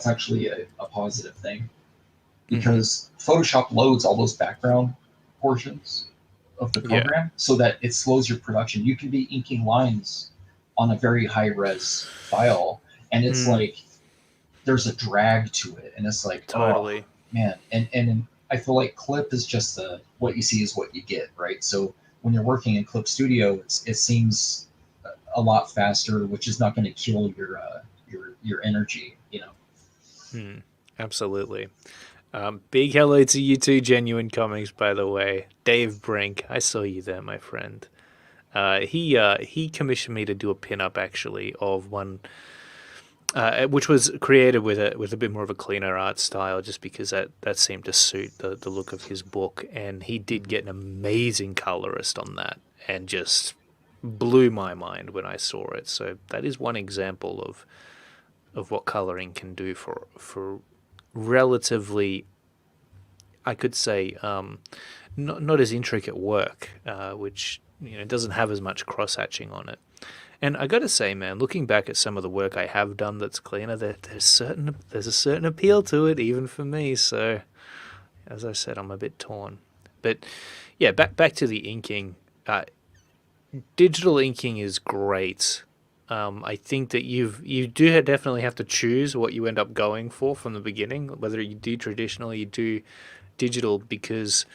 actually a positive thing Hmm. because Photoshop loads all those background portions of the Yeah. program so that it slows your production. You can be inking lines on a very high res file, and it's Mm. like there's a drag to it, and it's like, oh Totally. man, and I feel like Clip is just the what you see is what you get, right? So when you're working in Clip Studio, it seems a lot faster, which is not going to kill your energy, Mm. Absolutely. Big hello to you too, Genuine Comics, by the way. Dave Brink, I saw you there, my friend. He commissioned me to do a pin-up actually of one, which was created with a bit more of a cleaner art style, just because that seemed to suit the look of his book, and he did get an amazing colorist on that, and just blew my mind when I saw it. So that is one example of what coloring can do for relatively, I could say, not as intricate work, which doesn't have as much cross hatching on it. And I got to say, man, looking back at some of the work I have done that's cleaner, there's a certain appeal to it, even for me. So, as I said, I'm a bit torn. But yeah, back to the inking. Digital inking is great. I think that you do definitely have to choose what you end up going for from the beginning, whether you do traditional or you do digital, because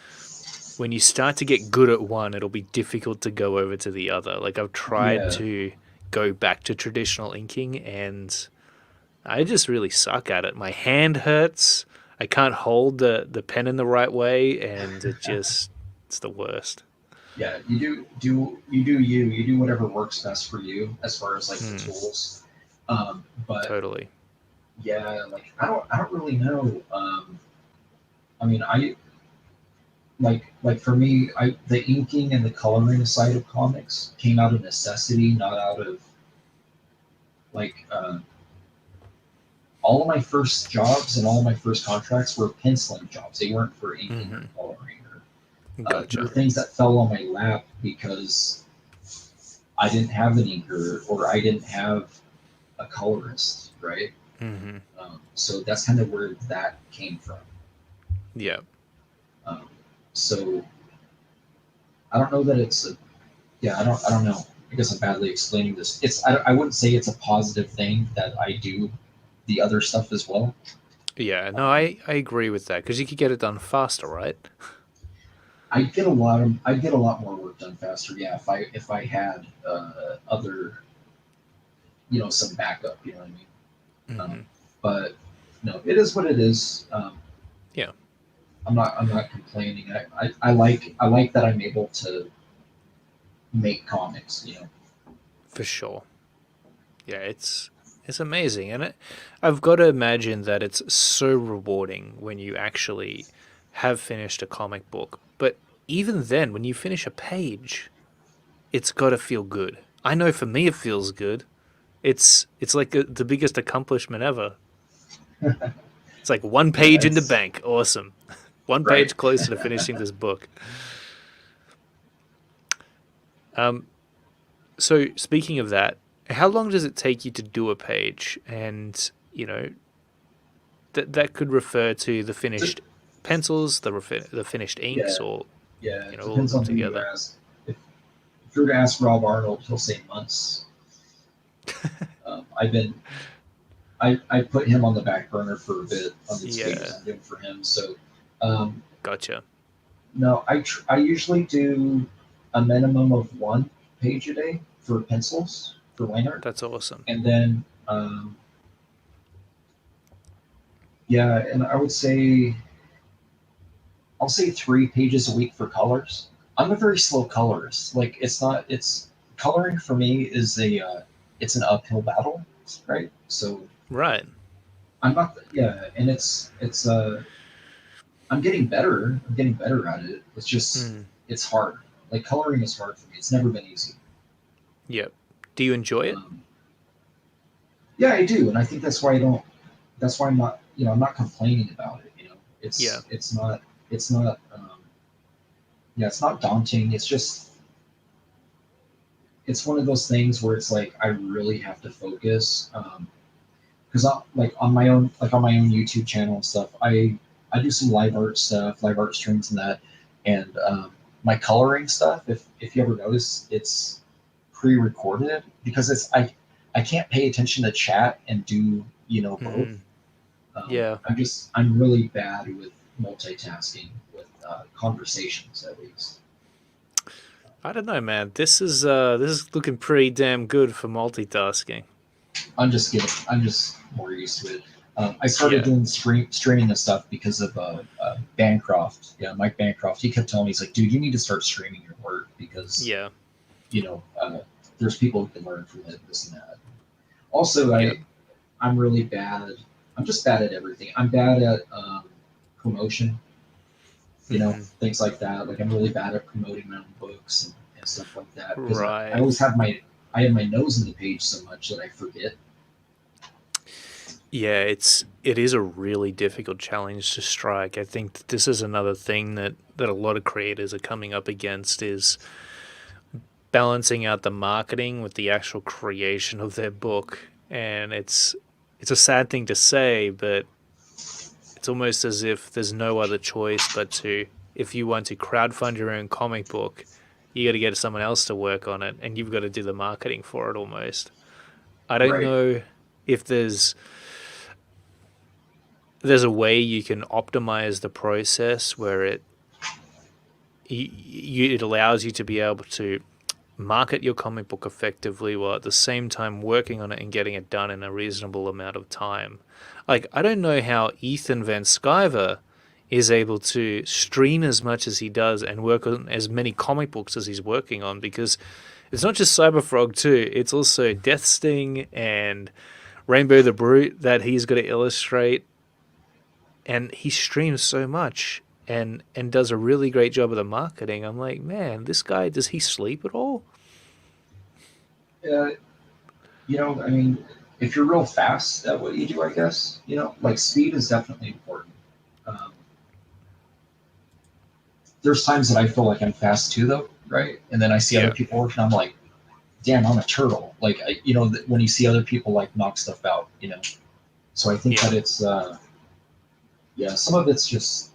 when you start to get good at one, it'll be difficult to go over to the other. Like I've tried yeah, to go back to traditional inking and I just really suck at it. My hand hurts. I can't hold the pen in the right way and it's the worst. yeah. You do whatever works best for you as far as like the Hmm, tools. But totally. yeah, like I don't really know. I mean, like for me, the inking and the coloring side of comics came out of necessity, not out of like all of my first jobs and all of my first contracts were penciling jobs. They weren't for inking or Hmm. coloring. Or there were Gotcha. things that fell on my lap because I didn't have an inker or I didn't have a colorist, right? Hmm. So that's kind of where that came from. Yeah. Um, so I don't know that it's a, yeah, I don't know. I guess I'm badly explaining this. I wouldn't say it's a positive thing that I do the other stuff as well. Yeah, no, Um, I agree with that because you could get it done faster, right? I'd get a lot more work done faster. Yeah, if I had other, some backup. You know what I mean? Hmm. But no, it is what it is. Yeah, I'm not complaining. I like that I'm able to make comics. for sure. Yeah, it's amazing, and I've got to imagine that it's so rewarding when you actually have finished a comic book. But even then, when you finish a page, it's got to feel good. I know for me, it feels good. It's like the biggest accomplishment ever. It's like one Yeah, page in the it's bank. Awesome. One right. page closer to finishing this book. Um, so speaking of that, how long does it take you to do a page? And that could refer to the D- finished pencils, the finished inks, yeah, or yeah. It all of depends them on who you together. ask. If you were to ask Rob Arnold, he'll say months. I've been I put him on the back burner for a bit on these pages Yeah, I'm doing for him. So um, gotcha. no, I usually do a minimum of one page a day for pencils for line art, That's awesome. and then yeah, and I'll say 3 pages a week for colors. I'm a very slow colorist. Like it's coloring for me is it's an uphill battle, right? So Right. I'm not yeah, and it's I'm getting better. I'm getting better at it. It's just Mm. it's hard. Like coloring is hard for me. It's never been easy. Yep. Do you enjoy it? Um, yeah, I do, and I think that's why I don't. That's why I'm not. I'm not complaining about it. Yeah. It's not. It's not. Yeah, it's not daunting. It's just. It's one of those things where it's like I really have to focus. Because like on my own YouTube channel and stuff, I do some live art stuff, live art streams and that, and my coloring stuff. If you ever notice, it's pre-recorded because I can't pay attention to chat and do both. Mm. Yeah. I'm really bad with multitasking with conversations at least. I don't know, man. This is looking pretty damn good for multitasking. I'm just more used to it. I started Yeah. doing streaming this stuff because of Bancroft. Yeah, Mike Bancroft. He kept telling me, he's like, dude, you need to start streaming your work because Yeah. you know there's people who can learn from it, this and that. Also, Yep. I'm really bad. I'm just bad at everything. I'm bad at promotion. Hmm. Things like that. Like I'm really bad at promoting my own books and stuff like that because I Right. always have I have my nose in the page so much that I forget. Yeah, it is a really difficult challenge to strike. I think that this is another thing that a lot of creators are coming up against is balancing out the marketing with the actual creation of their book. And it's a sad thing to say, but it's almost as if there's no other choice but to, if you want to crowdfund your own comic book, you got to get someone else to work on it and you've got to do the marketing for it almost. I don't Right. know if there's a way you can optimize the process where it allows you to be able to market your comic book effectively while at the same time working on it and getting it done in a reasonable amount of time. Like, I don't know how Ethan Van Sciver is able to stream as much as he does and work on as many comic books as he's working on because it's not just Cyberfrog too, it's also Death Sting and Rainbow the Brute that he's got to illustrate, and he streams so much and does a really great job of the marketing. I'm like, man, this guy, does he sleep at all? Uh, I mean, if you're real fast at what you do, I guess, like speed is definitely important. Um, there's times that I feel like I'm fast too, though, right? And then I see other Yeah, people working, I'm like, damn, I'm a turtle. Like, when you see other people like knock stuff out. So I think yeah, that it's, yeah, some of it's just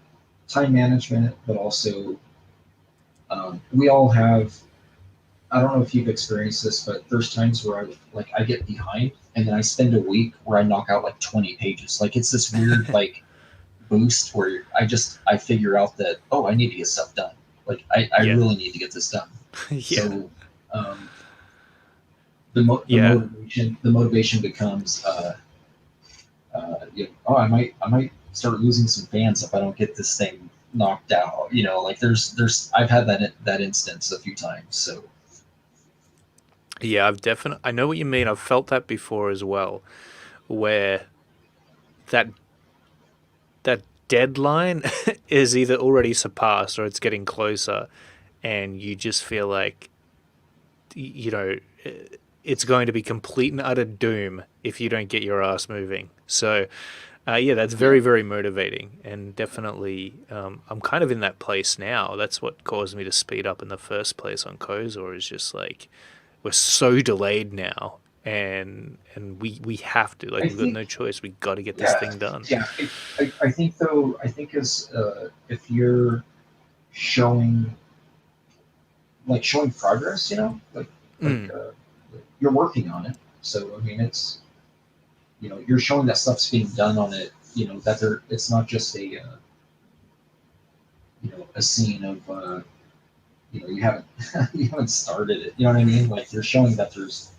time management, but also we all have I don't know if you've experienced this, but there's times where I get behind and then I spend a week where I knock out like 20 pages. Like it's this weird like boost where I figure out that, oh, I need to get stuff done. Like I Yeah. really need to get this done. Yeah. So um, Yeah. the motivation becomes oh, I might start losing some fans if I don't get this thing knocked out. Like there's I've had that instance a few times. So Yeah, I know what you mean. I've felt that before as well, where that that deadline is either already surpassed or it's getting closer, and you just feel like, you know, it's going to be complete and utter doom if you don't get your ass moving. So, yeah, that's yeah, very, very motivating, and definitely, I'm kind of in that place now. That's what caused me to speed up in the first place on Kozor. Is just like we're so delayed now, and we have to, like, I we've got think no choice. We got to get this yeah thing done. yeah I think though I think as if you're showing showing progress, like Mm, you're working on it. So I mean, it's you're showing that stuff's being done on it. That it's not just a scene of you haven't you haven't started it. You know what I mean? Like you're showing that there's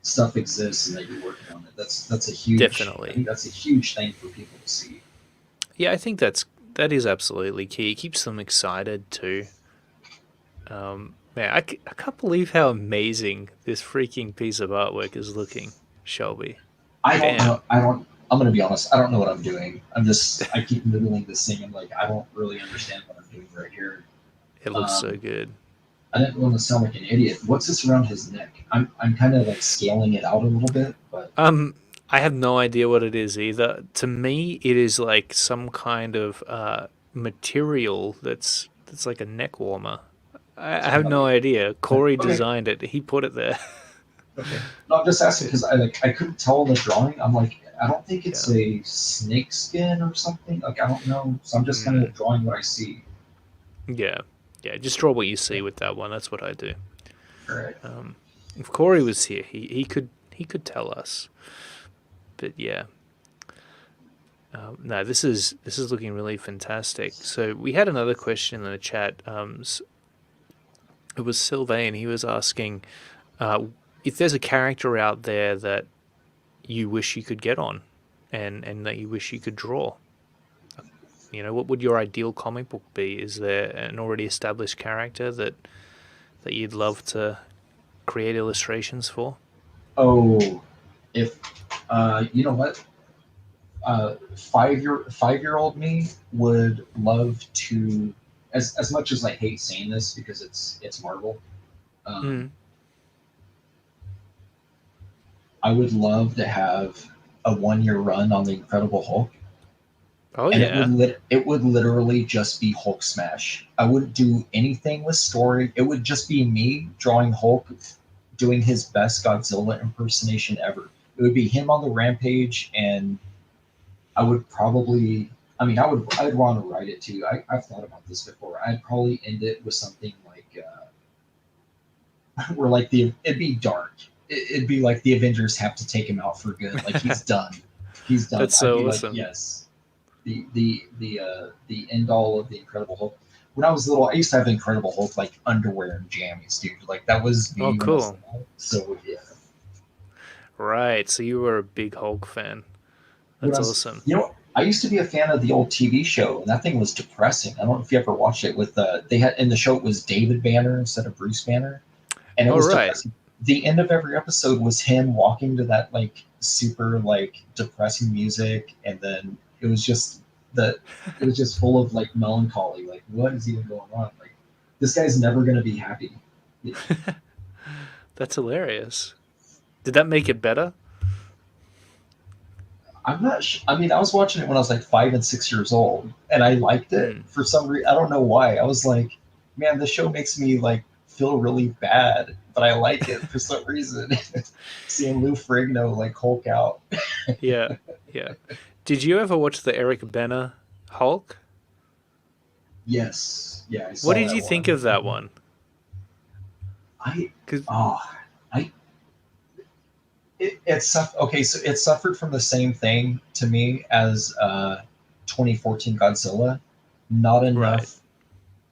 stuff exists and that you're working on it. That's a huge. I definitely. think that's a huge thing for people to see. Yeah, I think that is absolutely key. It keeps them excited too. Man, I can't believe how amazing this freaking piece of artwork is looking, Shelby. I don't know. Damn, I don't. I'm gonna be honest. I don't know what I'm doing. I keep noodling this thing. I'm like, I don't really understand what I'm doing right here. it looks so Um, good. I didn't want to sound like an idiot. What's this around his neck? I'm kind of like scaling it out a little bit, but Um, I have no idea what it is either. To me, it is like some kind of material that's like a neck warmer. I something have like no idea. Corey okay, designed it. He put it there. okay. No, I'm just asking because I couldn't tell in the drawing. I'm like, I don't think it's Yeah. a snake skin or something. Like I don't know. So I'm just kind Mm, of drawing what I see. yeah. Yeah. Just draw what you see with that one. That's what I do. All right. If Corey was here, he could tell us. But yeah, no, this is looking really fantastic. So we had another question in the chat. It was Sylvain. He was asking uh, if there's a character out there that you wish you could get on, and that you wish you could draw. What would your ideal comic book be? Is there an already established character that you'd love to create illustrations for? Oh, if you know what, 5-year-old me would love to. As much as I hate saying this because it's Marvel. Um, Mm. I would love to have a 1-year run on the Incredible Hulk, Oh and yeah. it would literally just be Hulk smash. I wouldn't do anything with story. It would just be me drawing Hulk, doing his best Godzilla impersonation ever. It would be him on the rampage, and I would probably. I mean, I'd want to write it too. I've thought about this before. I'd probably end it with something like where like it'd be dark. It'd be like the Avengers have to take him out for good. Like he's done. He's done. That's I'd be so like, awesome. yes, the end all of the Incredible Hulk. When I was little, I used to have Incredible Hulk like underwear and jammies, dude. Like that was Oh, me when I was cool. little. So yeah, Right. So you were a big Hulk fan. when I That's was, awesome. I used to be a fan of the old TV show, and that thing was depressing. I don't know if you ever watched it. With they had in the show it was David Banner instead of Bruce Banner, and it All was right. depressing. The end of every episode was him walking to that like super like depressing music, and then the it was just full of like melancholy. Like what is even going on? Like this guy's never gonna be happy. You know, That's hilarious. Did that make it better? I'm not. I mean, I was watching it when I was like 5 and 6 years old, and I liked it Mm. for some reason. I don't know why. I was like, man, this show makes me like feel really bad, but I like it for some reason. Seeing Lou Ferrigno like Hulk out. Yeah. Yeah. Did you ever watch the Eric Bana Hulk? Yes, yeah, I What saw did that you think one. of that one? I Because oh I okay, so it suffered from the same thing to me as 2014 Godzilla. Not right, enough,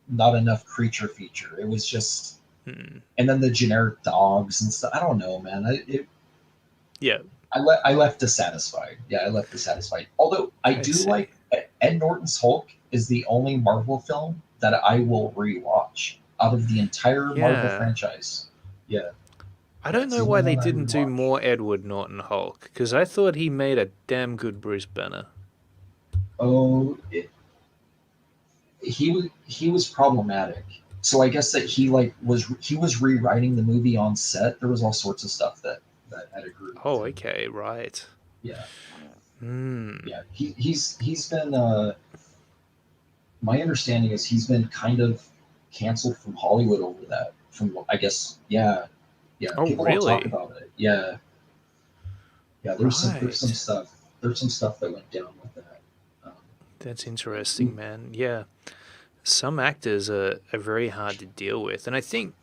not enough creature feature. It was just, mm, and then the generic dogs and stuff. I don't know, man. yeah, I left dissatisfied. Yeah, I left dissatisfied. Although I I do see. like Ed Norton's Hulk is the only Marvel film that I will rewatch out of the entire Marvel Yeah, franchise. Yeah, I yeah, don't it's know the only why they one I didn't do rewatch. more Edward Norton Hulk, because I thought he made a damn good Bruce Banner. Oh, he was problematic. So I guess that he was rewriting the movie on set. There was all sorts of stuff that had occurred with Oh, him. okay, right. Yeah, Hmm. yeah. He's been. My understanding is he's been kind of canceled from Hollywood over that. From I guess, yeah, yeah. Oh, People don't talk really? about it. Yeah, yeah. There's some Right. stuff. There's some stuff that went down with that. Um, That's yeah, interesting, man. Yeah. Some actors are very hard to deal with. And I think,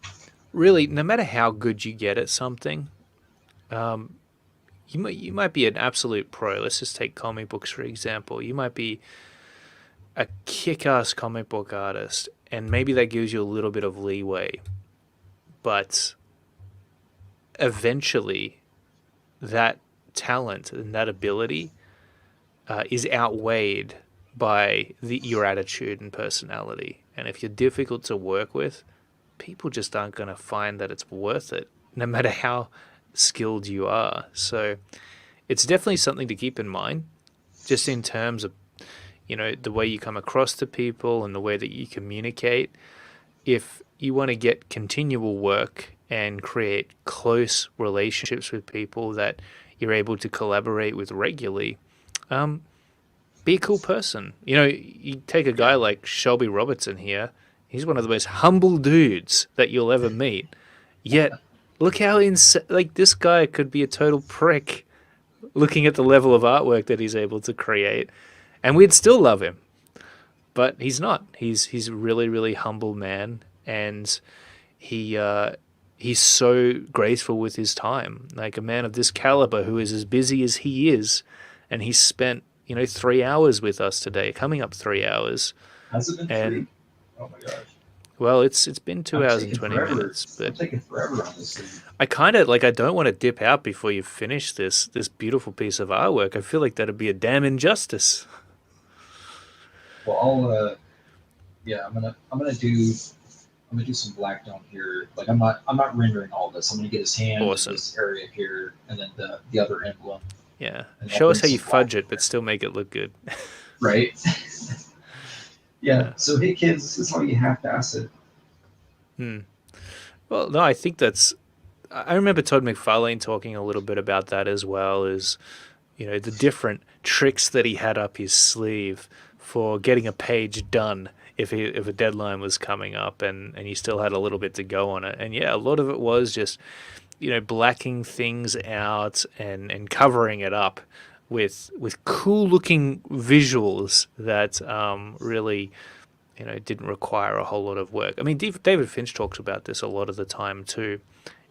really, no matter how good you get at something, um, you might be an absolute pro. Let's just take comic books, for example. You might be a kick ass comic book artist, and maybe that gives you a little bit of leeway. But eventually, that talent and that ability is outweighed by your attitude and personality. And if you're difficult to work with, people just aren't going to find that it's worth it, no matter how skilled you are. So it's definitely something to keep in mind, just in terms of the way you come across to people and the way that you communicate. If you want to get continual work and create close relationships with people that you're able to collaborate with regularly, um, be a cool person. You take a guy yeah, like Shelby Robertson here. He's one of the most humble dudes that you'll ever meet. Yet, look how like this guy could be a total prick looking at the level of artwork that he's able to create, and we'd still love him. But he's not. He's a really really humble man, and he's so graceful with his time. Like a man of this caliber who is as busy as he is, and he's spent 3 hours with us today, coming up 3 hours, has it been and three? Oh my gosh, well, it's been two I'm hours and taking 20 forever. minutes, but I'm taking forever on this thing. I kind of like I don't want to dip out before you finish this beautiful piece of artwork. I feel like that'd be a damn injustice. Well, I'll yeah, I'm gonna do some black down here. Like I'm not rendering all this. I'm gonna get his hand and Awesome. this area here, and then the other emblem, Yeah. and I'll Show us bring how you some black fudge in it, but there. still make it look good. Right? Yeah. Yeah. So hey kids, this is how you half-ass it. Hmm. Well, no, I think that's. I remember Todd McFarlane talking a little bit about that as well, as the different tricks that he had up his sleeve for getting a page done if a deadline was coming up and you still had a little bit to go on it. And yeah, a lot of it was just blacking things out and covering it up with cool looking visuals that really didn't require a whole lot of work. I mean, David Finch talks about this a lot of the time too.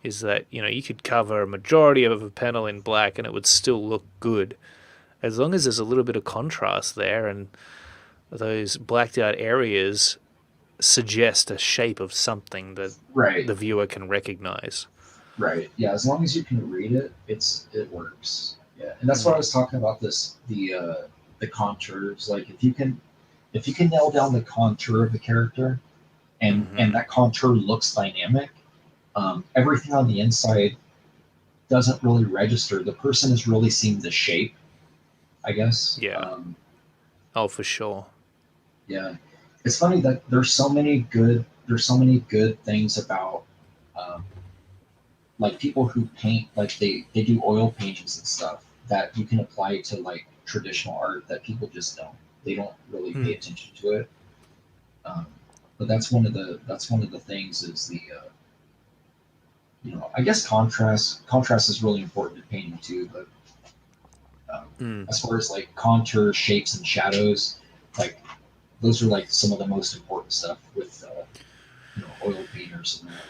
Is that you could cover a majority of a panel in black and it would still look good, as long as there's a little bit of contrast there and those blacked out areas suggest a shape of something that Right. the viewer can recognize. Right. Yeah. As long as you can read it, it works. Yeah. And that's why I Mm. was talking about the contours. Like if you can nail down the contour of the character and Hmm. that contour looks dynamic, everything on the inside doesn't really register. The person is really seeing the shape, I guess. Yeah. Oh, for sure. Yeah, it's funny that there's so many good things about um, like people who paint like they do oil paintings and stuff that you can apply to like traditional art that people just don't. They don't really pay Mm. attention to it. Um, but that's one of the things is the I guess contrast is really important in painting too. But Mm. as far as like contour, shapes, and shadows, like those are like some of the most important stuff with oil painters and that.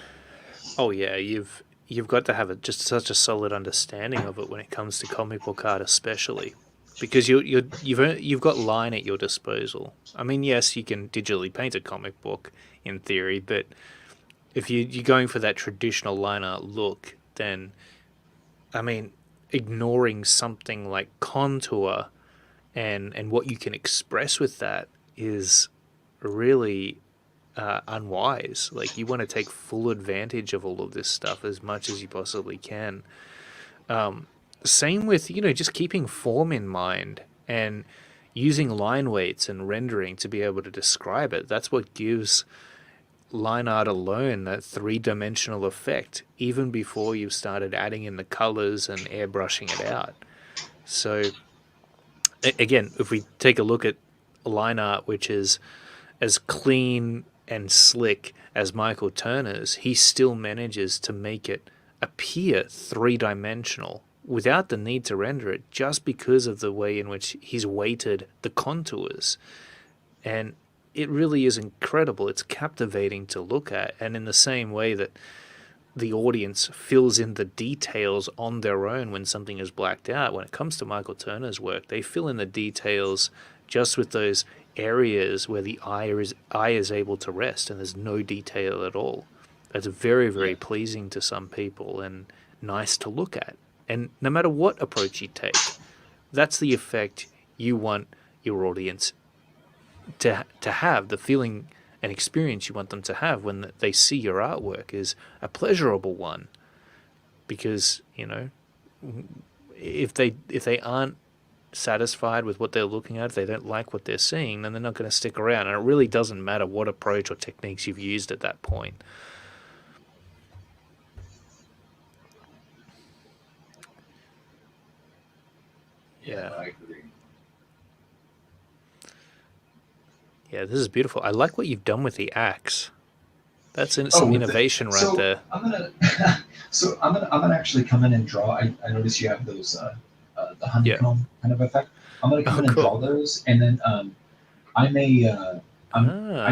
Oh yeah, you've got to have just such a solid understanding of it when it comes to comic book art, especially because you've got line at your disposal. I mean, yes, you can digitally paint a comic book in theory, but if you're going for that traditional line art look, then I mean, ignoring something like contour and what you can express with that is really unwise. Like you want to take full advantage of all of this stuff as much as you possibly can. Same with just keeping form in mind and using line weights and rendering to be able to describe it. That's what gives line art alone that three-dimensional effect, even before you've started adding in the colors and airbrushing it out. So again, if we take a look at line art, which is as clean and slick as Michael Turner's, he still manages to make it appear three-dimensional without the need to render it, just because of the way in which he's weighted the contours. And it really is incredible. It's captivating to look at. And in the same way that the audience fills in the details on their own when something is blacked out, when it comes to Michael Turner's work, they fill in the details just with those areas where the eye is able to rest and there's no detail at all. That's very, Yeah. very pleasing to some people and nice to look at. And no matter what approach you take, that's the effect you want your audience to have. The feeling and experience you want them to have when they see your artwork is a pleasurable one, because if they aren't satisfied with what they're looking at, if they don't like what they're seeing, then they're not going to stick around. And it really doesn't matter what approach or techniques you've used at that point. Yeah, Yeah. I agree. Yeah, this is beautiful. I like what you've done with the axe. That's Oh, some with the innovation right so there. I'm gonna I'm gonna actually come in and draw. I notice you have those the Yeah. honeycomb kind of effect. I'm gonna come Oh, in and cool. draw those, and then I may Ah.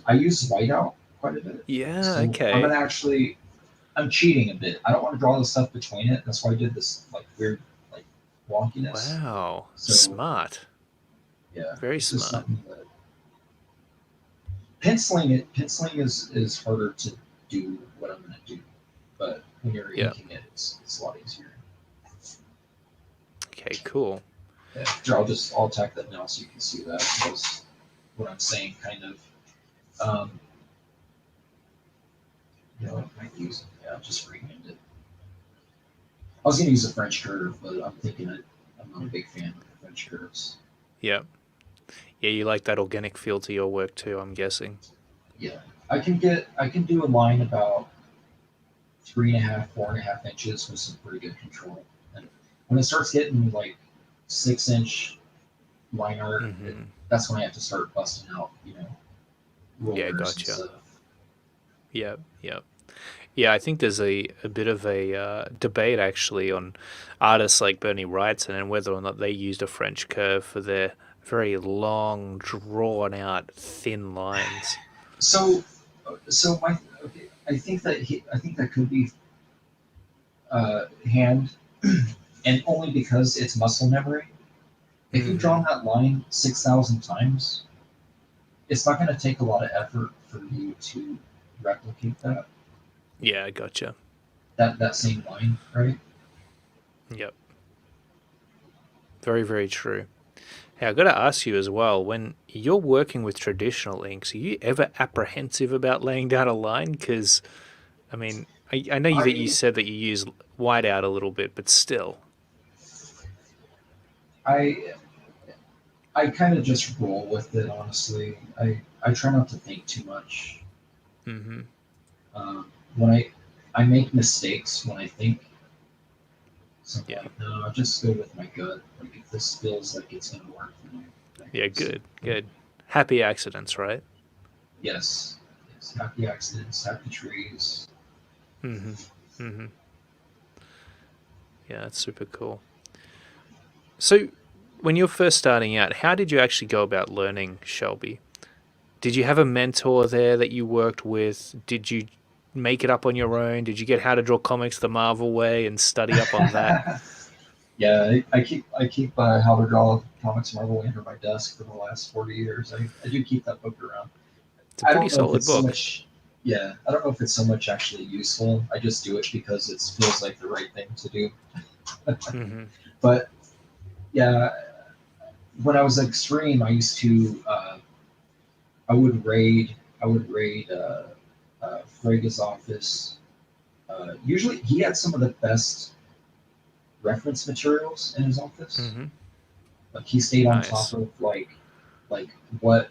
I use whiteout quite a bit. Yeah. So I'm gonna Okay. actually I'm cheating a bit. I don't want to draw the stuff between it. That's why I did this like weird like wonkiness. Wow. So Smart. yeah, Very this is smart. something that penciling is harder to do what I'm gonna do, but when you're Yeah. inking it, it's a lot easier. Okay. Cool. Yeah, here, I'll attack that now so you can see that. That's what I'm saying, kind of. Um, I might use yeah, just freehand it. I was gonna use a French curve, but I'm thinking I'm not a big fan of the French curves. Yeah. Yeah. You like that organic feel to your work too, I'm guessing. Yeah, I can do a line about 3.5, 4.5 inches with some pretty good control. And when it starts getting like 6 inch line art, Mm-hmm. that's when I have to start busting out, Yeah. rollers and Gotcha. stuff. Yeah. Yeah. Yeah, I think there's a bit of a debate actually on artists like Bernie Wrightson and whether or not they used a French curve for their very long, drawn out, thin lines. So, so my okay, I think that could be hand, and only because it's muscle memory. If you've Mm-hmm. drawn that line 6,000 times, it's not going to take a lot of effort for you to replicate Yeah, gotcha. that same line, right? Yep. Very, very true. Hey, I've got to ask you as well, when you're working with traditional inks, are you ever apprehensive about laying down a line? Because, I mean, I know that you I said that you use whiteout a little bit, but still. I I kind of just roll with it, honestly. I try not to think too much. Mm-hmm. When I make mistakes when I think, so I'm Yeah. like, no, I'll just go with my gut. Like if this feels like it's gonna work, then I Yeah, use it. good, good. Happy accidents, right? Yes, yes. Happy accidents, happy trees. Mm-hmm. Mm-hmm. Yeah, that's super cool. So, when you're first starting out, how did you actually go about learning Shelby? Did you have a mentor there that you worked with? Did you make it up on your own? Did you get How to Draw Comics the Marvel way and study up on that? Yeah, I keep How to Draw Comics Marvel under my desk for the last 40 years. I do keep that book around. It's a I pretty don't know if solid it's so book. much. Yeah, I don't know if it's so much actually useful. I just do it because it feels like the right thing to do. Hmm. But yeah, when I was at Extreme, I used to I would raid Frega's office. Usually, he had some of the best reference materials in his office. Hmm. Like he stayed on top Nice. of like what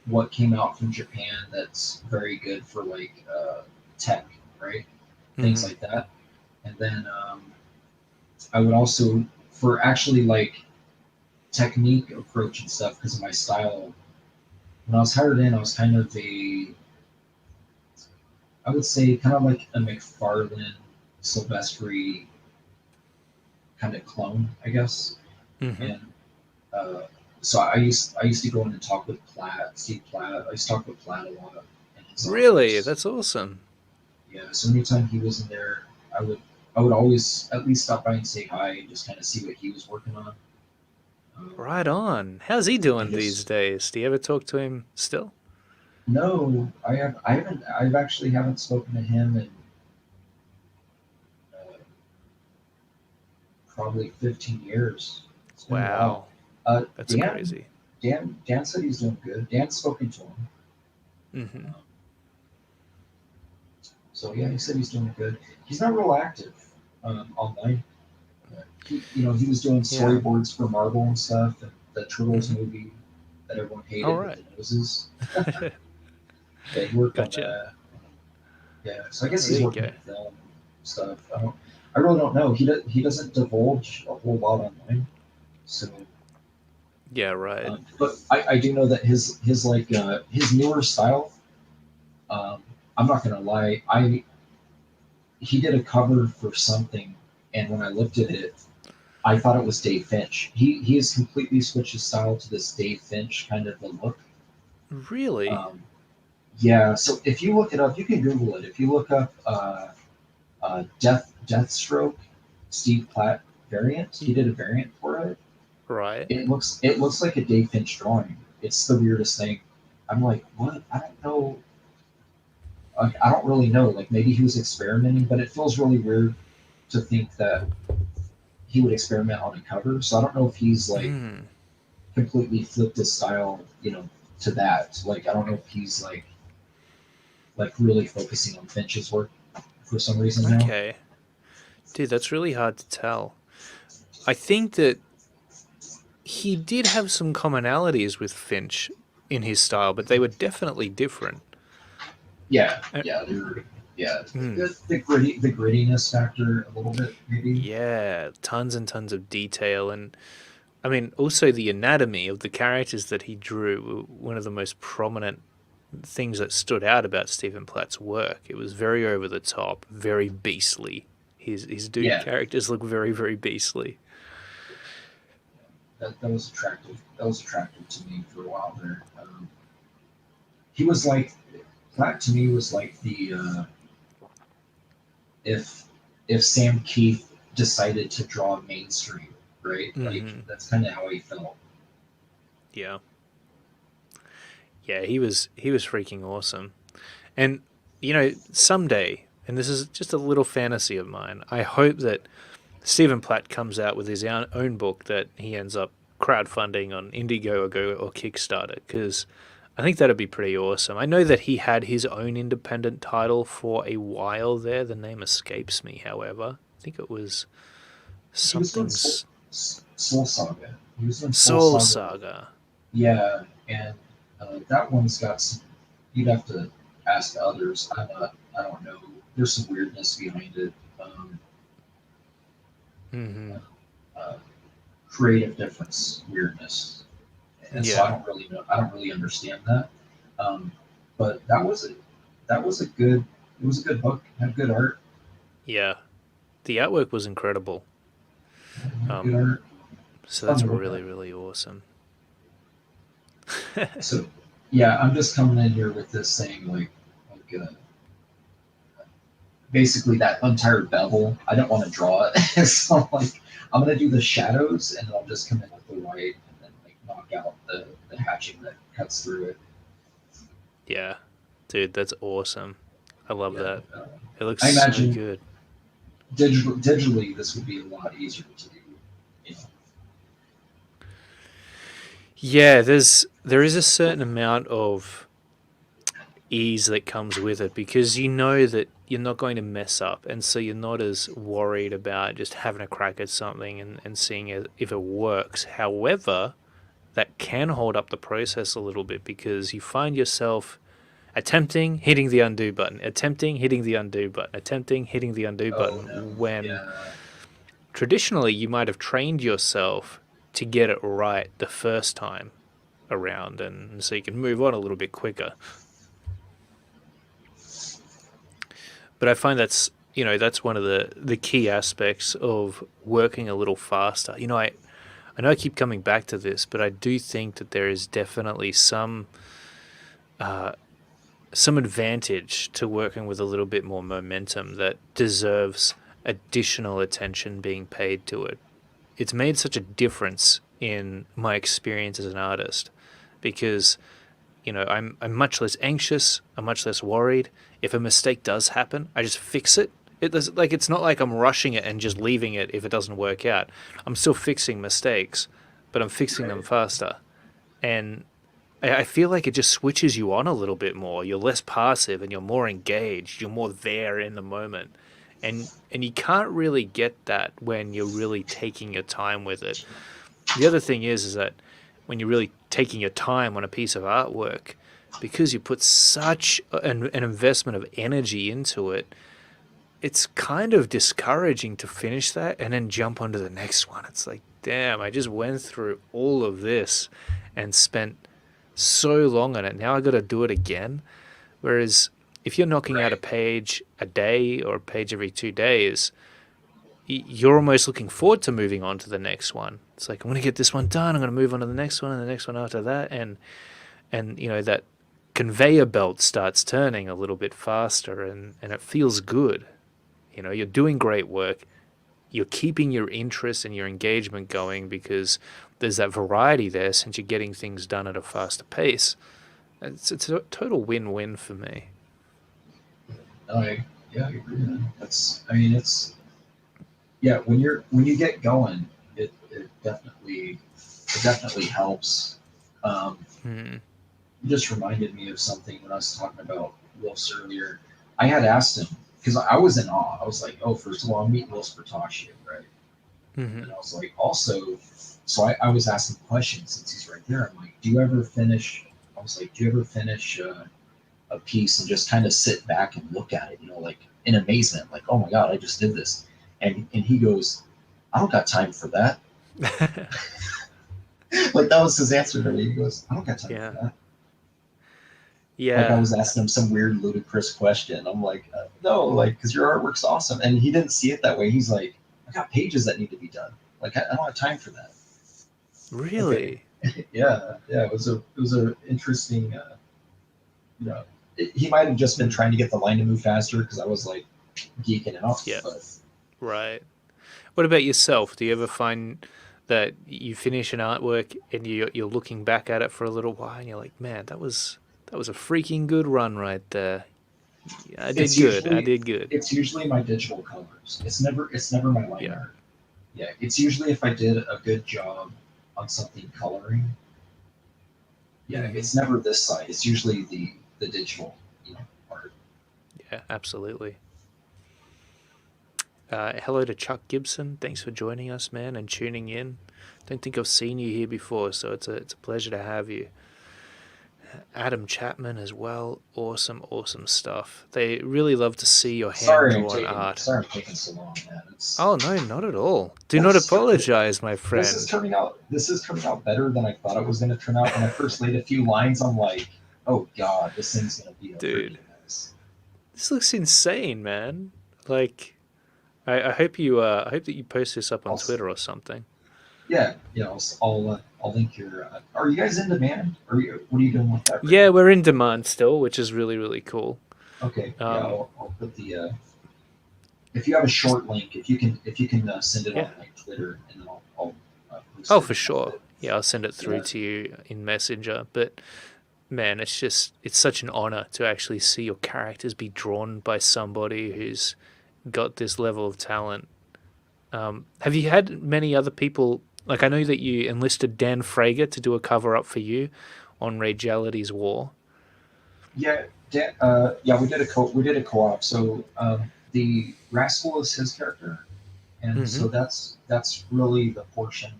what came out from Japan that's very good for like tech, right? Things Hmm. like that. And then I would also for actually like technique approach and stuff because of my style. When I was hired in, I was kind of I would say kind of like a McFarlane Silvestri kind of clone, I guess. Hmm. And uh, so I used to go in and talk with Platt, Steve Platt. I used to talk with Platt a lot in his Really? office. That's awesome. Yeah, so anytime he was in there, I would always at least stop by and say hi and just kind of see what he was working on. Right on. How's he doing And these just days? Do you ever talk to him still? no, I've actually haven't spoken to him in uh, probably 15 years. It's been a while. Wow. Uh, That's Dan crazy. Dan said he's doing good. Dan's spoken to him. Hmm. Um, so yeah, he said he's doing good. He's not real active online. He was doing Yeah. storyboards for Marvel and stuff, and the Turtles Hmm. movie that everyone All hated with right. the noses. Yeah, he worked on Gotcha. that. Yeah, so I guess Oh, there he's you working go. on film stuff. I really don't know. He doesn't divulge a whole lot online. So, Yeah, right. but I do know that his like his newer style. Um, I'm not gonna lie. I He did a cover for something, and when I looked at it, I thought it was Dave Finch. He has completely switched his style to this Dave Finch kind of a look. Really? Um, yeah, so if you look it up, you can Google it. If you look up Deathstroke Steve Platt variant, he Y- did a variant for it. Right. It looks like a Dave Finch drawing. It's the weirdest thing. I'm like, what? I don't know. Like, I don't really know. Like maybe he was experimenting, but it feels really weird to think that he would experiment on a cover. So I don't know if he's like Mm. completely flipped his style, to that. Like I don't know if he's like really focusing on Finch's work for some reason now. Okay. Dude, that's really hard to tell. I think that he did have some commonalities with Finch in his style, but they were definitely different. Yeah, Uh, yeah, they're yeah mm. the grittiness factor a little bit maybe. Yeah, tons and tons of detail. And I mean, also the anatomy of the characters that he drew were one of the most prominent things that stood out about Stephen Platt's work. It was very over the top, very beastly. His dude Yeah, characters look very, very beastly. that was attractive. That was attractive to me for a while there. He was like that to me was like the if if Sam Keith decided to draw mainstream, right? Like Hmm. that's kind of how he felt. Yeah, yeah, he was freaking awesome. And someday, and this is just a little fantasy of mine, I hope that Stephen Platt comes out with his own book that he ends up crowdfunding on Indiegogo or Kickstarter, because I think that'd be pretty awesome. I know that he had his own independent title for a while there. The name escapes me, however. I think it was He was doing something's Soul Saga. He was doing Soul Soul Saga. Saga. Yeah, and that one's got some. You'd have to ask others. I'm not. I don't know. There's some weirdness behind it. Hmm. Uh, Creative difference, weirdness, and so I Yeah, don't really know. I don't really understand that. Um, but that was a good. It was a good book. Had good art. yeah. The artwork was incredible. Had good Um, art. It's so fun that's to look really, at. really awesome. So yeah, I'm just coming in here with this saying like basically that entire bevel. I don't want to draw it, so I'm like I'm gonna do the shadows, and then I'll just come in with the white, and then like knock out the hatching that cuts through it. Yeah, dude, that's awesome. I love Yeah, that. It looks I so imagine good. digitally this would be a lot easier to do. You know, Yeah, there is a certain amount of ease that comes with it because you know that you're not going to mess up, and so you're not as worried about just having a crack at something and seeing if it works. However, that can hold up the process a little bit because you find yourself attempting hitting the undo button, attempting hitting the undo button, attempting hitting the undo oh button no, when yeah, traditionally you might have trained yourself to get it right the first time around, and so you can move on a little bit quicker. But I find that's one of the key aspects of working a little faster. I know I keep coming back to this, but I do think that there is definitely uh, some advantage to working with a little bit more momentum that deserves additional attention being paid to it. It's made such a difference in my experience as an artist because I'm much less anxious, I'm much less worried. If a mistake does happen, I just fix it. It's not like I'm rushing it and just leaving it if it doesn't work out. I'm still fixing mistakes, but I'm fixing them right. faster. And I feel like it just switches you on a little bit more. You're less passive and you're more engaged. You're more there in the moment. And you can't really get that when you're really taking your time with it. The other thing is that when you're really taking your time on a piece of artwork, because you put such an investment of energy into it, it's kind of discouraging to finish that and then jump onto the next one. It's like, damn, I just went through all of this and spent so long on it. Now I got to do it again. Whereas if you're knocking out a Right. page a day or a page every 2 days, you're almost looking forward to moving on to the next one. It's like I'm going to get this one done. I'm going to move on to the next one and the next one after that, and that conveyor belt starts turning a little bit faster, and it feels good. You're doing great work. You're keeping your interest and your engagement going because there's that variety there since you're getting things done at a faster pace. It's a total win-win for me. No, yeah, I agree. Man. That's I mean it's when you get going, it definitely helps. Um, Hmm. it just reminded me of something when I was talking about Wolves earlier. I had asked him because I was in awe. I was like, oh, first of all, I'm meeting Wolves Bertocci, right? Hmm. And I was like, also, so I was asking questions since he's right there. I'm like, do you ever finish? I was like, do you ever finish a piece and just kind of sit back and look at it, like in amazement, like, oh my God, I just did this. And he goes, I don't got time for that. Like that was his answer to me. He goes, I don't got time for Yeah. that. Like I Yeah. was asking him some weird ludicrous question. I'm like, no, like, because your artwork's awesome. And he didn't see it that way. He's like, I got pages that need to be done. Like I don't have time for that. Okay. Really? Yeah. It was a interesting. He might have just been Hmm. trying to get the line to move faster because I was like geeking out. Yeah. But Right. What about yourself? Do you ever find that you finish an artwork and you're looking back at it for a little while and you're like, man, that was a freaking good run right there. Yeah, I did it's good. I usually did good. it's usually my digital colors. It's never my line Yeah. art. Yeah, it's usually if I did a good job on something coloring. Yeah, Hmm. it's never this side. It's usually the digital, art. Yeah, absolutely. Hello to Chuck Gibson. Thanks for joining us, man, and tuning in. Don't think I've seen you here before, so it's a pleasure to have you. Adam Chapman as well. Awesome, awesome stuff. They really love to see your hand Sorry, I'm drawn taking art. sorry I'm taking so long, man. It's Oh no, not at all. Do not this is tur- apologize, my this is friend. turning out this is turning out better than I thought it was going to turn out. When I first laid a few lines, I'm like, oh God, this thing's going to be a freaking Dude, mess. this looks insane, man. Like, I hope that you post this up on I'll Twitter or something. Yeah, yeah. I'll link your. Are you guys in demand? What are you doing with that right Yeah, now? we're in demand still, which is really, really cool. Okay, yeah. Um, I'll put the. If you have a short link, if you can send it yeah. on like Twitter, and then I'll post Oh, it for above sure. it. Yeah, I'll send it through Yeah, to you in Messenger. But man, it's such an honor to actually see your characters be drawn by somebody who's got this level of talent. Have you had many other people? Like, I know that you enlisted Dan Frager to do a cover up for you on Reality's War. yeah. Yeah, we did a co-op. So the Rascal is his character, and Mm-hmm. so that's really the portion,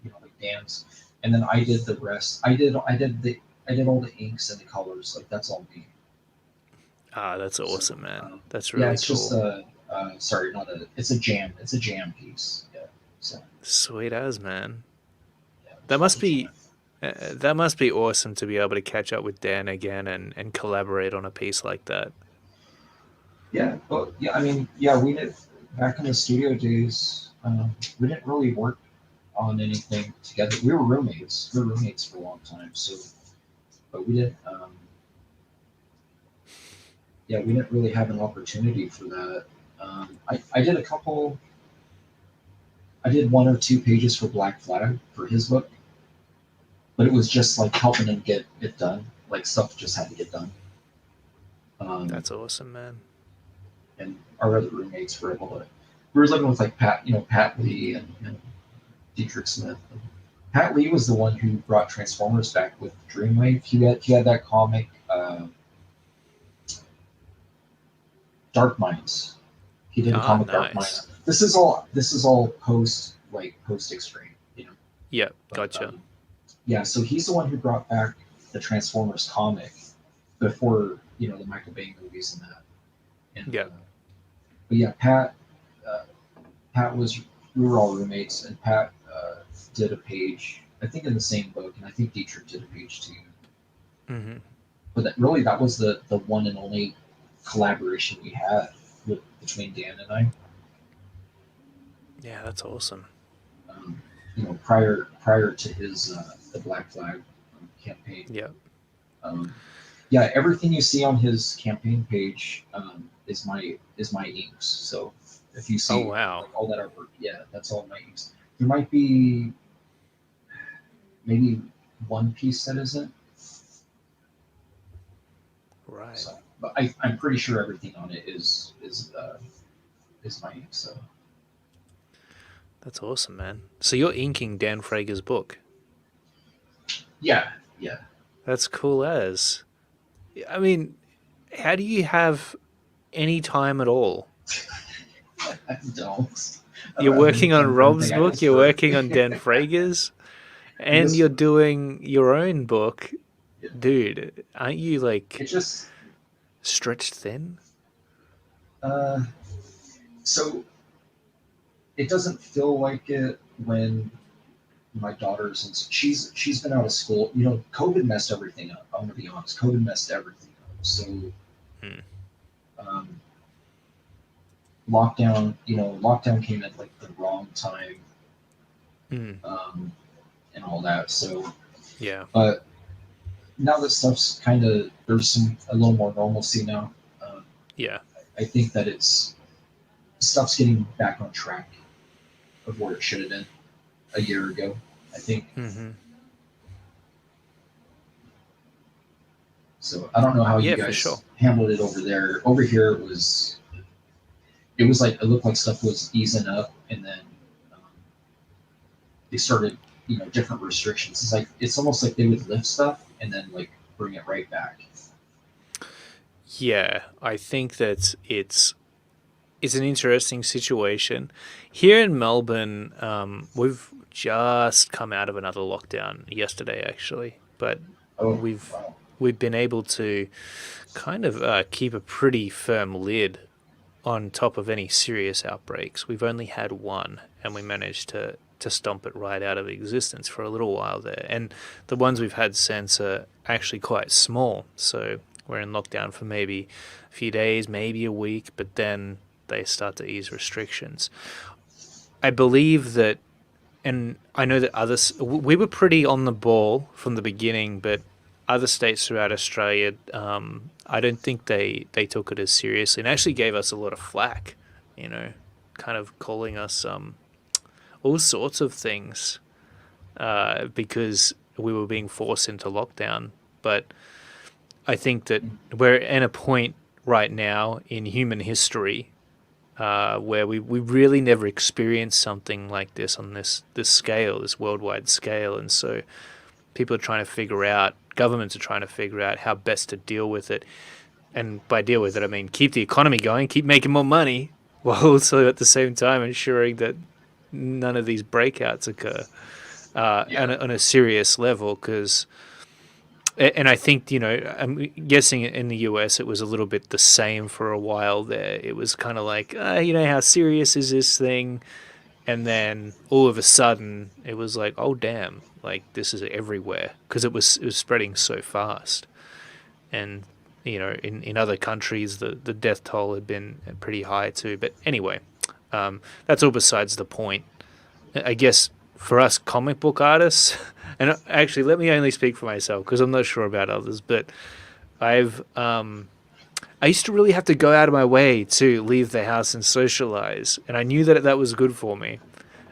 like Dan's, and then I did the rest. I did all the inks and the colors. Like that's all me. Ah, that's So awesome, man. That's yeah, really it's just cool. sorry, not a. It's a jam. It's a jam piece. Yeah. So Sweet as, man. yeah, That there's lots must of jam. be that must be awesome to be able to catch up with Dan again and collaborate on a piece like that. Yeah, well, yeah. I mean, yeah, we did back in the studio days. We didn't really work on anything together. We were roommates. We were roommates for a long time. So, but we didn't. Yeah, we didn't really have an opportunity for that. I did a couple. I did one or two pages for Black Flag for his book, but it was just like helping him get it done. Like stuff just had to get done. Um, That's awesome, man. and our other roommates were able to. We were living with like Pat Lee and Dietrich Smith. And Pat Lee was the one who brought Transformers back with Dreamwave. He had that comic, Dark Minds. He did a Ah, comic Dark nice. Minds. This is all post Extreme, Yep, But gotcha. yeah, so he's the one who brought back the Transformers comic before the Michael Bay movies and that. And Yep. but yeah, uh, Pat was we were all roommates, and Pat did a page, I think in the same book, and I think Dietrich did a page too. Hmm. But that was the one and only collaboration we had between Dan and I. Yeah, that's awesome. Um, prior to his the Black Flag campaign. Yep. Um, yeah, everything you see on his campaign page is my inks. So if you Oh see wow. like all that artwork, yeah, that's all my inks. There might be maybe one piece that isn't. Right. So, but I'm pretty sure everything on it is my ink. So That's awesome, man. So you're inking Dan Frager's book. yeah, yeah. That's cool as. I mean, how do you have any time at all? I don't. I You're don't have any working on time for Rob's anything. I book, just you're work. working on Dan Frager's, I and just you're work. doing your own book. Yeah. Dude, aren't you It like just stretched thin? uh, so it doesn't feel like it when my daughter's and she's been out of school. COVID messed everything up. I'm gonna be honest. COVID messed everything up. So Hmm. um, lockdown came at like the wrong time, Mm. um, and all that. So, Yeah. but now that stuff's kind of there's a little more normalcy now. Um, Yeah. I think that stuff's getting back on track of where it should have been a year ago. I think. Hmm. So I don't know how you Yeah, for sure. guys handled it over there. Over here, it was like it looked like stuff was easing up, and then um, they started different restrictions. It's almost like they would lift stuff and then like bring it right back. Yeah, I think that it's an interesting situation. Here in Melbourne, we've just come out of another lockdown yesterday, actually, but Oh we've wow! we've been able to kind of keep a pretty firm lid on top of any serious outbreaks. We've only had one, and we managed to stomp it right out of existence for a little while there. And the ones we've had since are actually quite small, so we're in lockdown for maybe a few days, maybe a week, but then they start to ease restrictions. I believe that and I know that we were pretty on the ball from the beginning, but other states throughout Australia, I don't think they took it as seriously and actually gave us a lot of flack, you know, kind of calling us all sorts of things because we were being forced into lockdown. But I think that we're at a point right now in human history where we really never experienced something like this on this scale, this worldwide scale. And so people are trying to figure out, governments are trying to figure out how best to deal with it. And by deal with it, I mean keep the economy going, keep making more money, while also at the same time ensuring that none of these breakouts occur Yeah. on a serious level. Because and I think, you know, I'm guessing in the US it was a little bit the same for a while there. It was kind of like, you know, how serious is this thing? And then all of a sudden it was like, oh damn, like this is everywhere because it was spreading so fast. And you know, in other countries the death toll had been pretty high too. But anyway, that's all besides the point. I guess for us comic book artists, and actually, let me only speak for myself because I'm not sure about others, but I've I used to really have to go out of my way to leave the house and socialize, and I knew that that was good for me.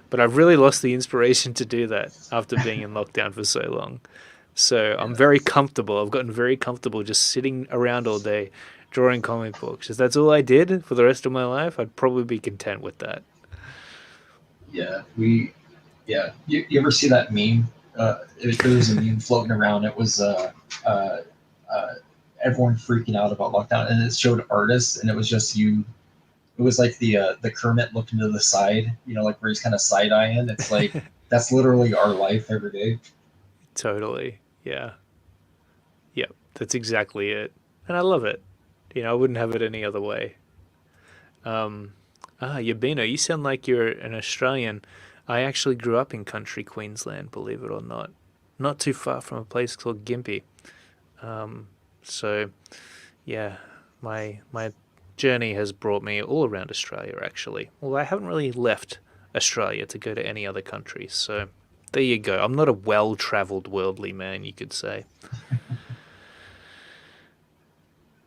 But I've really lost the inspiration to do that after being in lockdown for so long. So I'm Yeah. very comfortable. I've gotten very comfortable just sitting around all day drawing comic books. If that's all I did for the rest of my life, I'd probably be content with that. Yeah. You ever see that meme? There was a meme floating around. It was uh, uh, everyone freaking out about lockdown, and it showed artists, and it was just you. It was like the Kermit looking to the side, you know, like where he's kind of side eyeing. It's like that's literally our life every day. Totally. Yeah. Yep. That's exactly it. And I love it. You know, I wouldn't have it any other way. Um, Yabino, you sound like you're an Australian. I actually grew up in country Queensland, believe it or not. Not too far from a place called Gympie. Um, so, yeah, my journey has brought me all around Australia, actually. Well, I haven't really left Australia to go to any other countries. So, there you go. I'm not a well traveled worldly man, you could say.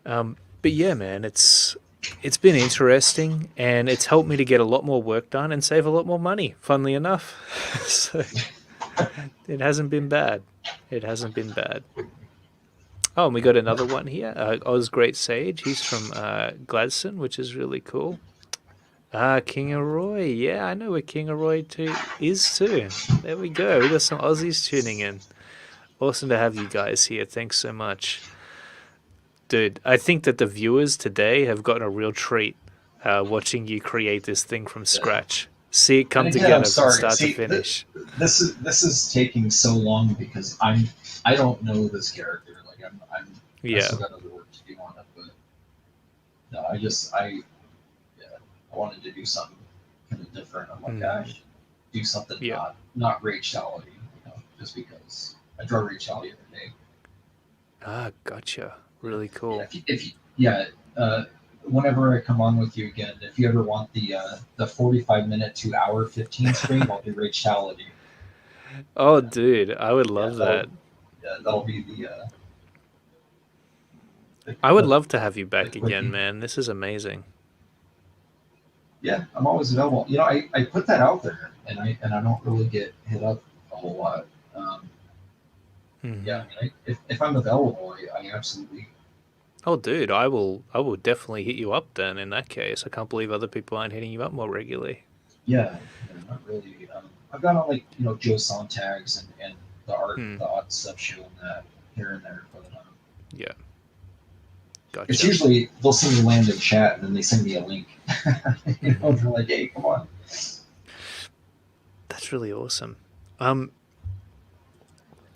But yeah, man, it's been interesting and it's helped me to get a lot more work done and save a lot more money, funnily enough. So it hasn't been bad. It hasn't been bad. Oh, and we got another one here. Oz Great Sage. He's from Gladstone, which is really cool. King of Roy. Yeah, I know where King of Roy is too. There we go. We got some Aussies tuning in. Awesome to have you guys here. Thanks so much. Dude, I think that the viewers today have gotten a real treat watching you create this thing from Yeah. scratch. See it And come again, I'm together from sorry. start to See, finish. this is taking so long because I don't know this character. Like I Yeah. still got other work to do on it, but no, I yeah, I wanted to do something kind of different. I'm like, Mm, gosh, do something yeah. not raciality, just because I draw raciality every day. Gotcha. Yeah, Really yeah. cool. Yeah, uh, whenever I come on with you again, if you ever want the 45 minute to hour 15 stream, I'll do raciality. Oh, dude, I would Yeah, love that. that'll be the, I would the, love to have you the back again, quickie. man. This is amazing. Yeah, I'm always available. I put that out there, and I don't really get hit up a whole lot. Um, yeah, Hmm. if I'm available, I absolutely. Oh, dude, I will definitely hit you up then in that case. I can't believe other people aren't hitting you up more regularly. Yeah, not really. I've got on like Joe Sontags and Hmm. the art stuff showing that here and there, but Yeah. it's Gotcha. usually they'll see me land in chat and then they send me a link. Hmm. They're like, hey, come on. That's really awesome. Um,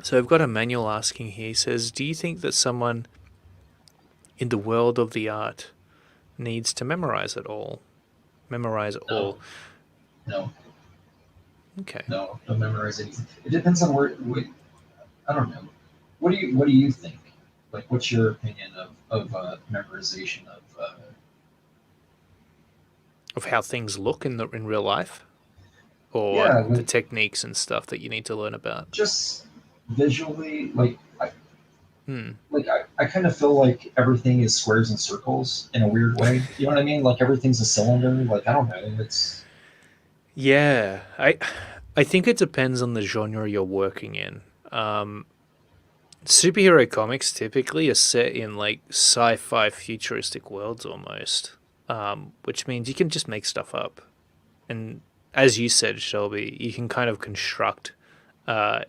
so I've got Emmanuel asking here. He says, "Do you think that someone in the world of the art needs to memorize it all? Memorize No, all." no, Okay. no, don't memorize anything. It depends on where. I don't know. What do you think? Like, what's your opinion of memorization of? Of how things look in real life, or Yeah, the like techniques and stuff that you need to learn about? just visually, Hmm. I kind of feel like everything is squares and circles in a weird way. You know what I mean? Like everything's a cylinder. Like I don't know. It's Yeah, I think it depends on the genre you're working in. Um, Superhero comics typically are set in like sci-fi futuristic worlds almost, which means you can just make stuff up. And as you said, Shelby, you can kind of construct uh,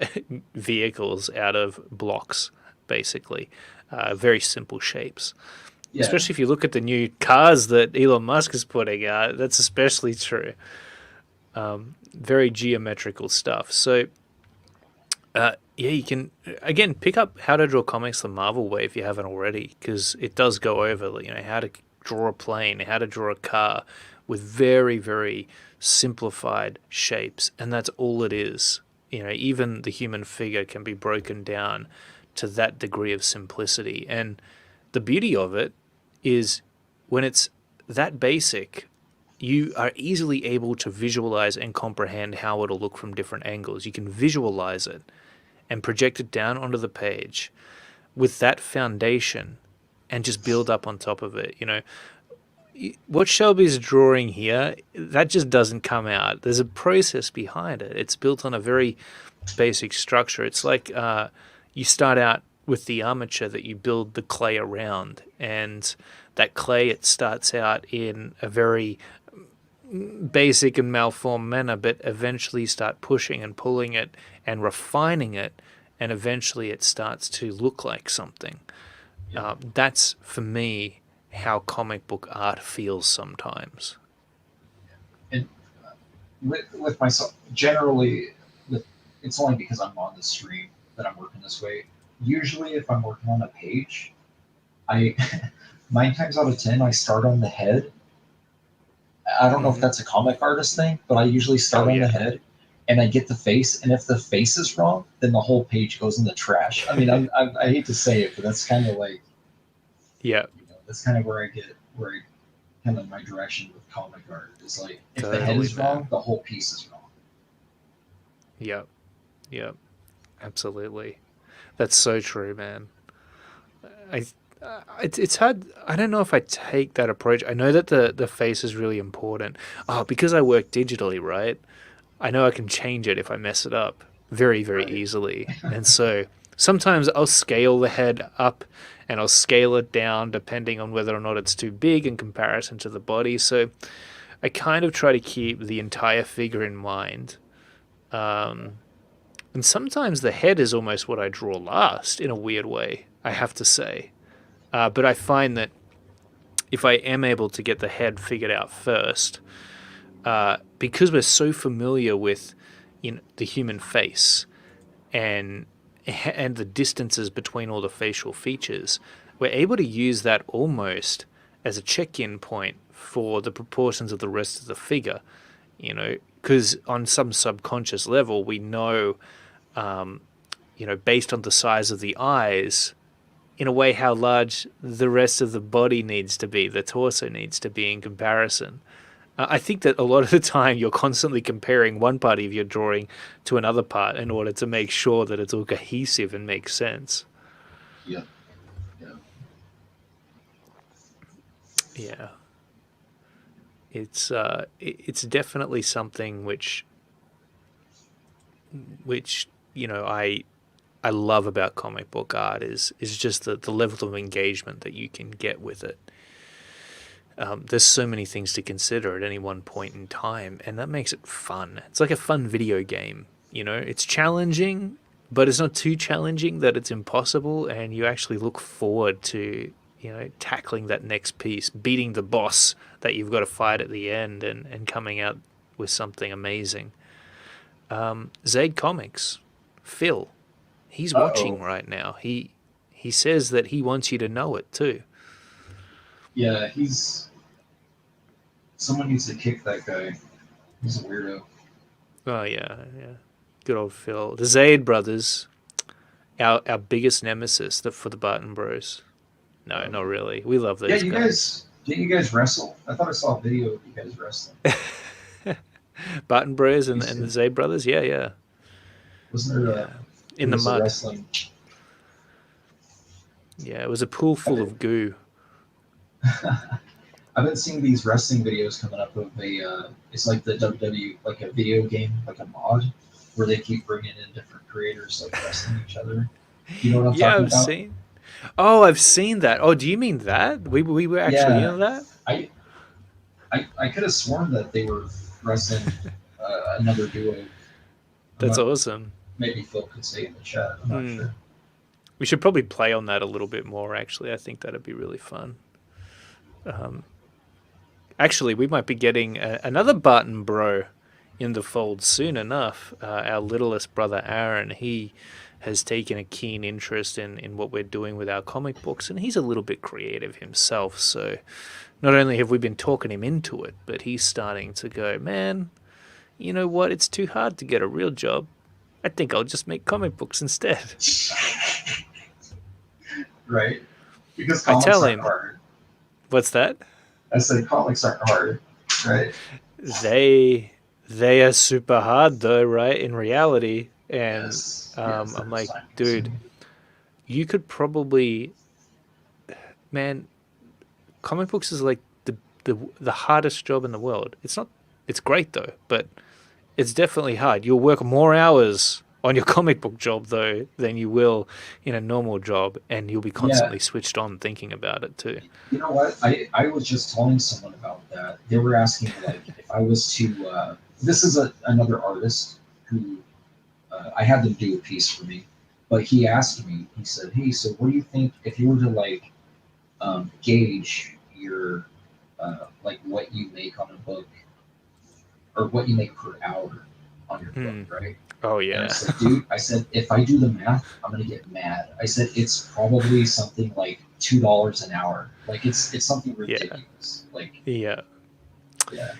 vehicles out of blocks, basically, very simple shapes. yeah, Especially if you look at the new cars that Elon Musk is putting out, that's especially true. Very geometrical stuff. So yeah, you can again pick up How to Draw Comics the Marvel Way if you haven't already, because it does go over how to draw a plane, how to draw a car with very very simplified shapes, and that's all it is. Even the human figure can be broken down to that degree of simplicity, and the beauty of it is when it's that basic, you are easily able to visualize and comprehend how it'll look from different angles. You can visualize it and project it down onto the page with that foundation and just build up on top of it. What Shelby's drawing here, that just doesn't come out. There's a process behind it. It's built on a very basic structure. It's like you start out with the armature that you build the clay around, and that clay, it starts out in a very basic and malformed manner, but eventually you start pushing and pulling it and refining it, and eventually it starts to look like something. yeah. That's for me how comic book art feels sometimes. And with myself, generally, with it's only because I'm on the stream that I'm working this way. Usually, if I'm working on a page, I 9 times out of 10 I start on the head. I don't know if Mm-hmm. that's a comic artist thing, but I usually Oh start on the yeah, head and I get the face. And if the face is wrong, then the whole page goes in the trash. I mean, I hate to say it, but that's kind of like, yeah, that's kind of where I get, where I kind of my direction with comic art is like, if the head totally, is wrong, man. the whole piece is wrong. Yeah, yeah, absolutely. That's so true, man. I it's hard. I don't know if I take that approach. I know that the face is really important. Oh, because I work digitally, right? I know I can change it if I mess it up very very Right. easily. And so sometimes I'll scale the head up and I'll scale it down depending on whether or not it's too big in comparison to the body. So I kind of try to keep the entire figure in mind. Um, and sometimes the head is almost what I draw last in a weird way, I have to say. But I find that if I am able to get the head figured out first, because we're so familiar with the human face and and the distances between all the facial features, we're able to use that almost as a check-in point for the proportions of the rest of the figure. Because on some subconscious level, we know, based on the size of the eyes, in a way, how large the rest of the body needs to be, the torso needs to be in comparison. I think that a lot of the time you're constantly comparing one part of your drawing to another part in order to make sure that it's all cohesive and makes sense. Yeah. Yeah. Yeah, it's definitely something which I love about comic book art is just the level of engagement that you can get with it. There's so many things to consider at any one point in time, and that makes it fun. It's like a fun video game. It's challenging, but it's not too challenging that it's impossible, and you actually look forward to tackling that next piece, beating the boss that you've got to fight at the end, and coming out with something amazing. Zaid Comics, Phil, he's Uh watching oh. right now. He says that he wants you to know it too. Yeah, someone needs to kick that guy. He's a weirdo. Oh yeah, yeah. Good old Phil. The Zaid brothers, our biggest nemesis for the Barton Bros. No, not Okay. really. We love Yeah, those guys. didn't you guys wrestle? I thought I saw a video of you guys wrestling. Barton Bros and, Used and the to. Zay brothers. Yeah, yeah, Wasn't there yeah. there In the was a mud. wrestling. Yeah, it was a pool I've full been, of goo. I've been seeing these wrestling videos coming up of it's like the WWE, like a video game, like a mod, where they keep bringing in different creators, like wrestling each other. You know what I'm Yeah, talking I've about? seen. Oh, I've seen that. Oh, do you mean that? We were actually Yeah, in that? I I could have sworn that they were wrestling another duo. I'm That's not, awesome. maybe Phil could say in the chat. I'm not Hmm. sure. We should probably play on that a little bit more. Actually, I think that'd be really fun. Um, Actually, we might be getting another Barton bro in the fold soon enough. Our littlest brother Aaron, he has taken a keen interest in what we're doing with our comic books, and he's a little bit creative himself. So not only have we been talking him into it, but he's starting to go, man, you know what? It's too hard to get a real job. I think I'll just make comic books instead. Right? Because I comics tell aren't him, hard. what's that? I said comics aren't hard, right? They they are super hard though, right? In reality, and Yes, yes, I'm that is like, time dude, consuming. you could probably, man, comic books is like the hardest job in the world. It's not, it's great though, but it's definitely hard. You'll work more hours on your comic book job though than you will in a normal job, and you'll be Yeah, constantly switched on thinking about it too. you know what? I was just telling someone about that. They were asking like if I was to. This is another artist who I had them do a piece for me, but he asked me. He said, "Hey, so what do you think if you were to like gauge your like what you make on a book or what you make per hour on your book, Hmm. right?" Oh And I yeah. said, dude, I said, if I do the math, I'm gonna get mad. I said, it's probably something like $2 an hour. Like it's something Yeah. ridiculous. Like, Yeah. yeah,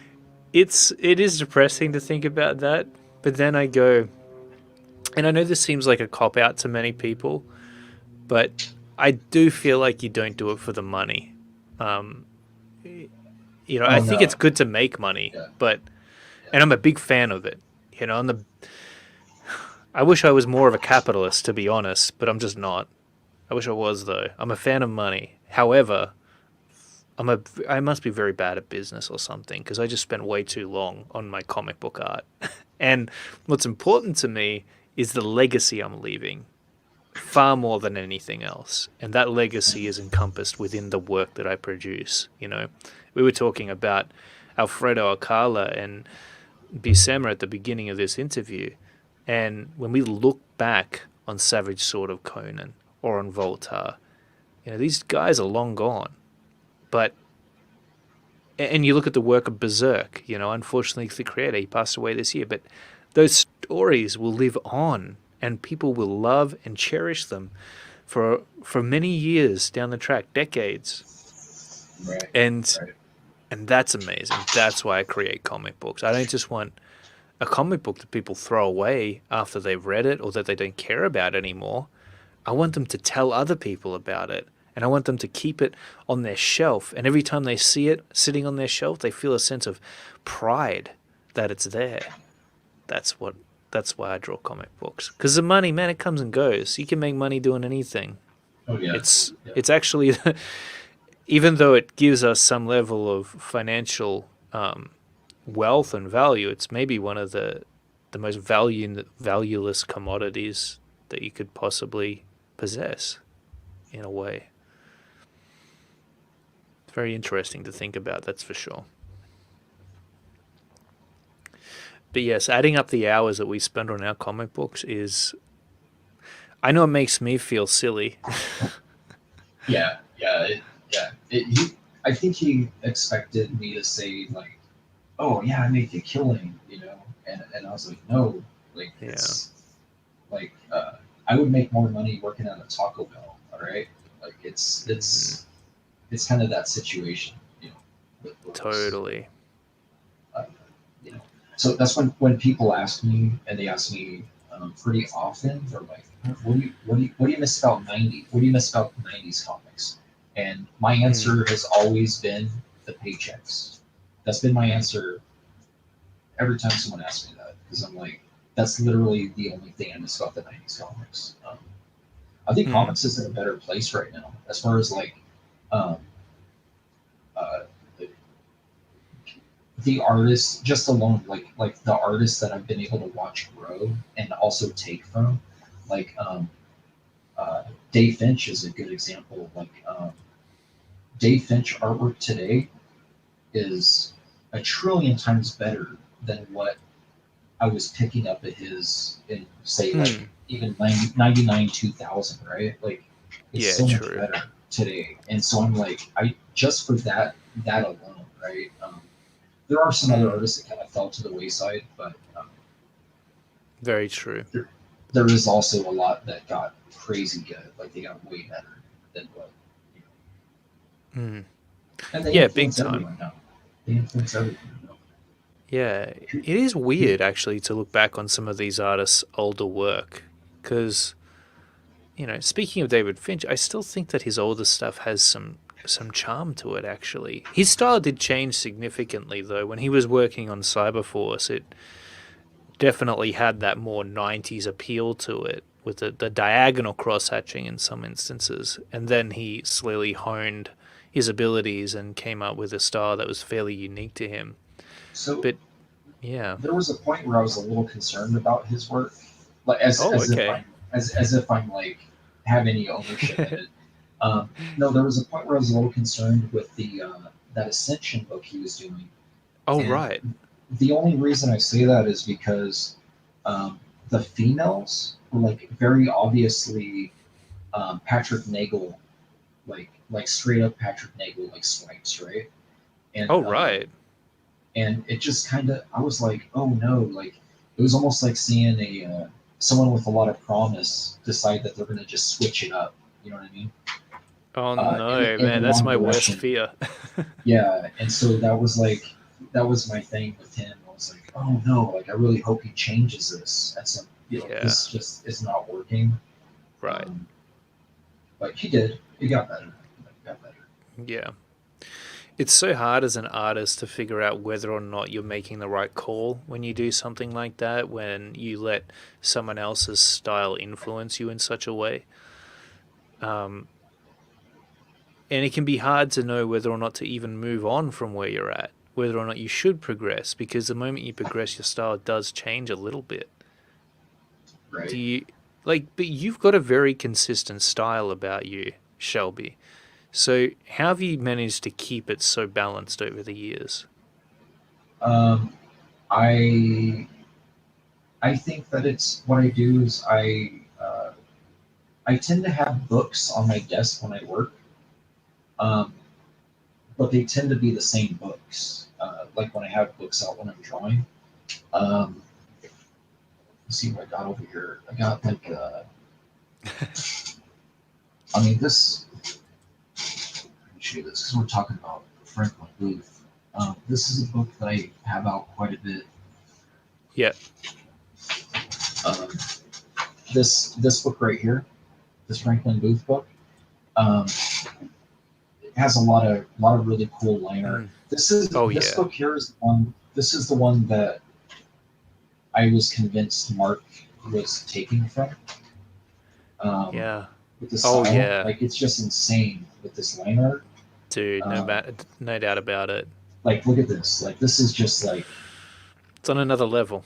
It is depressing to think about that, but then I go, and I know this seems like a cop out to many people, but I do feel like you don't do it for the money. Um, I oh think it's no, good to make money, yeah, but yeah, and I'm a big fan of it. I wish I was more of a capitalist to be honest, but I'm just not. I wish I was though. I'm a fan of money. However, I must be very bad at business or something because I just spent way too long on my comic book art. And what's important to me is the legacy I'm leaving far more than anything else. And that legacy is encompassed within the work that I produce. We were talking about Alfredo Alcala and Buscema at the beginning of this interview. And when we look back on Savage Sword of Conan or on Voltaire, these guys are long gone. But and you look at the work of Berserk, unfortunately the creator, he passed away this year, but those stories will live on and people will love and cherish them for many years down the track, decades. right, And right. and that's amazing. That's why I create comic books. I don't just want a comic book that people throw away after they've read it or that they don't care about anymore. I want them to tell other people about it. And I want them to keep it on their shelf. And every time they see it sitting on their shelf, they feel a sense of pride that it's there. That's what. That's why I draw comic books. Because the money, man, it comes and goes. You can make money doing anything. Oh yeah, It's yeah, it's actually, even though it gives us some level of financial wealth and value, it's maybe one of the most valueless commodities that you could possibly possess in a way. It's very interesting to think about, that's for sure. But yes, adding up the hours that we spend on our comic books is, I know it makes me feel silly. yeah, yeah, yeah. I think he expected me to say like, oh yeah, I make a killing, and I was like, no, like Yeah. it's like I would make more money working at a Taco Bell. All right, like Hmm. it's kind of that situation, with books. Totally. Uh, you know, so that's when people ask me, and they ask me pretty often. They're like, what do you miss about 90? What do you miss about 90's comics? And my Mm, answer has always been the paychecks. That's been my mm, answer every time someone asks me that, because I'm like, that's literally the only thing I miss about the '90s comics. I think Mm. comics is in a better place right now as far as like um, uh, the artists just alone, like the artists that I've been able to watch grow and also take from, like uh, Dave Finch is a good example. Like Dave Finch artwork today is a trillion times better than what I was picking up at his in say like Mm. even 99 2000, right? Like it's Yeah, so much true. better today. And so I'm like, I just for that alone, right? There are some other Mm. artists that kind of fell to the wayside, but Very true. there, there is also a lot that got crazy good. Like they got way better than what, you Mm. know. And they Yeah, big influence time. everyone now. They influence everything. Yeah, it is weird actually to look back on some of these artists' older work because, speaking of David Finch, I still think that his older stuff has some charm to it actually. His style did change significantly though. When he was working on Cyberforce, it definitely had that more 90s appeal to it with the diagonal cross hatching in some instances. And then he slowly honed his abilities and came up with a style that was fairly unique to him. So But yeah. there was a point where I was a little concerned about his work, like Oh, okay. as if I'm like have any ownership in it. No, there was a point where I was a little concerned with the that Ascension book he was doing, Oh, and right. the only reason I say that is because the females were like very obviously Patrick Nagel, like straight up Patrick Nagel like swipes, right? And Oh, right. it just kind of I was like, oh no, like it was almost like seeing a someone with a lot of promise decide that they're going to just switch it up. You know what I mean? Oh no, In the man, that's wrong my worst direction. fear. Yeah, and so that was like that was my thing with him. I was like, oh no, like I really hope he changes this at some. Yeah, This just is not working. right. Um, but he did. He got better. He got better. Yeah. It's so hard as an artist to figure out whether or not you're making the right call when you do something like that, when you let someone else's style influence you in such a way. Um, and it can be hard to know whether or not to even move on from where you're at, whether or not you should progress, because the moment you progress, your style does change a little bit. Do Right. you but you've got a very consistent style about you, Shelby. So, how have you managed to keep it so balanced over the years? Um, I I think that it's what I do is I tend to have books on my desk when I work, um, but they tend to be the same books. Like when I have books out when I'm drawing. Um, let's see what I got over here. I got like I mean this. Let me show you this because we're talking about Franklin Booth. This is a book that I have out quite a bit. Yeah. Um, this book right here, this Franklin Booth book. Um, it has a lot of really cool liner. Mm. Oh, This yeah. book here is the one. This is the one that I was convinced Mark was taking from. Um, Yeah. with the Oh, style, yeah. like it's just insane with this liner. Dude, Um, no doubt about it. like look at this. Like this is just like It's on another level.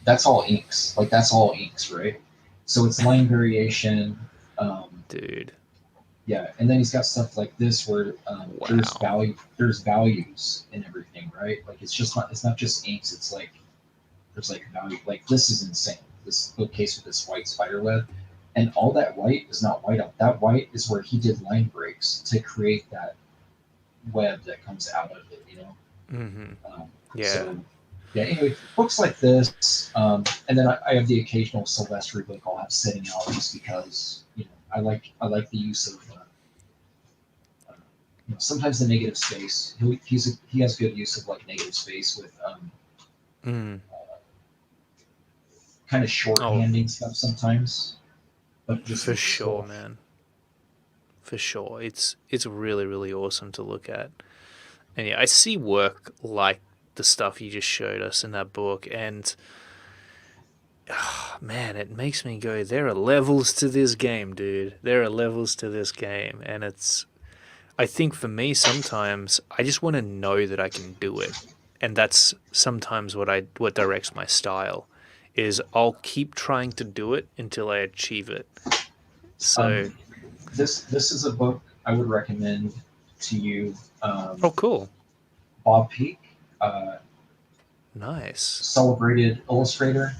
that's all inks. Like that's all inks, right? So it's line variation. Um, Dude. yeah, and then he's got stuff like this where Wow. there's values in everything, right? Like it's not just inks. It's like there's like value. Like this is insane. This bookcase with this white spider web, and all that white is not white out. That white is where he did line breaks to create that web that comes out of it. You know. Hmm. Um, Yeah. so yeah. Anyway, books like this, and then I have the occasional Sylvester book I'll have sitting out just because I like the use of. Sometimes the negative space. He has good use of like negative space with Mm. kind of Oh, shorthanding stuff sometimes, but it just for looks sure, cool. man. For sure. It's really, really awesome to look at. And yeah, I see work like the stuff you just showed us in that book, and man, it makes me go, there are levels to this game, dude. There are levels to this game, and I think for me sometimes I just want to know that I can do it. And that's sometimes what directs my style is I'll keep trying to do it until I achieve it. So, Um, this is a book I would recommend to you. oh cool. Bob Peak, uh, Nice. celebrated illustrator.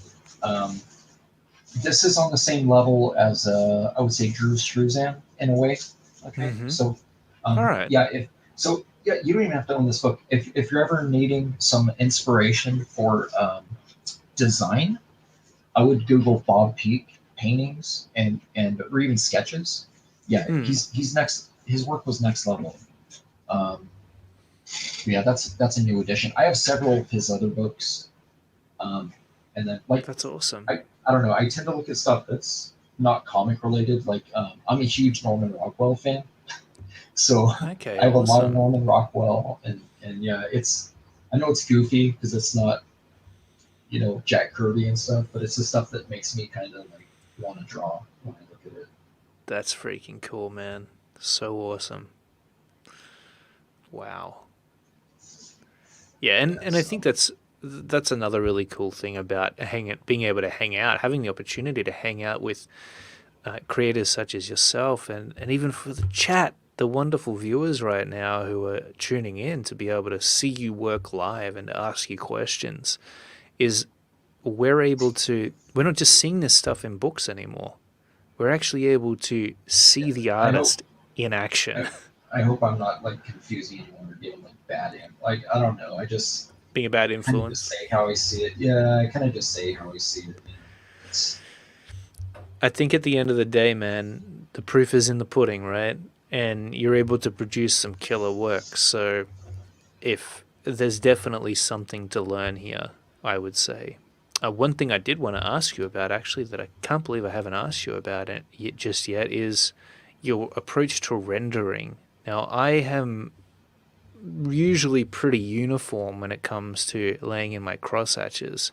Um, this is on the same level as I would say Drew Struzan in a way. Okay, Mhm. so All right. yeah, if so, yeah, you don't even have to own this book. If you're ever needing some inspiration for design, I would Google Bob Peak paintings and or even sketches. Yeah, Hmm. he's next. His work was next level. Um, yeah, that's a new addition. I have several of his other books, um, and then like That's awesome. I don't know. I tend to look at stuff that's not comic related. Like I'm a huge Norman Rockwell fan, so Okay, I have a lot of awesome. Norman Rockwell, and yeah, it's I know it's goofy because it's not Jack Kirby and stuff, but it's the stuff that makes me kind of like want to draw when I look at it. That's freaking cool, man. So awesome. Wow. Yeah, Yeah, and I think so that's another really cool thing about being able to hang out, having the opportunity to hang out with creators such as yourself, and even for the chat, the wonderful viewers right now who are tuning in to be able to see you work live and ask you questions, is we're not just seeing this stuff in books anymore. We're actually able to yeah, see the I hope artist in action, I, I hope I'm not like confusing anyone or getting like bad in. Like I don't know. being a bad I kind of just influence. say how I see it. Yeah, I kind of just say how I see it. It's I think at the end of the day, man, the proof is in the pudding, right? And you're able to produce some killer work. So if there's definitely something to learn here, I would say. One thing I did want to ask you about, actually, that I can't believe I haven't asked you about it just yet, is your approach to rendering. Now, I am usually pretty uniform when it comes to laying in my crosshatches.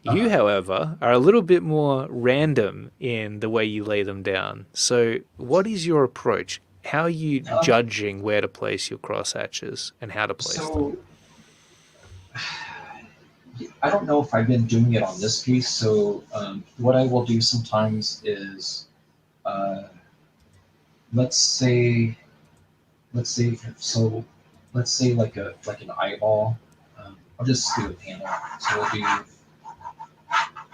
You, uh, however, are a little bit more random in the way you lay them down. So, what is your approach? How are you um, judging where to place your crosshatches and how to place them? so I don't know if I've been doing it on this piece. So what I will do sometimes is uh, let's say let's say so let's say like an eyeball. I'll just do a panel. So we'll do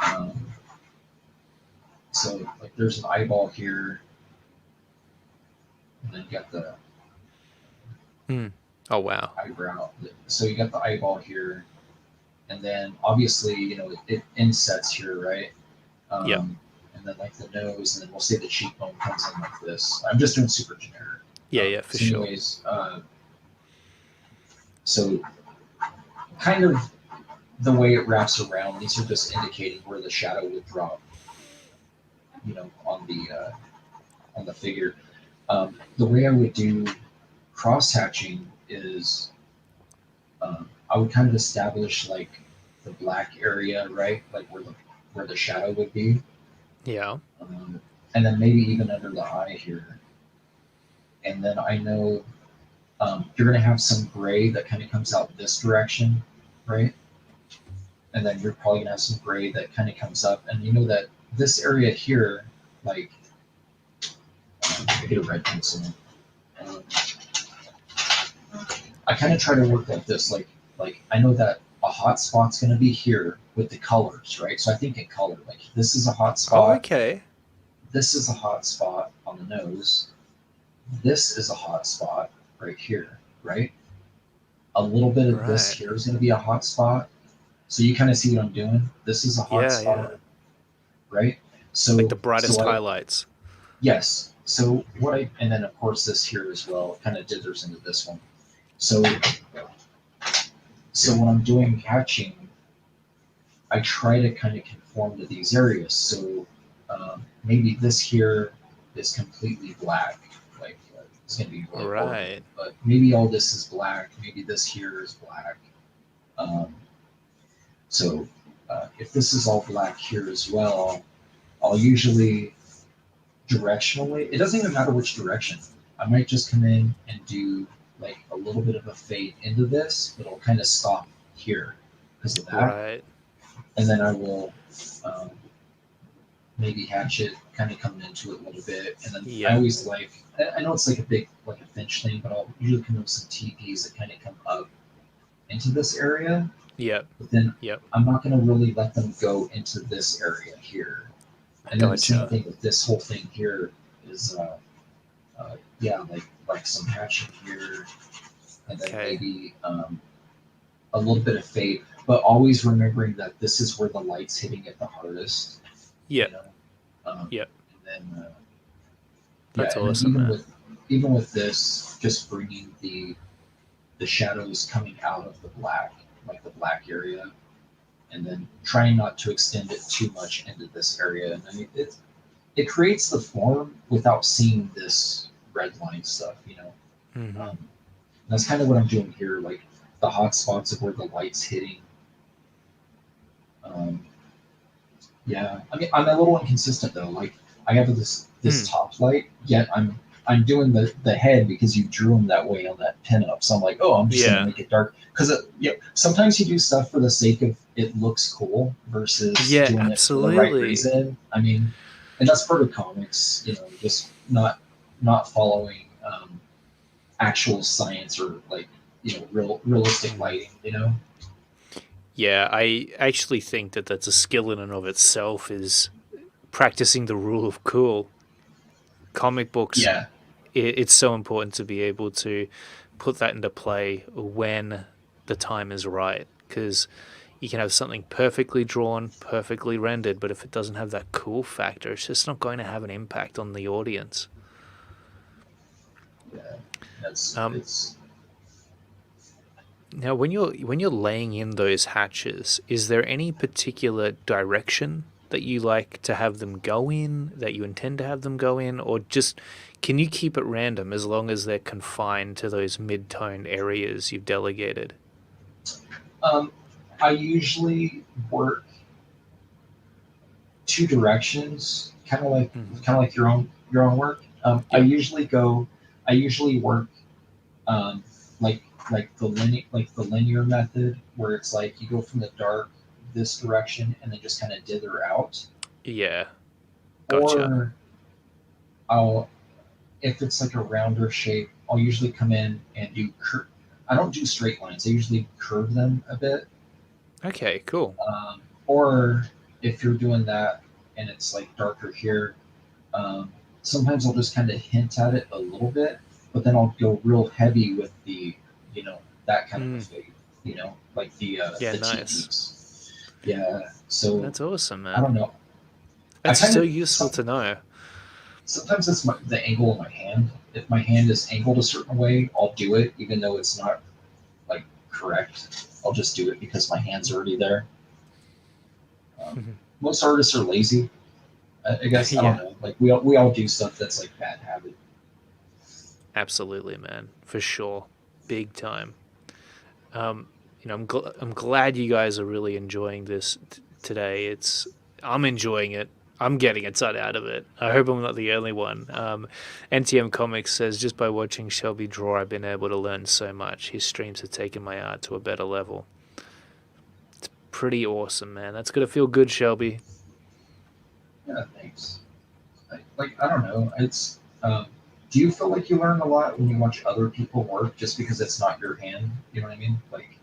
um, so like there's an eyeball here, and then you got the Hmm. Oh, wow. eyebrow. So you got the eyeball here, and then obviously it insets here, right? Yep. And then like the nose, and then we'll say the cheekbone comes in like this. I'm just doing super generic. Yeah, yeah, for So sure. anyways, so kind of the way it wraps around, these are just indicating where the shadow would drop, on the figure. The way I would do cross hatching is I would kind of establish like the black area, right, like where the shadow would be, Yeah. um, and then maybe even under the eye here. And then I know you're going to have some gray that kind of comes out this direction, right? And then you're probably going to have some gray that kind of comes up. And you know that this area here, like, I get a red pencil. Um, I kind of try to work like this. Like I know that a hot spot's going to be here with the colors, right? So I think in color, like this is a hot Oh, spot. okay. This is a hot spot on the nose. This is a hot spot right here, right? A little bit of this Right. here is going to be a hot spot. So you kind of see what I'm doing. This is a hot Yeah, yeah. spot, right? Like the So brightest I highlights. yes. So what I and then of course this here as well kind of dithers into this one. So when I'm doing hatching, I try to kind of conform to these areas. So maybe this here is completely black. Like it's gonna be really horrible. Right. But maybe all this is black. Maybe this here is black. Um, so if this is all black here as well, I'll usually directionally, it doesn't even matter which direction. I might just come in and do like a little bit of a fade into this, but I'll kind of stop here because of that. Right. And then I will um, maybe hatchet kind of coming into it a little bit. And then I Yep. always like, I know it's like a big, like a finch thing, but I'll usually come up with some TPs that kind of come up into this area. Yep. But then Yep. I'm not going to really let them go into this area here. And then the same Gotcha. thing with this whole thing here is, yeah, like some hatching here, and then Okay. maybe a little bit of fade, but always remembering that this is where the light's hitting it the hardest, you Yep. know. Um, Yep. and then yeah, That's and then awesome, man. even with this, just bringing the shadows coming out of the black, like the black area, and then trying not to extend it too much into this area. And I mean, it creates the form without seeing this red line stuff, you know. Hmm. That's kind of what I'm doing here, like the hot spots of where the light's hitting. Um, yeah, I mean, I'm a little inconsistent though. Like I have this Mm. top light, yet I'm doing the head because you drew him that way on that pinup. So I'm like, oh, I'm just gonna Yeah. make it dark because yeah, sometimes you do stuff for the sake of it looks cool versus Yeah, doing it for the right absolutely. reason. I mean, and that's part of comics, you know, just not following actual science or like realistic Mm. lighting, you know. Yeah, I actually think that that's a skill in and of itself is practicing the rule of cool. Comic books, Yeah, it's so important to be able to put that into play when the time is right because you can have something perfectly drawn, perfectly rendered, but if it doesn't have that cool factor, it's just not going to have an impact on the audience. yeah, that's Um, it's Now, when you're laying in those hatches, is there any particular direction that you like to have them go in, that you intend to have them go in, or just can you keep it random as long as they're confined to those mid-tone areas you've delegated? um, I usually work two directions, Hmm. kind of like your own work. Yep. I usually work um, like like the linear method where it's like you go from the dark this direction and then just kind of dither out, Yeah. Gotcha. or I'll if it's like a rounder shape, I'll usually come in and I don't do straight lines. I usually curve them a bit. Okay. Cool. Or if you're doing that and it's like darker here, um, sometimes I'll just kind of hint at it a little bit, but then I'll go real heavy with you know, that kind of a Mm. fade, you know, like Yeah. the Nice. TPs. Yeah. So That's awesome, I man. don't know. I That's kind so of useful to know. sometimes it's the angle of my hand. If my hand is angled a certain way, I'll do it, even though it's not like correct. I'll just do it because my hand's already there. Um, most artists are lazy. I guess I don't Yeah. know. Like we all do stuff that's like bad habit. Absolutely, man. For sure. Big time. Um, I'm glad you guys are really enjoying this today. I'm enjoying it. I'm getting a ton out of it. I hope I'm not the only one. NTM Comics says just by watching Shelby draw, I've been able to learn so much. His streams have taken my art to a better level. Pretty awesome, man. That's gonna feel good, Shelby. Yeah, thanks. I don't know. It's do you feel like you learn a lot when you watch other people work just because it's not your hand? You know what I mean? Like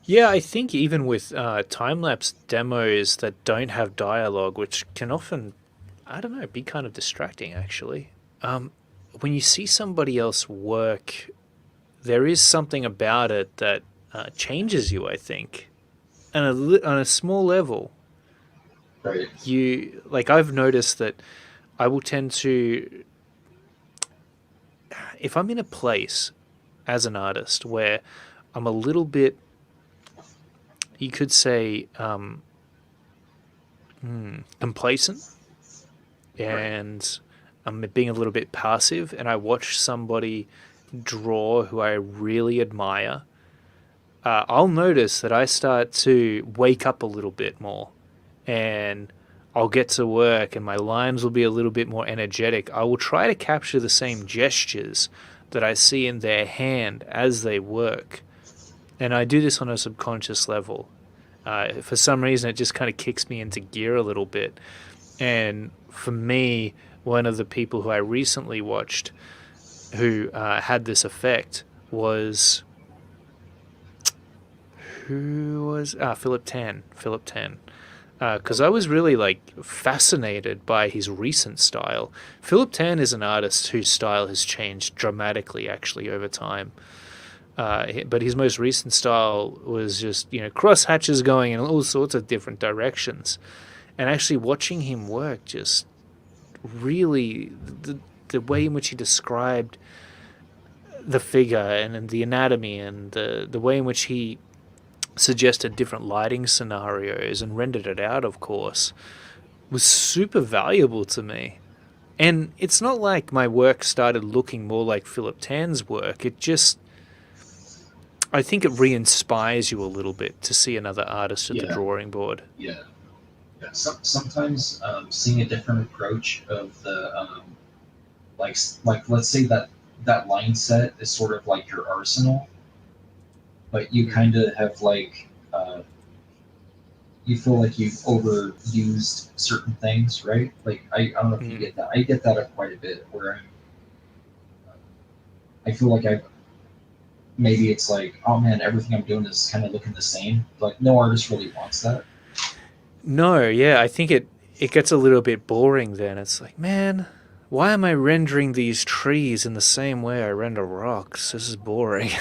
Yeah, I think even with time lapse demos that don't have dialogue, which can often, I don't know, be kind of distracting actually. When you see somebody else work, there is something about it that changes you, I think. And on a small level, right. I've noticed that I will tend to, if I'm in a place as an artist where I'm a little bit, you could say, complacent Right. and I'm being a little bit passive, and I watch somebody draw who I really admire, I'll notice that I start to wake up a little bit more, and I'll get to work and my lines will be a little bit more energetic. I will try to capture the same gestures that I see in their hand as they work. And I do this on a subconscious level. For some reason, it just kind of kicks me into gear a little bit. And for me, one of the people who I recently watched who had this effect was who was Philip Tan. Philip Tan. Because I was really like fascinated by his recent style. Philip Tan is an artist whose style has changed dramatically, actually, over time. But his most recent style was just cross hatches going in all sorts of different directions, and actually watching him work just really the way in which he described the figure and the anatomy and the way in which he suggested different lighting scenarios and rendered it out, of course, was super valuable to me. And it's not like my work started looking more like Philip Tan's work. I think it re-inspires you a little bit to see another artist at the Yeah, drawing board. yeah, yeah. Sometimes seeing a different approach of like let's say that line set is sort of like your arsenal, but you Mm. kind of have like you feel like you've overused certain things, right? Like I don't know if you Mm. get that. I get that quite a bit where I feel like maybe it's like, oh man, everything I'm doing is kind of looking the same. Like no artist really wants that. No, yeah, I think it gets a little bit boring then. It's like, man, why am I rendering these trees in the same way I render rocks? This is boring.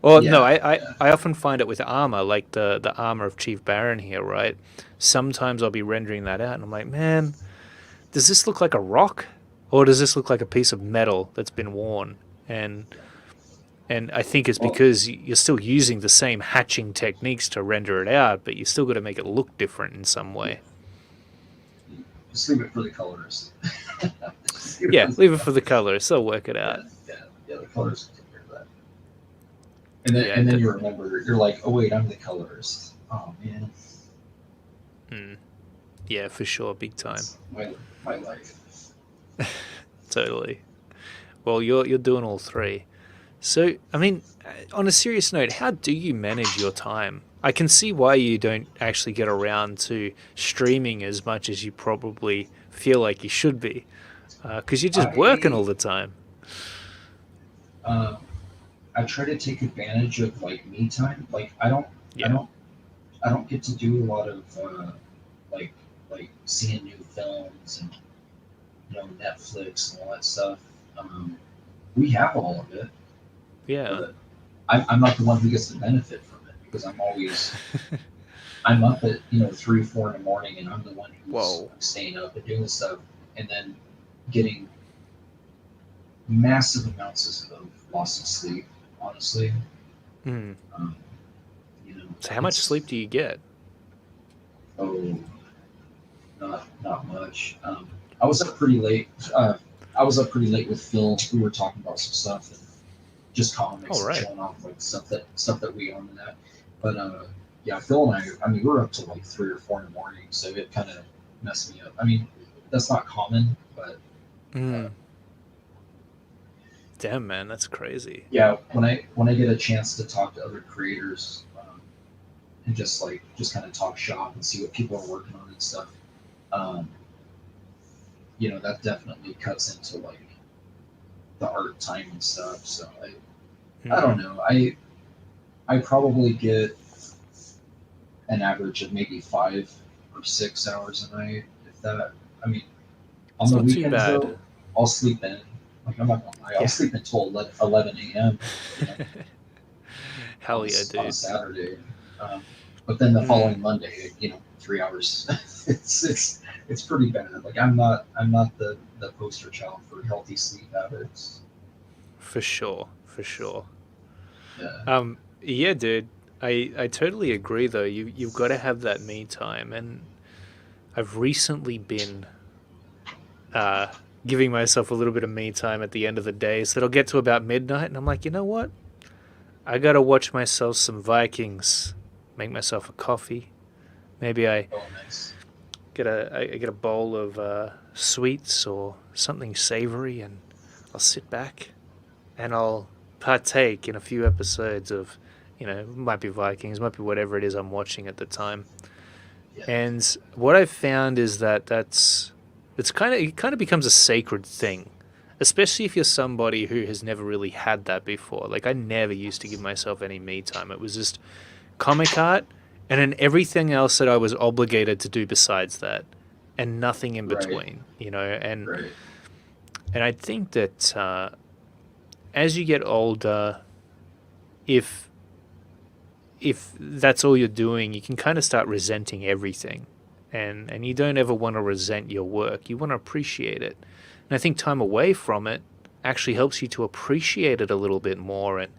Or no, Yeah, yeah, I often find it with armor, like the armor of Chief Baron here, right? Sometimes I'll be rendering that out and I'm like, man, does this look like a rock? Or does this look like a piece of metal that's been worn? And yeah. and I think it's Well, because you're still using the same hatching techniques to render it out, but you still got to make it look different in some yeah. way. Just leave it for the colors. Just leave it for Yeah, the leave it for the colors. colors. They'll work it Yeah, out. yeah, yeah. The colors can take care of that. Yeah, And then you remember, you're like, oh wait, I'm the colorist. Oh man, mm, yeah, for sure, big time. that's my life. Totally. Well, you're doing all three. So, I mean, on a serious note, how do you manage your time? I can see why you don't actually get around to streaming as much as you probably feel like you should be, because you're just working I all the time. um, I try to take advantage of like me time. Like I Yeah. don't I don't get to do a lot of like seeing new films and Netflix and all that stuff. Um, we have all of it, Yeah. but I'm not the one who gets to benefit from it because I'm up at 3 4 in the morning and I'm the one who's Whoa. staying up and doing stuff and then getting massive amounts of loss of sleep. Honestly, Mm. um, you know, So, how much it's sleep do you get? oh, not much. I was up pretty late. I was up pretty late with Phil. We were talking about some stuff and just All comics and right. showing off like stuff that we own and that. But yeah, Phil and I mean, we were up to like 3 or 4 in the morning, so it kind of messed me up. I mean, that's not common, but uh, Mm. Damn, man, that's crazy. yeah, when I get a chance to talk to other creators and just kind of talk shop and see what people are working on and stuff, um, that definitely cuts into like the art time and stuff. So I don't Mm. know. I probably get an average of maybe 5 or 6 hours a night, if that. I mean, on It's the not too weekends bad. though, I'll sleep in. Like I'm not gonna lie, I'll Yeah. sleep until 11 a.m. You know, Hell yeah, on a dude. Saturday. Um, but then the Mm. following Monday, 3 hours. It's pretty bad. Like I'm not the poster child for healthy sleep habits. For sure. For sure. Yeah. Yeah, dude. I totally agree though. You've got to have that me time, and I've recently been uh giving myself a little bit of me time at the end of the day, so that I'll get to about midnight, and I'm like, you know what? I gotta watch myself some Vikings, make myself a coffee. Maybe I Oh, nice. I get a bowl of sweets or something savory, and I'll sit back and I'll partake in a few episodes of, it might be Vikings, might be whatever it is I'm watching at the time. Yeah. And what I've found is that it kind of becomes a sacred thing, especially if you're somebody who has never really had that before. Like I never used to give myself any me time. It was just comic art and then everything else that I was obligated to do besides that, and nothing in Right. between. And Right. I think that as you get older, if that's all you're doing, you can kind of start resenting everything. And you don't ever want to resent your work. You want to appreciate it. And I think time away from it actually helps you to appreciate it a little bit more and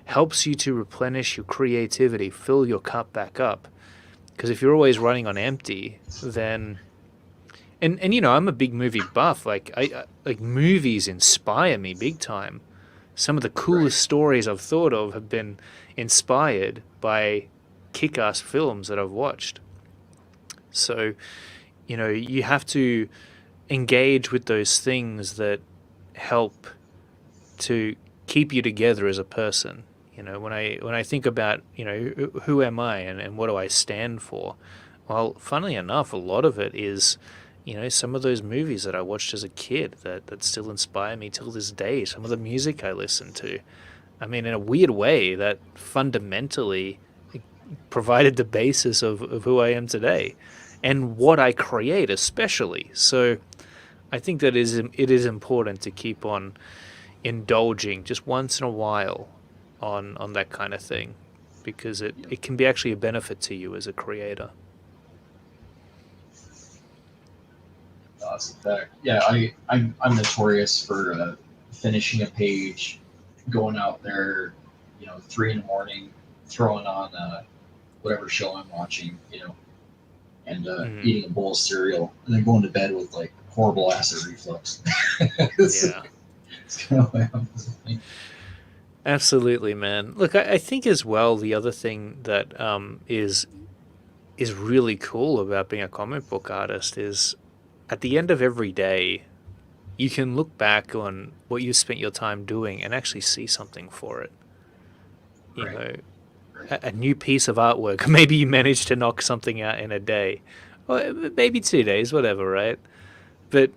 helps you to replenish your creativity, fill your cup back up. Because if you're always running on empty, then I'm a big movie buff. Like movies inspire me big time. Some of the Right. coolest stories I've thought of have been inspired by kick-ass films that I've watched. So, you have to engage with those things that help to keep you together as a person. When I think about, who am I and what do I stand for? Well, funnily enough, a lot of it is, some of those movies that I watched as a kid that still inspire me till this day, some of the music I listen to. I mean, in a weird way, that fundamentally provided the basis of who I am today and what I create, especially. So I think that it is important to keep on indulging just once in a while on that kind of thing because Yeah. it can be actually a benefit to you as a creator. That's a fact. Yeah, I'm notorious for finishing a page, going out there, 3 in the morning, throwing on whatever show I'm watching, and Mm, eating a bowl of cereal, and then going to bed with like horrible acid reflux. it's, yeah. it's kind of what happens. Absolutely, man. Look, I think as well the other thing that is really cool about being a comic book artist is at the end of every day you can look back on what you spent your time doing and actually see something for it. You Right, know, right, a new piece of artwork. Maybe you managed to knock something out in a day, or maybe 2 days, whatever, right? But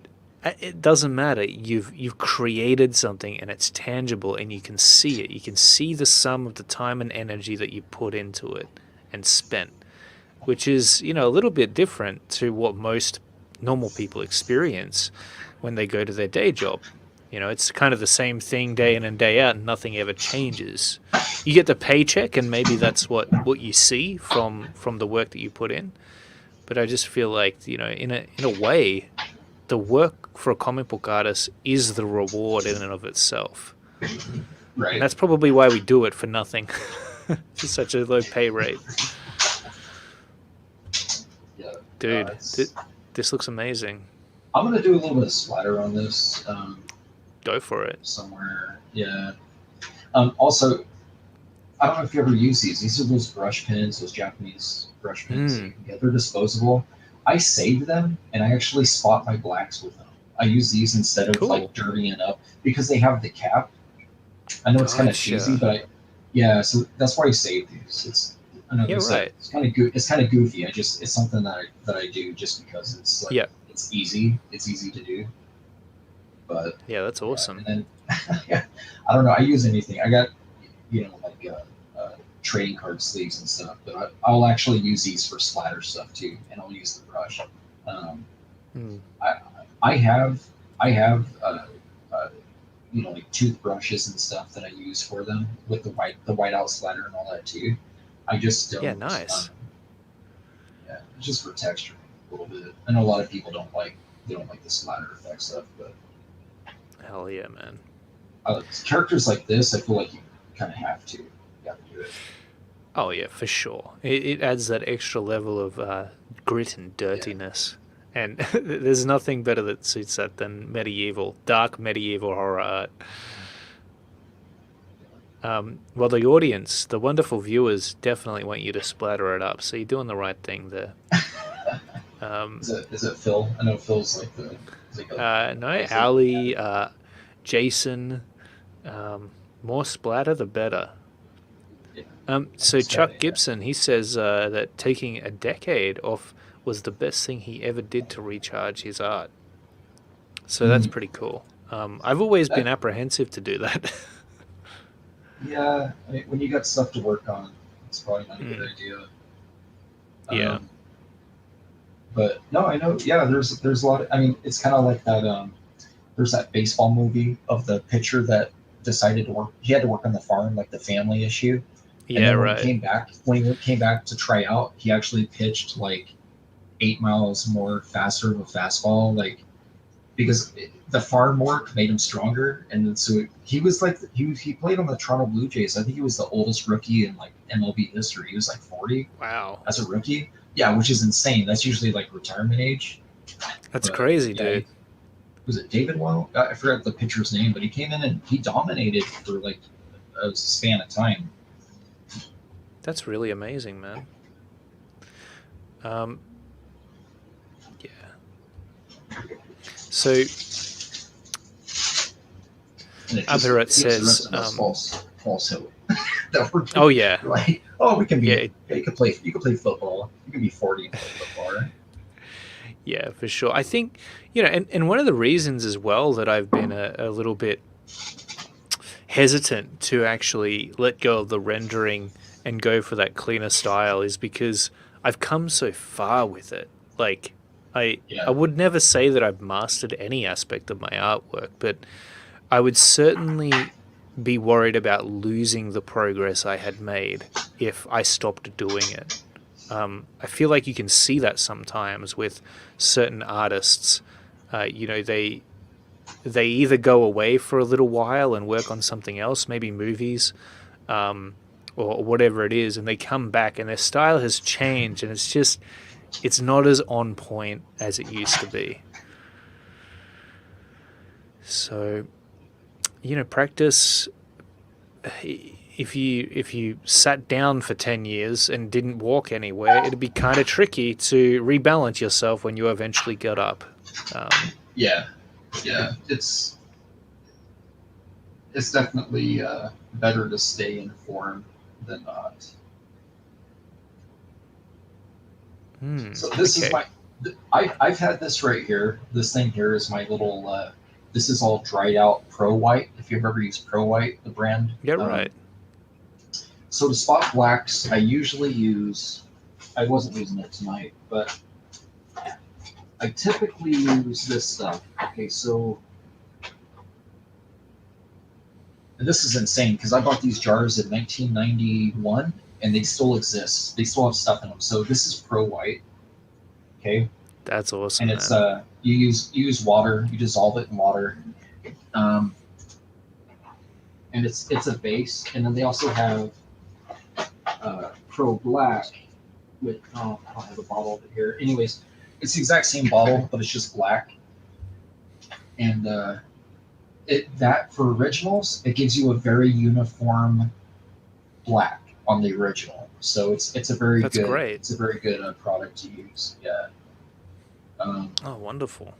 it doesn't matter. You've created something and it's tangible and you can see it. You can see the sum of the time and energy that you put into it and spent, which is, a little bit different to what most normal people experience when they go to their day job. It's kind of the same thing day in and day out, and nothing ever changes. You get the paycheck, and maybe that's what you see from the work that you put in. But I just feel like, in a way, the work for a comic book artist is the reward in and of itself. And right. that's probably why we do it for nothing, for such a low pay rate. Yeah, Dude, it's. this looks amazing. I'm gonna do a little bit of splatter on this Go for it. somewhere. Yeah. Also, I don't know if you ever use these. These are those brush pens, those Japanese brush pens that you Hmm. can get. They're disposable. I save them and I actually spot my blacks with them. I use these instead of like Cool. dirtying up because they have the cap. I know it's kind of cheesy, Gotcha. but yeah, so that's why I save these. I know Yeah, there's like right. it's kind of good. It's kind of goofy. It's something that I do just because it's like Yeah. it's easy. It's easy to do. But Yeah, that's yeah, awesome. and then yeah, I don't know. I use anything. I got like trading card sleeves and stuff, but I'll actually use these for splatter stuff too, and I'll use the brush. Um, Hmm. I I have I have like toothbrushes and stuff that I use for them with the white out splatter and all that too. I just Yeah, don't. nice. Yeah, it's just for texture a little bit. I know a lot of people don't like the splatter effect stuff, but Hell yeah, man. characters like this, I feel like you kind of have to. You got to do it. Oh yeah, for sure. It adds that extra level of grit and Yeah. dirtiness. And there's nothing better that suits that than dark medieval horror art. Well, the audience, the wonderful viewers, definitely want you to splatter it up. So you're doing the right thing there. Is it Phil? I know Phil's like the he's like a No, wise looking Ali, man. Jason, more splatter the better. Yeah, So he's got Chuck a Gibson, he says that taking a decade off was the best thing he ever did to recharge his art. So that's mm, pretty cool. I've always been that apprehensive to do that. yeah. I mean, when you got stuff to work on, it's probably not a good Mm, idea. yeah, Um, but no, I know. Yeah, there's a lot. I mean, it's kind of like that. There's that baseball movie of the pitcher that decided to work. He had to work on the farm, like the family issue. And yeah, then right. when he came back to try out, he actually pitched like 8 miles more faster of a fastball, like because the farm work made him stronger. And then, so he was like he played on the Toronto Blue Jays. I think he was the oldest rookie in like MLB history. He was like 40 Wow, as a rookie. Yeah, which is insane. That's usually like retirement age. that's But crazy, yeah, dude. was it David Well? I forgot the pitcher's name, but he came in and he dominated for like a span of time. That's really amazing, man. Um, yeah. So And it up here it gives the says, rest of us false hope that we're oh yeah, like, oh, we can yeah, be, yeah, you can play football. You can be 40 and play football, right? yeah, for sure. I think, and one of the reasons as well that I've been a little bit hesitant to actually let go of the rendering and go for that cleaner style is because I've come so far with it. Like, I Yeah. would never say that I've mastered any aspect of my artwork, but I would certainly be worried about losing the progress I had made if I stopped doing it. I feel like you can see that sometimes with certain artists. They either go away for a little while and work on something else, maybe movies, um, or whatever it is, and they come back and their style has changed, and it's not as on point as it used to be. So, practice. If you sat down for 10 years and didn't walk anywhere, it'd be kind of tricky to rebalance yourself when you eventually got up. Um, Yeah. Yeah. It's definitely better to stay in form than not. So this is okay. my. I've had this right here. This thing here is my little. This is all dried out Pro White. If you've ever used Pro White, the brand. Yeah, right. So to spot blacks, I usually use. I wasn't using it tonight, but I typically use this stuff. Okay, so and this is insane because I bought these jars in 1991 and they still exist. They still have stuff in them. So this is Pro White. Okay, That's and awesome, it's man. you use water, you dissolve it in water, um, and it's a base, and then they also have Pro Black with I don't have a bottle of it here. Anyways, it's the exact same bottle, but it's just black, and it that for originals, it gives you a very uniform black on the original. So That's great. it's a very good product to use. Yeah. Um, Oh, wonderful.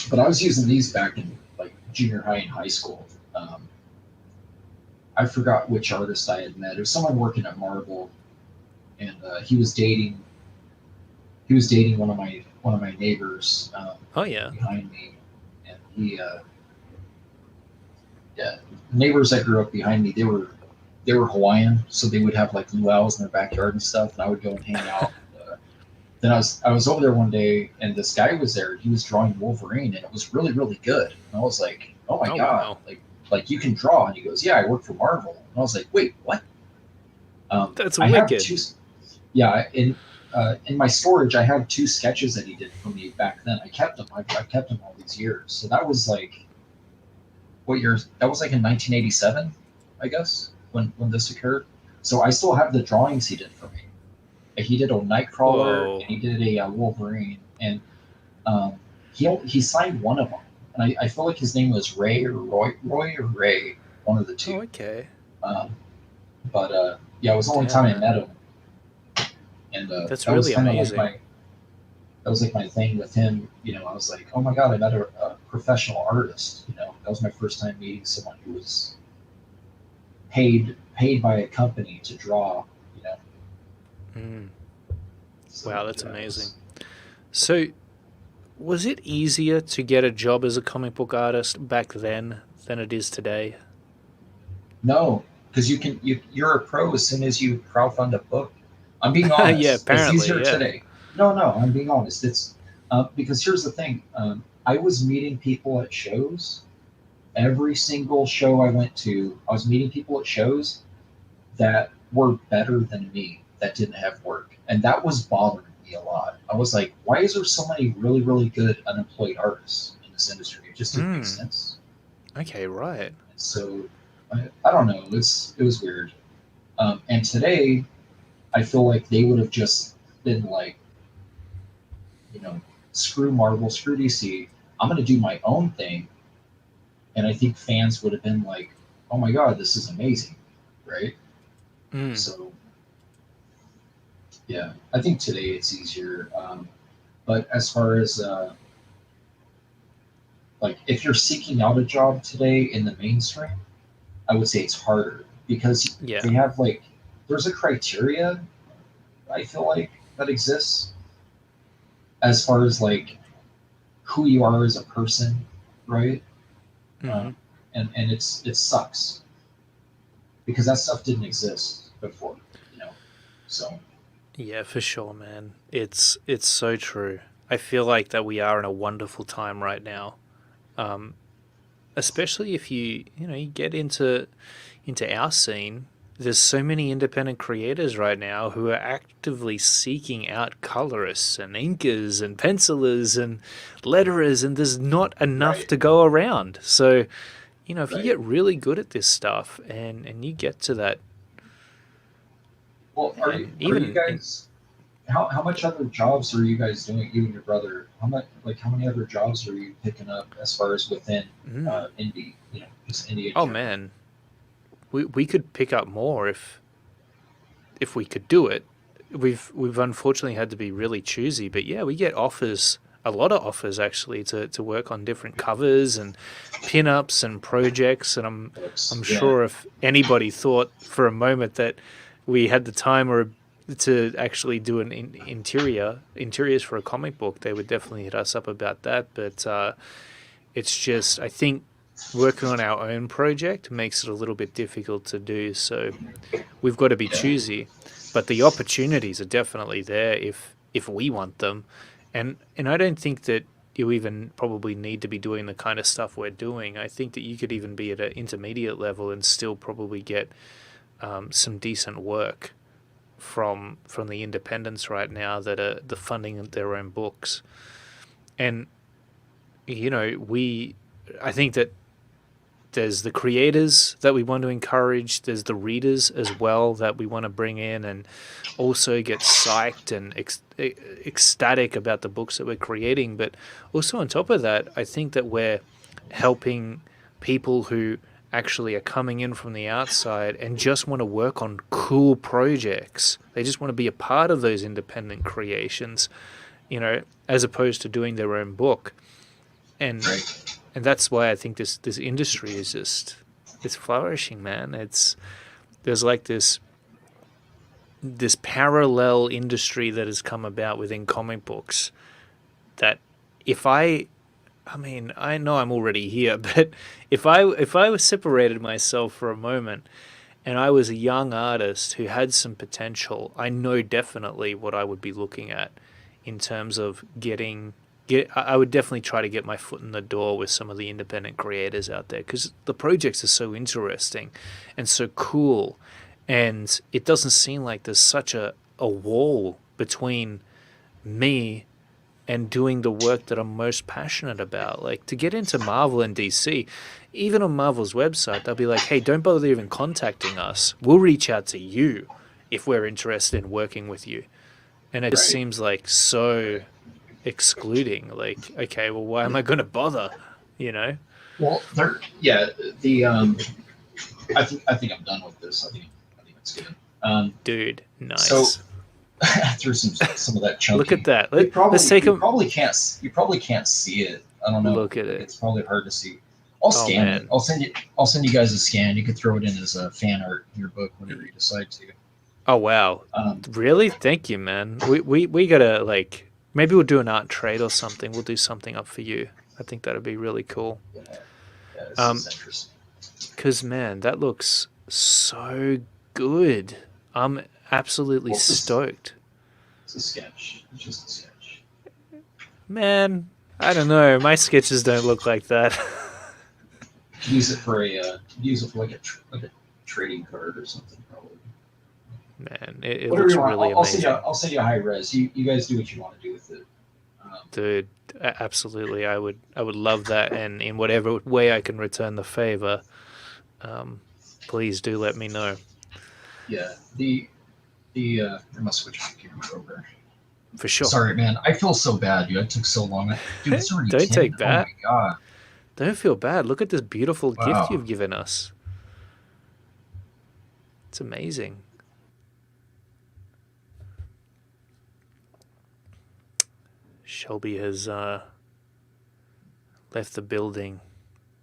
but I was using these back in like junior high and high school. Um, I forgot which artist I had met. It was someone working at Marvel, and he was dating one of my neighbors Oh, yeah. behind me, and he yeah, neighbors that grew up behind me, they were Hawaiian, so they would have like luau's in their backyard and stuff, and I would go and hang out. Then I was over there one day, and this guy was there. He was drawing Wolverine, and it was really really good. And I was like, oh my Oh, god, wow. like you can draw? And he goes, yeah, I work for Marvel. And I was like, wait, what? That's I have wicked. two. Yeah, in my storage, I have two sketches that he did for me back then. I kept them. I've kept them all these years. So that was like what year? That was like in 1987, I guess, when this occurred. So I still have the drawings he did for me. He did a Nightcrawler and Whoa. he did a Wolverine, and um, he signed one of them. And I feel like his name was Ray or Roy or Ray, one of the Oh, two. okay. Um, but yeah, it was the only Damn, time I man. met him, and That's that was really kind of like amazing. my that was like my thing with him. You know, I was like, oh my god, I met a professional artist. You know, that was my first time meeting someone who was paid by a company to draw. You know, Mm. so Wow, that's yeah, it amazing. was So, was it easier to get a job as a comic book artist back then than it is today? no, because you're a pro as soon as you crowdfund a book. I'm being Yeah, honest. It's apparently, easier yeah. today. No, I'm being honest. It's because here's the thing. I was meeting people at shows. Every single show I went to, I was meeting people at shows that were better than me that didn't have work, and that was bothering me a lot. I was like, why is there so many really really good unemployed artists in this industry? It just didn't make Mm. sense. Okay, right. So I don't know. It was weird. And today, I feel like they would have just been like, you know, screw Marvel, screw DC. I'm going to do my own thing. And I think fans would have been like, oh my God, this is amazing. Right. Mm. So, yeah, I think today it's easier. But as far as like, if you're seeking out a job today in the mainstream, I would say it's harder because Yeah. they have like, there's a criteria, I feel like, that exists as far as like who you are as a person, right? Hmm. Um, and it sucks because that stuff didn't exist before, you know. So Yeah, for sure, man. It's so true. I feel like that we are in a wonderful time right now. Um, Especially if you get into our scene. There's so many independent creators right now who are actively seeking out colorists and inkers and pencilers and letterers, and there's not enough right, to go around. So, if you right. get really good at this stuff and you get to that, Well, and are you even in, guys? How much other jobs are you guys doing? You and your brother. How many other jobs are you picking up as far as within mm, indie? You know, just indie in oh general. man, we could pick up more if we could do it. We've unfortunately had to be really choosy, but yeah, we get offers, a lot of offers actually, to work on different covers and pin-ups and projects. And I'm Books. Yeah. sure if anybody thought for a moment that we had the time or to actually do an interiors for a comic book, they would definitely hit us up about that. But it's just, I think working on our own project makes it a little bit difficult to do. So we've got to be Yeah. choosy, but the opportunities are definitely there if we want them, and I don't think that you even probably need to be doing the kind of stuff we're doing. I think that you could even be at an intermediate level and still probably get some decent work from the independents right now that are the funding their own books. And we I think that there's the creators that we want to encourage, there's the readers as well that we want to bring in and also get psyched and ecstatic about the books that we're creating. But also on top of that, I think that we're helping people who actually are coming in from the outside and just want to work on cool projects. They just want to be a part of those independent creations, as opposed to doing their own book. And Right. and that's why I think this industry is just, it's flourishing, man. There's like this parallel industry that has come about within comic books that if I mean, I know I'm already here, but if I was separated myself for a moment and I was a young artist who had some potential, I know definitely what I would be looking at in terms of get. I would definitely try to get my foot in the door with some of the independent creators out there because the projects are so interesting and so cool, and it doesn't seem like there's such a wall between me and doing the work that I'm most passionate about. Like to get into Marvel and DC, even on Marvel's website, they'll be like, hey, don't bother even contacting us. We'll reach out to you if we're interested in working with you. And it just Right. seems like so Right. excluding. Like, okay, well, why am I going to bother? You know? Well, there. Yeah. The I think I'm done with this. I think it's good. Dude, So nice. I threw some of that Look at chunky. that. Let's take You a probably can't see it. I don't know. look at Like it. it's probably hard to see. I'll Oh scan it. man. I'll send you guys a scan. You can throw it in as a fan art in your book whenever you decide to. Oh wow. Um, Really? Thank you, man. We gotta like maybe we'll do an art trade or something. We'll do something up for you. I think that'd be really cool. yeah, yeah, this is Um, interesting. cause man, that looks so good. I'm absolutely Well, stoked. it's a sketch. It's just a sketch. Man, I don't know. My sketches don't look like that. Use it for like a trading card or something probably. Man, it Whatever looks you want. really amazing. I'll send you a high res. You guys do what you want to do with it. Dude, absolutely. I would love that, and in whatever way I can return the favor, um, please do let me know. Yeah. I must switch my camera over. For sure. Sorry, man. I feel so bad, dude. It took so long. Dude, it's already Don't 10. take Oh my that. god. Don't feel bad. Look at this beautiful gift Wow. you've given us. It's amazing. Shelby has left the building,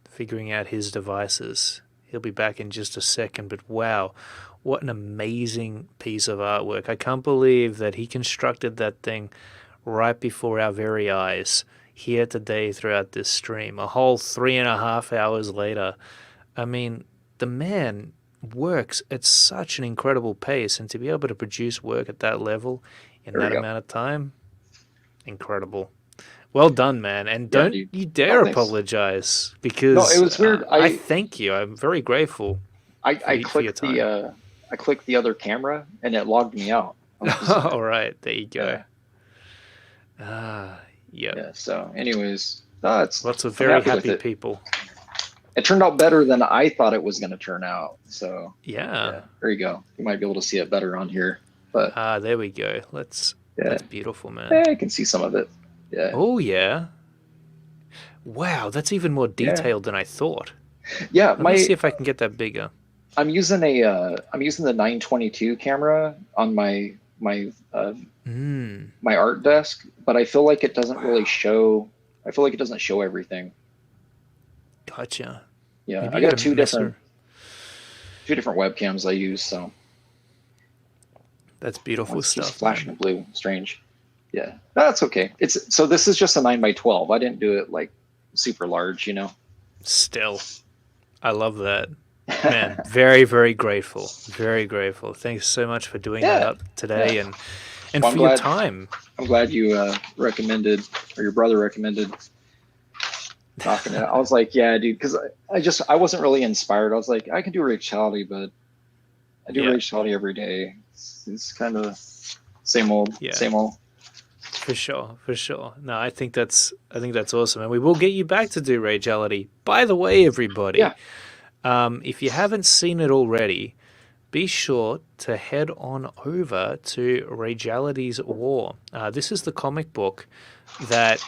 figuring out his devices. He'll be back in just a second, but wow, what an amazing piece of artwork. I can't believe that he constructed that thing right before our very eyes here today throughout this stream. A whole 3.5 hours later. I mean, the man works at such an incredible pace, and to be able to produce work at that level in There we that go. amount of time, incredible. Well done, man. And Yeah, don't dude. you Oh, dare thanks. apologize No, because it was weird. I thank you. I'm very grateful I for your clicked time. I clicked the other camera and it logged me out. I was just like, All right, there you go. yeah, Yep. yeah. So, anyways, no, Lots of I'm very happy with happy it. people. It turned out better than I thought it was going to turn out. So, Yeah. yeah, there you go. You might be able to see it better on here, but There we go. That's yeah, beautiful, man. I can see some of it. Yeah, Oh yeah. Wow, that's even more yeah, detailed than I thought. yeah. Let me see if I can get that bigger. I'm using the 922 camera on my my art desk, but I feel like it doesn't really show. I feel like it doesn't show everything. Gotcha. Yeah, Maybe I you got gotta two mess different webcams I use, so That's beautiful it's just stuff. flashing blue. Strange. Yeah, no, that's okay. So this is just a 9x12. I didn't do it like super large, you know. Still, I love that. Man, very, very grateful. Very grateful. Thanks so much for doing that Yeah, up today yeah. and Well, for your time. I'm glad you recommended, or your brother recommended knocking it out. I was like, yeah, dude, because I wasn't really inspired. I was like, I can do Rachel, but I do Yeah. Rachel every day. It's kind of same old, Yeah. same old. For sure, for sure. No, I think that's awesome, and we will get you back to do Rageality. By the way, everybody, Yeah. if you haven't seen it already, be sure to head on over to Rageality's War. This is the comic book that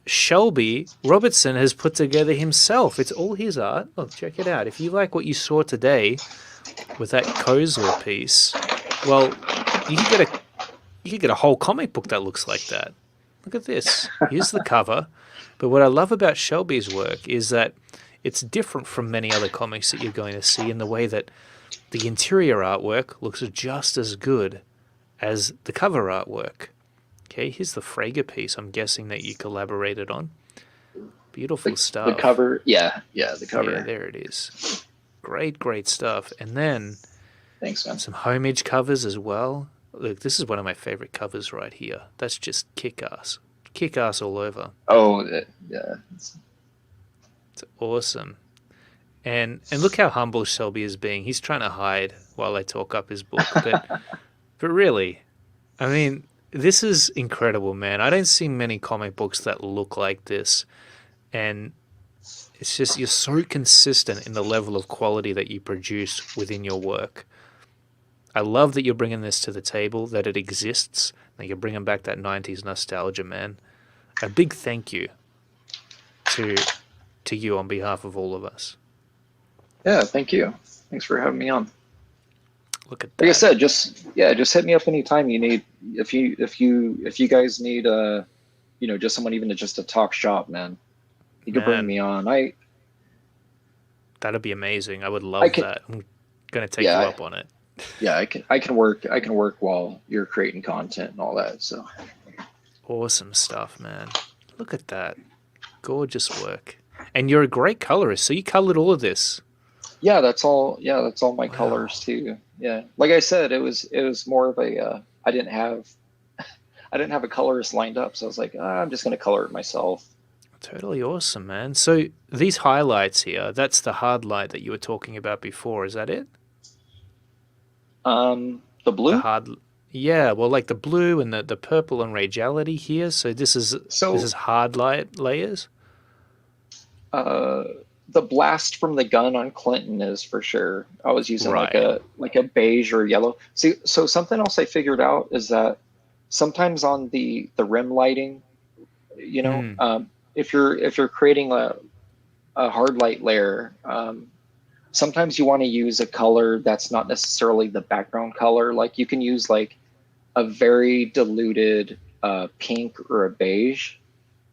Shelby Robertson has put together himself. It's all his art. Look, check it out. If you like what you saw today with that Kozor piece, well, you could get a whole comic book that looks like that. Look at this. Here's the cover. But what I love about Shelby's work is that it's different from many other comics that you're going to see in the way that the interior artwork looks just as good as the cover artwork. Okay, here's the Frager piece I'm guessing that you collaborated on. Beautiful stuff. The cover, yeah, the cover. Yeah, there it is. Great, great stuff. And then Thanks, man. some homage covers as well. Look, this is one of my favorite covers right here. That's just kick-ass. Kick-ass all over. Oh, yeah. It's awesome. And look how humble Shelby is being. He's trying to hide while I talk up his book. But really, I mean, this is incredible, man. I don't see many comic books that look like this. And it's just, you're so consistent in the level of quality that you produce within your work. I love that you're bringing this to the table, that it exists, that you're bringing back that 90s nostalgia, man. A big thank you to you on behalf of all of us. Yeah, thank you. Thanks for having me on. Look at Like I that. said, just hit me up anytime you need. If you guys need just someone even to talk shop, man, you can bring Man, me on. that'd be amazing. I would I love can that. I'm gonna take you yeah up on it. yeah I can work while you're creating content and all that. So Awesome stuff, man. Look at that. Gorgeous work. And you're a great colorist, so you colored all of this. that's all my Wow. colors too. Yeah, like I said, it was more of a I didn't have a colorist lined up, so I was like, I'm just gonna color it myself. Totally awesome, man. So these highlights here, that's the hard light that you were talking about before, is that it? The The blue. hard Yeah, well like the blue and the purple and rageality here. So this is So hard light layers? uh, the blast from the gun on Clinton is for sure. I was using like Right. a beige or yellow. See, so something else I figured out is that sometimes on the rim lighting, you know, Mm. if you're creating a hard light layer, sometimes you want to use a color that's not necessarily the background color. Like you can use like a very diluted pink or a beige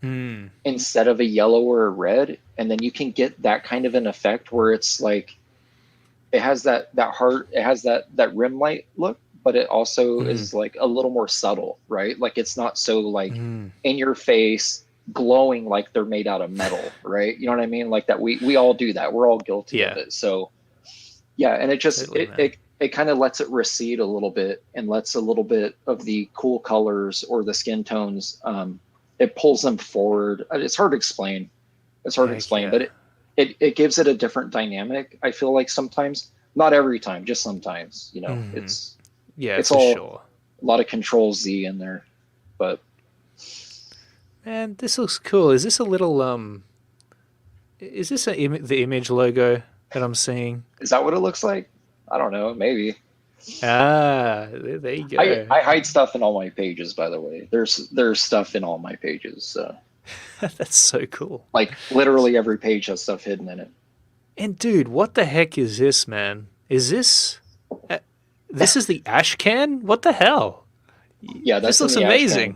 Mm. instead of a yellow or a red, and then you can get that kind of an effect where it's like it has that rim light look, but it also Mm. is like a little more subtle, right? Like it's not so like Mm. in your face glowing like they're made out of metal, right? You know what I mean? Like that we all do that. We're all guilty of Yeah, it. So yeah, and it just totally, man. it kind of lets it recede a little bit and lets a little bit of the cool colors or the skin tones, it pulls them forward. It's hard to explain. It's hard to Heck explain, but yeah. it gives it a different dynamic. I feel like sometimes, not every time, just sometimes, Hmm. it's Yeah, it's for all sure. a lot of control Z in there. But Man, this looks cool. Is this a little is this the image logo that I'm seeing? is that what it looks like? I don't know, maybe. Ah, there you I go. I hide stuff in all my pages, by the way. There's stuff in all my pages. So That's so cool. like literally every page has stuff hidden in it. And dude, what the heck is this, man? Is this uh, this is the ash can? What the hell? Yeah, This that's in looks the ash can.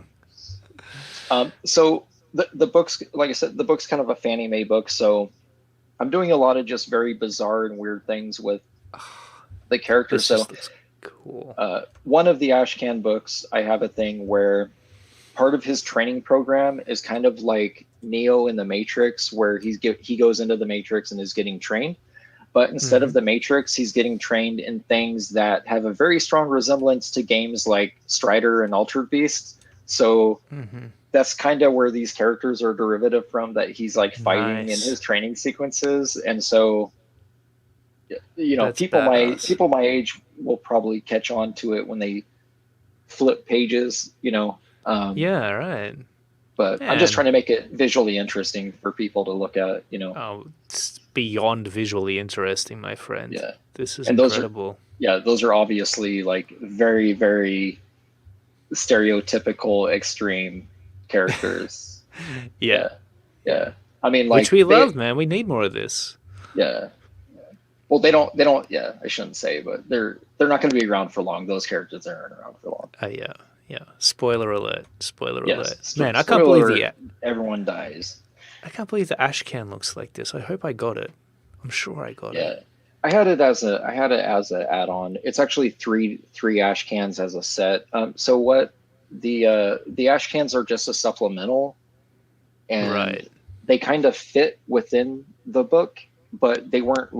amazing. So the book's, like I said, the book's kind of a Fannie Mae book. So I'm doing a lot of just very bizarre and weird things with the characters. This So just looks cool. one of the Ashcan books, I have a thing where part of his training program is kind of like Neo in the Matrix, where he goes into the Matrix and is getting trained. But instead of Hmm. the Matrix, he's getting trained in things that have a very strong resemblance to games like Strider and Altered Beast. So Hmm. that's kind of where these characters are derivative from, that he's like fighting in Nice. his training sequences. And so That's badass. people my age will probably catch on to it when they flip pages, Yeah, right. but I'm just trying Man, to make it visually interesting for people to look at. oh, it's beyond visually interesting, my friend. Yeah. This is And incredible. those are obviously like very, very stereotypical extreme characters. Yeah. Yeah. Yeah. I mean, Which like we love, man. We need more of this. yeah. Well, they don't, yeah, I shouldn't say, but they're not going to be around for long. Those characters aren't around for long. Yeah, yeah. Spoiler alert. Spoiler Yes. alert. Man, Spoiler, everyone dies. I can't believe the ash can looks like this. I hope I got it. I'm sure I got it. Yeah. I had it as a add-on. It's actually three ash cans as a set. So what the ash cans are just a supplemental, and Right. they kind of fit within the book, but they weren't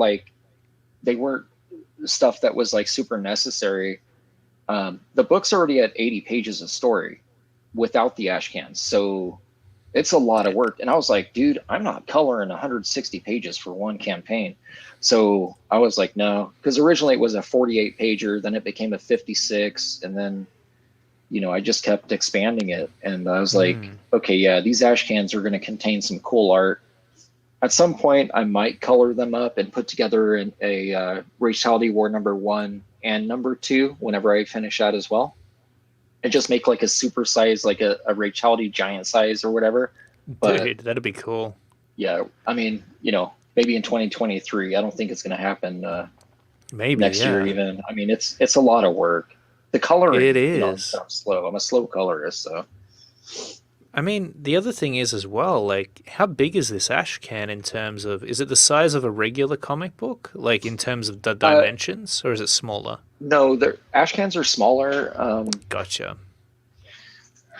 stuff that was like super necessary. The book's already at 80 pages of story without the ash cans, so it's a lot of It, work. And I was like, dude, I'm not coloring 160 pages for one campaign. So I was like, no, because originally it was a 48 pager, then it became a 56, and then I just kept expanding it. And I was like, mm, okay, yeah, these ash cans are going to contain some cool art. At some point, I might color them up and put together a Raciality War #1 and #2 whenever I finish that as well, and just make like a super size, like a Raciality giant size or whatever. But dude, that'd be cool. yeah, I mean, maybe in 2023. I don't think it's going to happen Maybe, next year yeah. even. I mean, it's a lot of work. The coloring, It you know, is. I'm slow. I'm a slow colorist, so. I mean, the other thing is as well, like, how big is this ash can in terms of, is it the size of a regular comic book? Like, in terms of the Uh, dimensions, or is it smaller? no, the ash cans are smaller. Gotcha.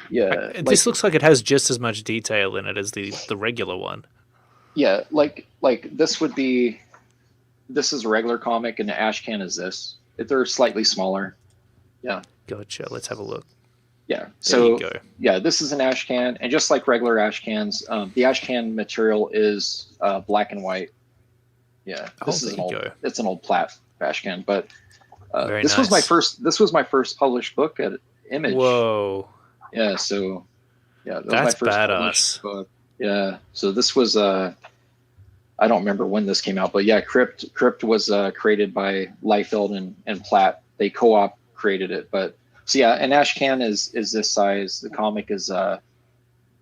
Yeah, This looks like it has just as much detail in it as the regular one. yeah, like this is a regular comic, and the ash can is this. They're slightly smaller. Yeah, Gotcha. Let's have a look. yeah. There you So go. yeah, this is an ash can, and just like regular ash cans, the ash can material is black and white. Yeah, Oh, there you go. it's an old plat ash can, but Very this was my nice. first published book at Image. Whoa. Yeah, so yeah, that was my That's first badass. published book. Yeah, so this was I don't remember when this came out, but yeah, Crypt was created by Liefeld and Platt. They co-op created it, but so yeah, an ash can is this size. The comic is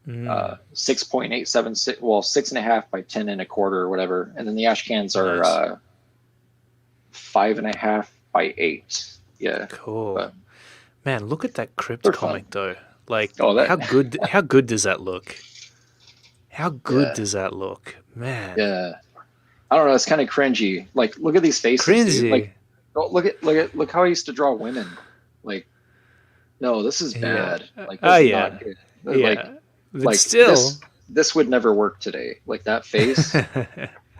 6.876, well, 6.5 by 10 and a quarter or whatever, and then the ash cans are Nice. 5.5 by 8. Yeah, Cool. but Man, look at that Crypt they're comic fun. though. Like, Oh, that how good does that look? How good yeah, does that look? Man. yeah. I don't know. It's kind of cringy. Like, look at these faces, dude. Like, Cringy. oh, look how I used to draw women. Like, no, this is Yeah. bad. Like, Oh this is yeah. not good. Yeah. But Like still. this would never work today. Like that face.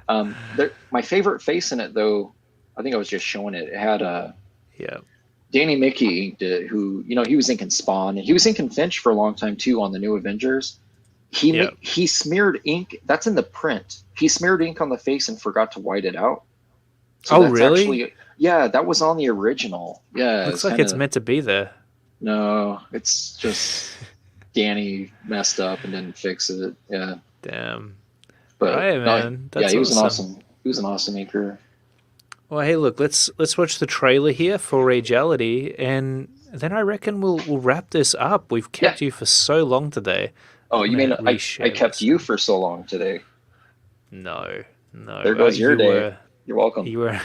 My favorite face in it, though, I think I was just showing it. It had Yeah. Danny Mickey inked it, who, you know, he was inking Spawn, and he was inking Finch for a long time too on the New Avengers. Yeah. He smeared ink. That's in the print. He smeared ink on the face and forgot to white it out. So Oh that's really? actually, yeah, that was on the original. Yeah, Looks it's like kind it's of, meant to be there. no, it's just Danny messed up and didn't fix it. Yeah, Damn. but Right, no, man. yeah, That's awesome. he was an awesome inker. Well, hey, look, let's watch the trailer here for Rageality, and then I reckon we'll wrap this up. We've Yeah. kept you for so long today. Oh, I'm you mean gonna I reshare kept this. you for so long today? No, no. There goes your you day. were You're welcome. you were.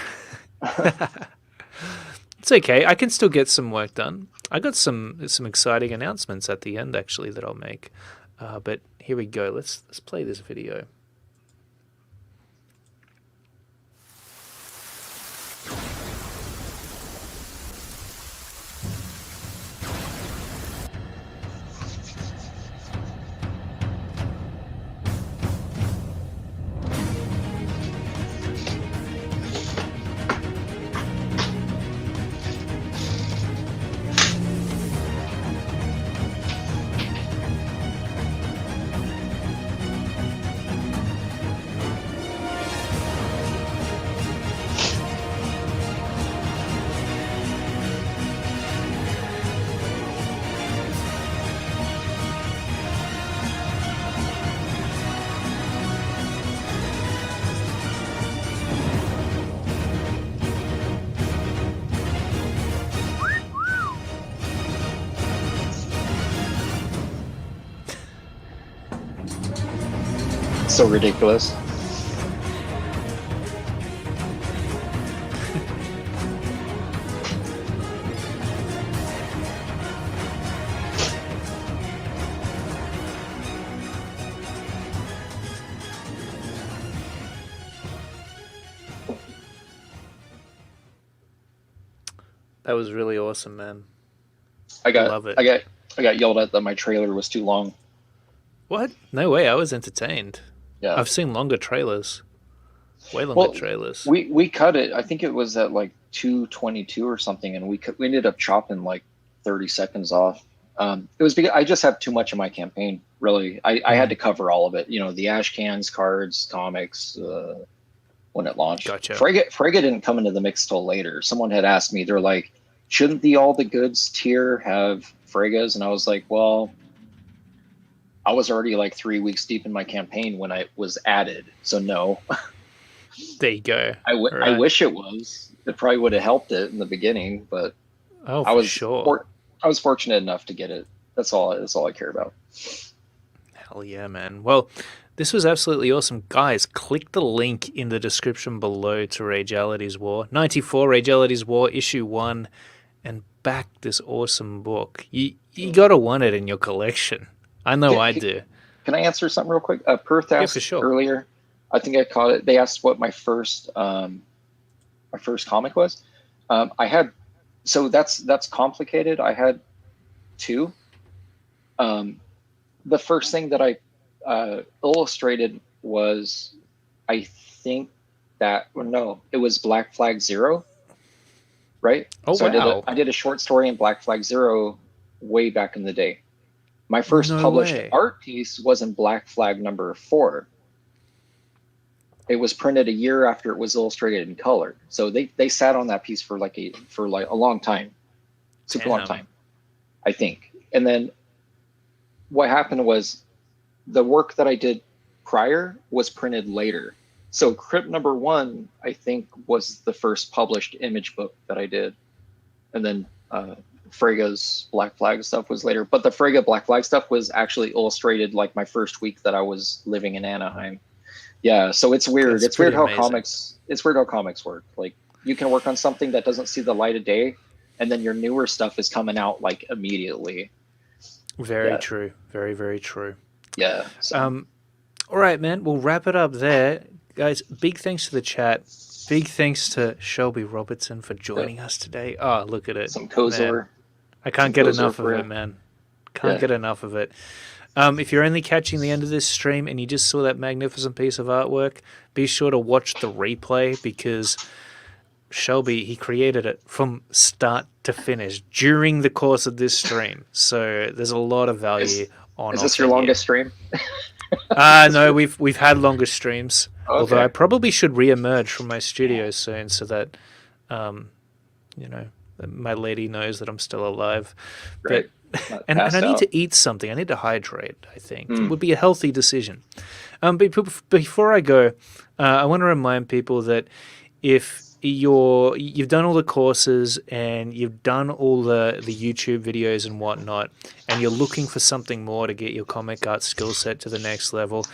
It's okay. I can still get some work done. I got some exciting announcements at the end actually that I'll make. But here we go. Let's play this video. So ridiculous. That was really awesome, man. I Love it. got yelled at that my trailer was too long. What? No way. I was entertained. Yeah. I've seen longer trailers. Way longer trailers. We cut it. I think it was at like 2:22 or something, and we ended up chopping like 30 seconds off. It was because I just have too much in my campaign. Really, I had to cover all of it. You know, the ash cans, cards, comics. When it launched, Gotcha. Frege didn't come into the mix till later. Someone had asked me, they're like, "Shouldn't the all the goods tier have Frege's?" And I was like, "Well, I was already like 3 weeks deep in my campaign when I was added, so no." There you go. I Right. wish it was. It probably would have helped it in the beginning, but Oh, I for was sure. I was fortunate enough to get it. That's all I care about. Hell yeah, man. Well, This was absolutely awesome. Guys, click the link in the description below to Ragelity's War. 94 Ragelity's War, issue 1, and back this awesome book. You gotta want it in your collection. I know I do. Can I answer something real quick? Perth Yeah, asked for sure. earlier, I think I caught it. They asked what my first comic was. I had, so that's complicated. I had two. The first thing that I illustrated was, I think that, well, no, it was Black Flag Zero, right? Oh, so wow. I did a short story in Black Flag Zero way back in the day. My first No published way. art piece was in Black Flag number 4. It was printed a year after it was illustrated in color. So they sat on that piece for like a long time, super long time, I think. And then what happened was the work that I did prior was printed later. So Crypt number 1, I think, was the first published image book that I did. And then Frega's Black Flag stuff was later. But the Frega Black Flag stuff was actually illustrated like my first week that I was living in Anaheim. Yeah, so it's weird. That's it's weird how pretty amazing. comics work. Like, you can work on something that doesn't see the light of day, and then your newer stuff is coming out like immediately. Very true. Very, very true. Yeah. So. All right, man. We'll wrap it up there. Guys, big thanks to the chat. Big thanks to Shelby Robertson for joining us today. Oh, look at it. Some Kozor. Man, I can't get enough of it, man. Can't get enough of it. If you're only catching the end of this stream and you just saw that magnificent piece of artwork, be sure to watch the replay, because Shelby, he created it from start to finish during the course of this stream. So there's a lot of value on. Is this your longest stream? No, we've had longer streams. Okay. Although I probably should re-emerge from my studio soon, so that my lady knows that I'm still alive. Right. But and I need to eat something. I need to hydrate, I think. It would be a healthy decision. But before I go, I want to remind people that if you've done all the courses and you've done all the YouTube videos and whatnot, and you're looking for something more to get your comic art skill set to the next level,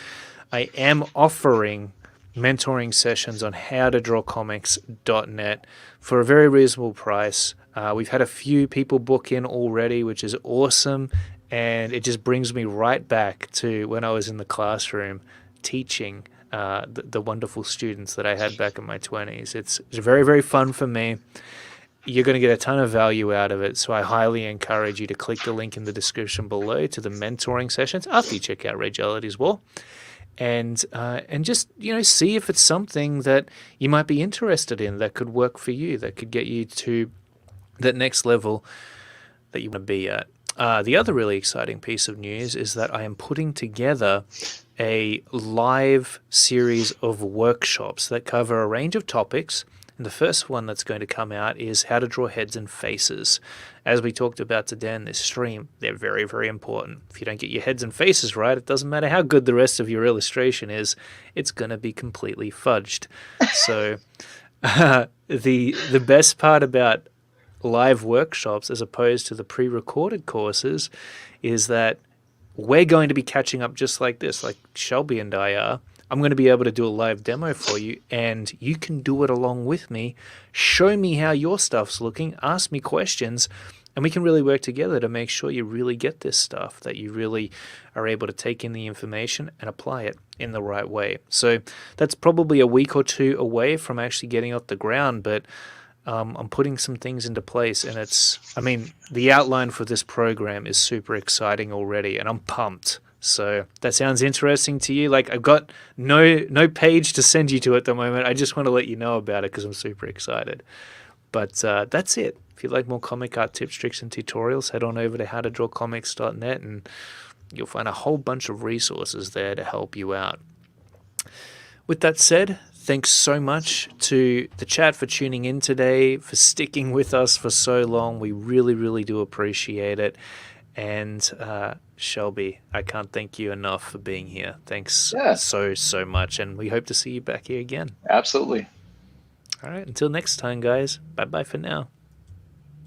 I am offering mentoring sessions on howtodrawcomics.net for a very reasonable price. We've had a few people book in already, which is awesome, and it just brings me right back to when I was in the classroom teaching the wonderful students that I had back in my 20s. It's very, very fun for me. You're going to get a ton of value out of it, so I highly encourage you to click the link in the description below to the mentoring sessions after you check out Ragelity's War. And just, see if it's something that you might be interested in that could work for you, that could get you to that next level that you want to be at. The other really exciting piece of news is that I am putting together a live series of workshops that cover a range of topics. And the first one that's going to come out is how to draw heads and faces. As we talked about today in this stream, they're very, very important. If you don't get your heads and faces right, it doesn't matter how good the rest of your illustration is, it's going to be completely fudged. So the best part about live workshops as opposed to the pre-recorded courses is that we're going to be catching up just like this, like Shelby and I are. I'm going to be able to do a live demo for you, and you can do it along with me. Show me how your stuff's looking, ask me questions, and we can really work together to make sure you really get this stuff, that you really are able to take in the information and apply it in the right way. So that's probably a week or two away from actually getting off the ground, but I'm putting some things into place, and the outline for this program is super exciting already, and I'm pumped. So that sounds interesting to you? Like, I've got no page to send you to at the moment. I just want to let you know about it because I'm super excited. But that's it. If you'd like more comic art tips, tricks, and tutorials, head on over to howtodrawcomics.net, and you'll find a whole bunch of resources there to help you out. With that said, thanks so much to the chat for tuning in today, for sticking with us for so long. We really, really do appreciate it. And Shelby, I can't thank you enough for being here. Thanks so much. And we hope to see you back here again. Absolutely. All right. Until next time, guys. Bye-bye for now.